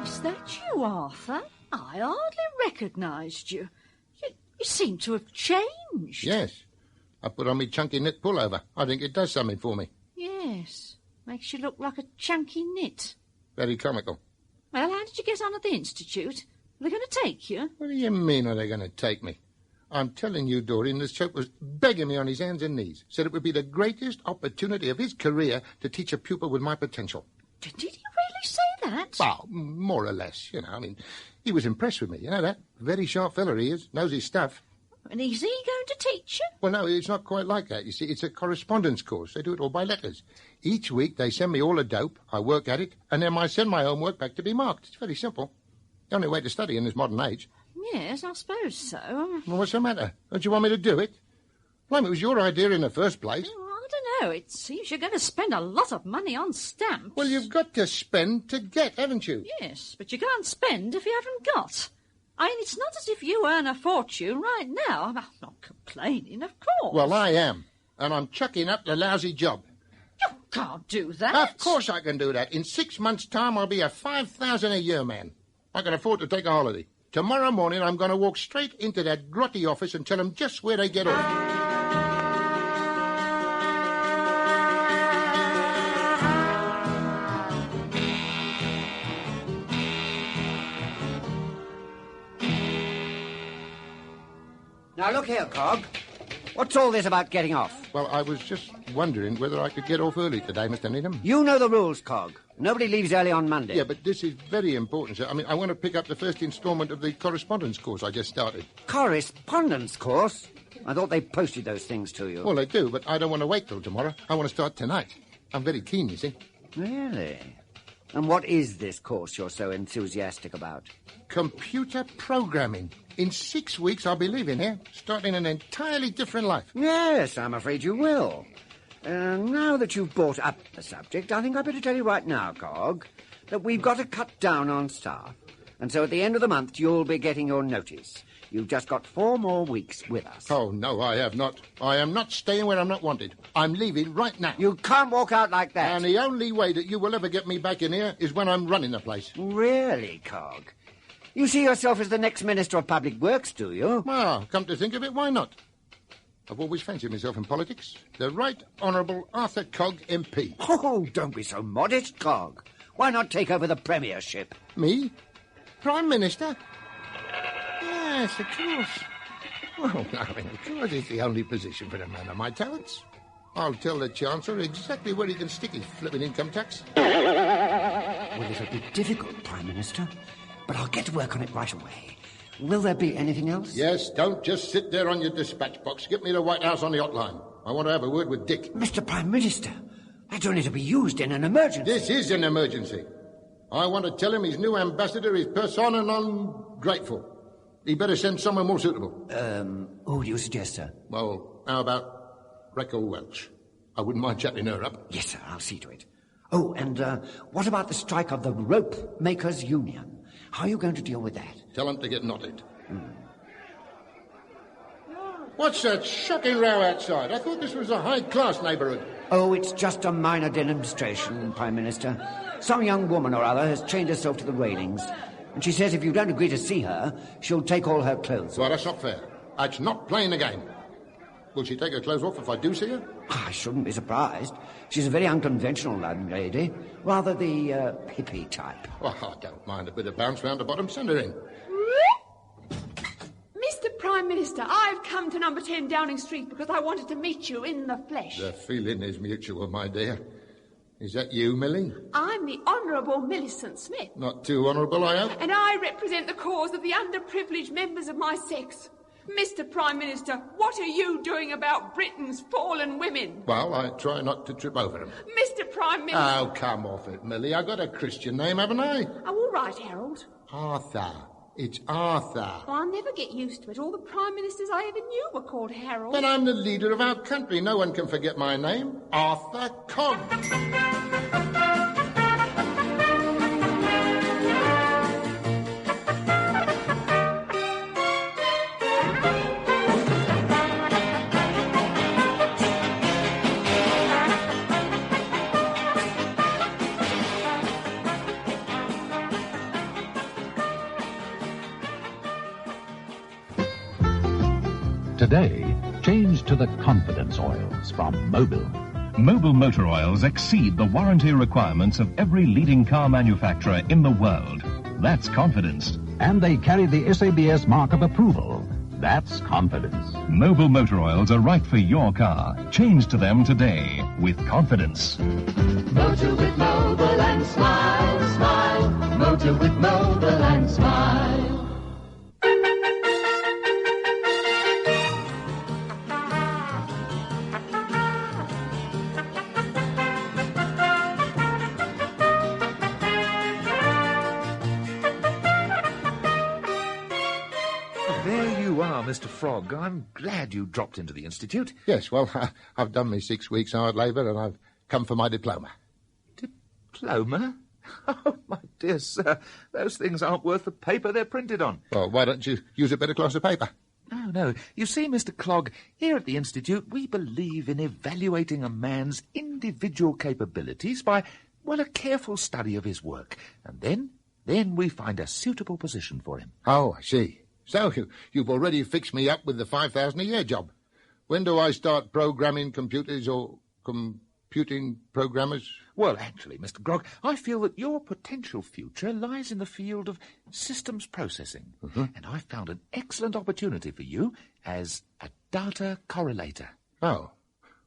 Is that you, Arthur? I hardly recognised you. You seem to have changed. Yes. I put on me chunky knit pullover. I think it does something for me. Yes. Makes you look like a chunky knit. Very comical. Well, how did you get on at the Institute? Are they going to take you? What do you mean, are they going to take me? I'm telling you, Dorian, this chap was begging me on his hands and knees. Said it would be the greatest opportunity of his career to teach a pupil with my potential. Did he really say that? Well, more or less, you know. I mean, he was impressed with me, you know that? Very sharp fella he is, knows his stuff. And is he going to teach you? Well, no, it's not quite like that. You see, it's a correspondence course. They do it all by letters. Each week they send me all the dope, I work at it, and then I send my homework back to be marked. It's very simple. The only way to study in this modern age. Yes, I suppose so. Well, what's the matter? Don't you want me to do it? Well, it was your idea in the first place. Oh, I don't know. It seems you're going to spend a lot of money on stamps. Well, you've got to spend to get, haven't you? Yes, but you can't spend if you haven't got. I mean, it's not as if you earn a fortune right now. I'm not complaining, of course. Well, I am. And I'm chucking up the lousy job. You can't do that. Of course I can do that. In 6 months' time, I'll be a 5,000 a year man. I can afford to take a holiday. Tomorrow morning, I'm going to walk straight into that grotty office and tell them just where they get off. Now, look here, Cog. What's all this about getting off? Well, I was just wondering whether I could get off early today, Mr. Needham. You know the rules, Cog. Nobody leaves early on Monday. Yeah, but this is very important, sir. I mean, I want to pick up the first instalment of the correspondence course I just started. Correspondence course? I thought they posted those things to you. Well, they do, but I don't want to wait till tomorrow. I want to start tonight. I'm very keen, you see. Really? And what is this course you're so enthusiastic about? Computer programming. In 6 weeks, I'll be leaving here, starting an entirely different life. Yes, I'm afraid you will. Now that you've brought up the subject, I think I'd better tell you right now, Cog, that we've got to cut down on staff. And so at the end of the month, you'll be getting your notice. You've just got 4 more weeks with us. Oh, no, I have not. I am not staying where I'm not wanted. I'm leaving right now. You can't walk out like that. And the only way that you will ever get me back in here is when I'm running the place. Really, Cog? You see yourself as the next Minister of Public Works, do you? Well, come to think of it, why not? I've always fancied myself in politics. The Right Honourable Arthur Cogg, MP. Oh, don't be so modest, Cog. Why not take over the premiership? Me? Prime Minister? Yes, of course. Well, I mean, of course, it's the only position for a man of my talents. I'll tell the Chancellor exactly where he can stick his flipping income tax. Well, it'll be difficult, Prime Minister, but I'll get to work on it right away. Will there be anything else? Yes, don't just sit there on your dispatch box. Get me to White House on the hotline. I want to have a word with Dick. Mr. Prime Minister, that's only to be used in an emergency. This is an emergency. I want to tell him his new ambassador is persona non grateful. He better send someone more suitable. Who do you suggest, sir? Well, how about Rebecca Welch? I wouldn't mind chatting her up. Yes, sir, I'll see to it. Oh, and what about the strike of the Rope Makers Union? How are you going to deal with that? Tell them to get knotted. What's that shocking row outside? I thought this was a high-class neighbourhood. Oh, it's just a minor demonstration, Prime Minister. Some young woman or other has chained herself to the railings, and she says if you don't agree to see her, she'll take all her clothes. Well, that's not fair. That's not playing the game. Will she take her clothes off if I do see her? I shouldn't be surprised. She's a very unconventional young lady, rather the hippie type. Well, I don't mind a bit of bounce round the bottom. Send her in. Mr. Prime Minister, I've come to number 10 Downing Street because I wanted to meet you in the flesh. The feeling is mutual, my dear. Is that you, Millie? I'm the Honourable Millicent Smith. Not too honourable, I hope? And I represent the cause of the underprivileged members of my sex. Mr. Prime Minister, what are you doing about Britain's fallen women? Well, I try not to trip over them. Mr. Prime Minister... Oh, come off it, Millie. I got a Christian name, haven't I? Oh, all right, Harold. Arthur. It's Arthur. Oh, I'll never get used to it. All the Prime Ministers I ever knew were called Harold. But I'm the leader of our country. No one can forget my name. Arthur Cogg. Today, change to the confidence oils from Mobil. Mobil motor oils exceed the warranty requirements of every leading car manufacturer in the world. That's confidence. And they carry the SABS mark of approval. That's confidence. Mobil motor oils are right for your car. Change to them today with confidence. Motor with Mobil and smile, smile. Motor with Mobil and smile. Mr. Frog, I'm glad you dropped into the Institute. Yes, well, I've done my 6 weeks hard labour and I've come for my diploma. Diploma? Oh, my dear sir, those things aren't worth the paper they're printed on. Well, why don't you use a better class of paper? No. You see, Mr. Clogg, here at the Institute, we believe in evaluating a man's individual capabilities by, well, a careful study of his work. And then we find a suitable position for him. Oh, I see. So, you've already fixed me up with the 5,000 a year job. When do I start programming computers or computing programmers? Well, actually, Mr. Grogg, I feel that your potential future lies in the field of systems processing. Mm-hmm. And I've found an excellent opportunity for you as a data correlator. Oh.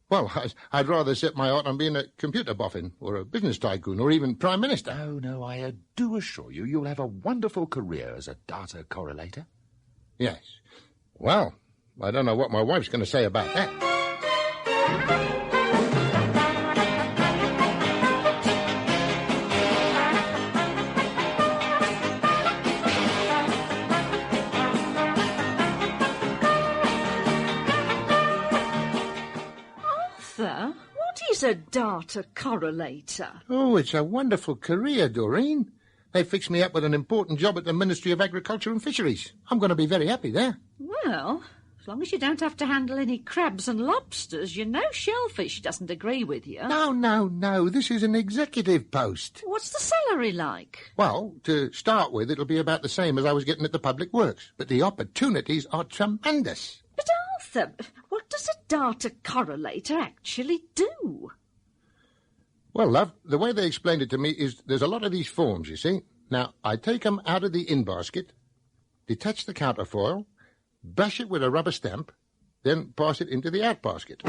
Well, I'd rather set my heart on being a computer boffin or a business tycoon or even Prime Minister. No, I do assure you you'll have a wonderful career as a data correlator. Yes. Well, I don't know what my wife's going to say about that. Arthur, what is a data correlator? Oh, it's a wonderful career, Doreen. They fixed me up with an important job at the Ministry of Agriculture and Fisheries. I'm going to be very happy there. Well, as long as you don't have to handle any crabs and lobsters, you know shellfish doesn't agree with you. No. This is an executive post. What's the salary like? Well, to start with, it'll be about the same as I was getting at the Public Works. But the opportunities are tremendous. But Arthur, what does a data correlator actually do? Well, love, the way they explained it to me is there's a lot of these forms, you see. Now, I take them out of the in-basket, detach the counterfoil, bash it with a rubber stamp, then pass it into the out-basket.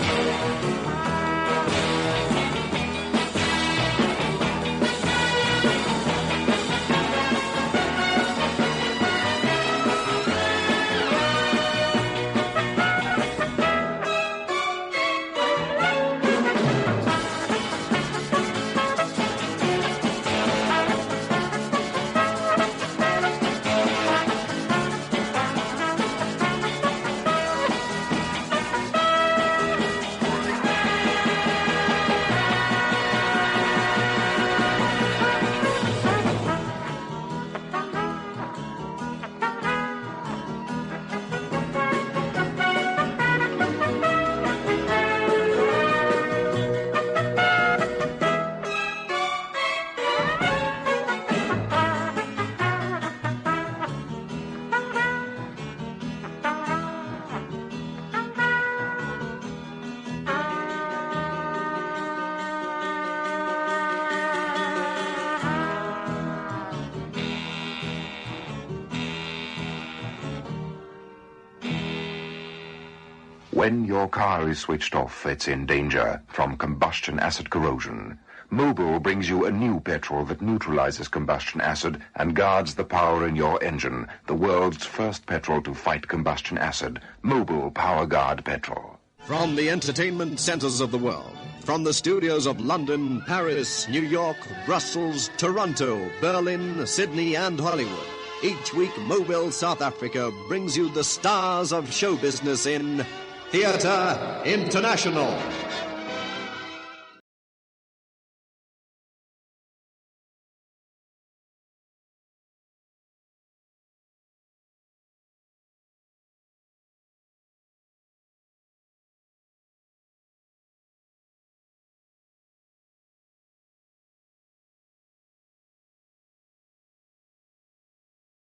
When your car is switched off, it's in danger from combustion acid corrosion. Mobil brings you a new petrol that neutralizes combustion acid and guards the power in your engine. The world's first petrol to fight combustion acid. Mobil Power Guard Petrol. From the entertainment centers of the world, from the studios of London, Paris, New York, Brussels, Toronto, Berlin, Sydney, and Hollywood, each week Mobil South Africa brings you the stars of show business in Theatre International.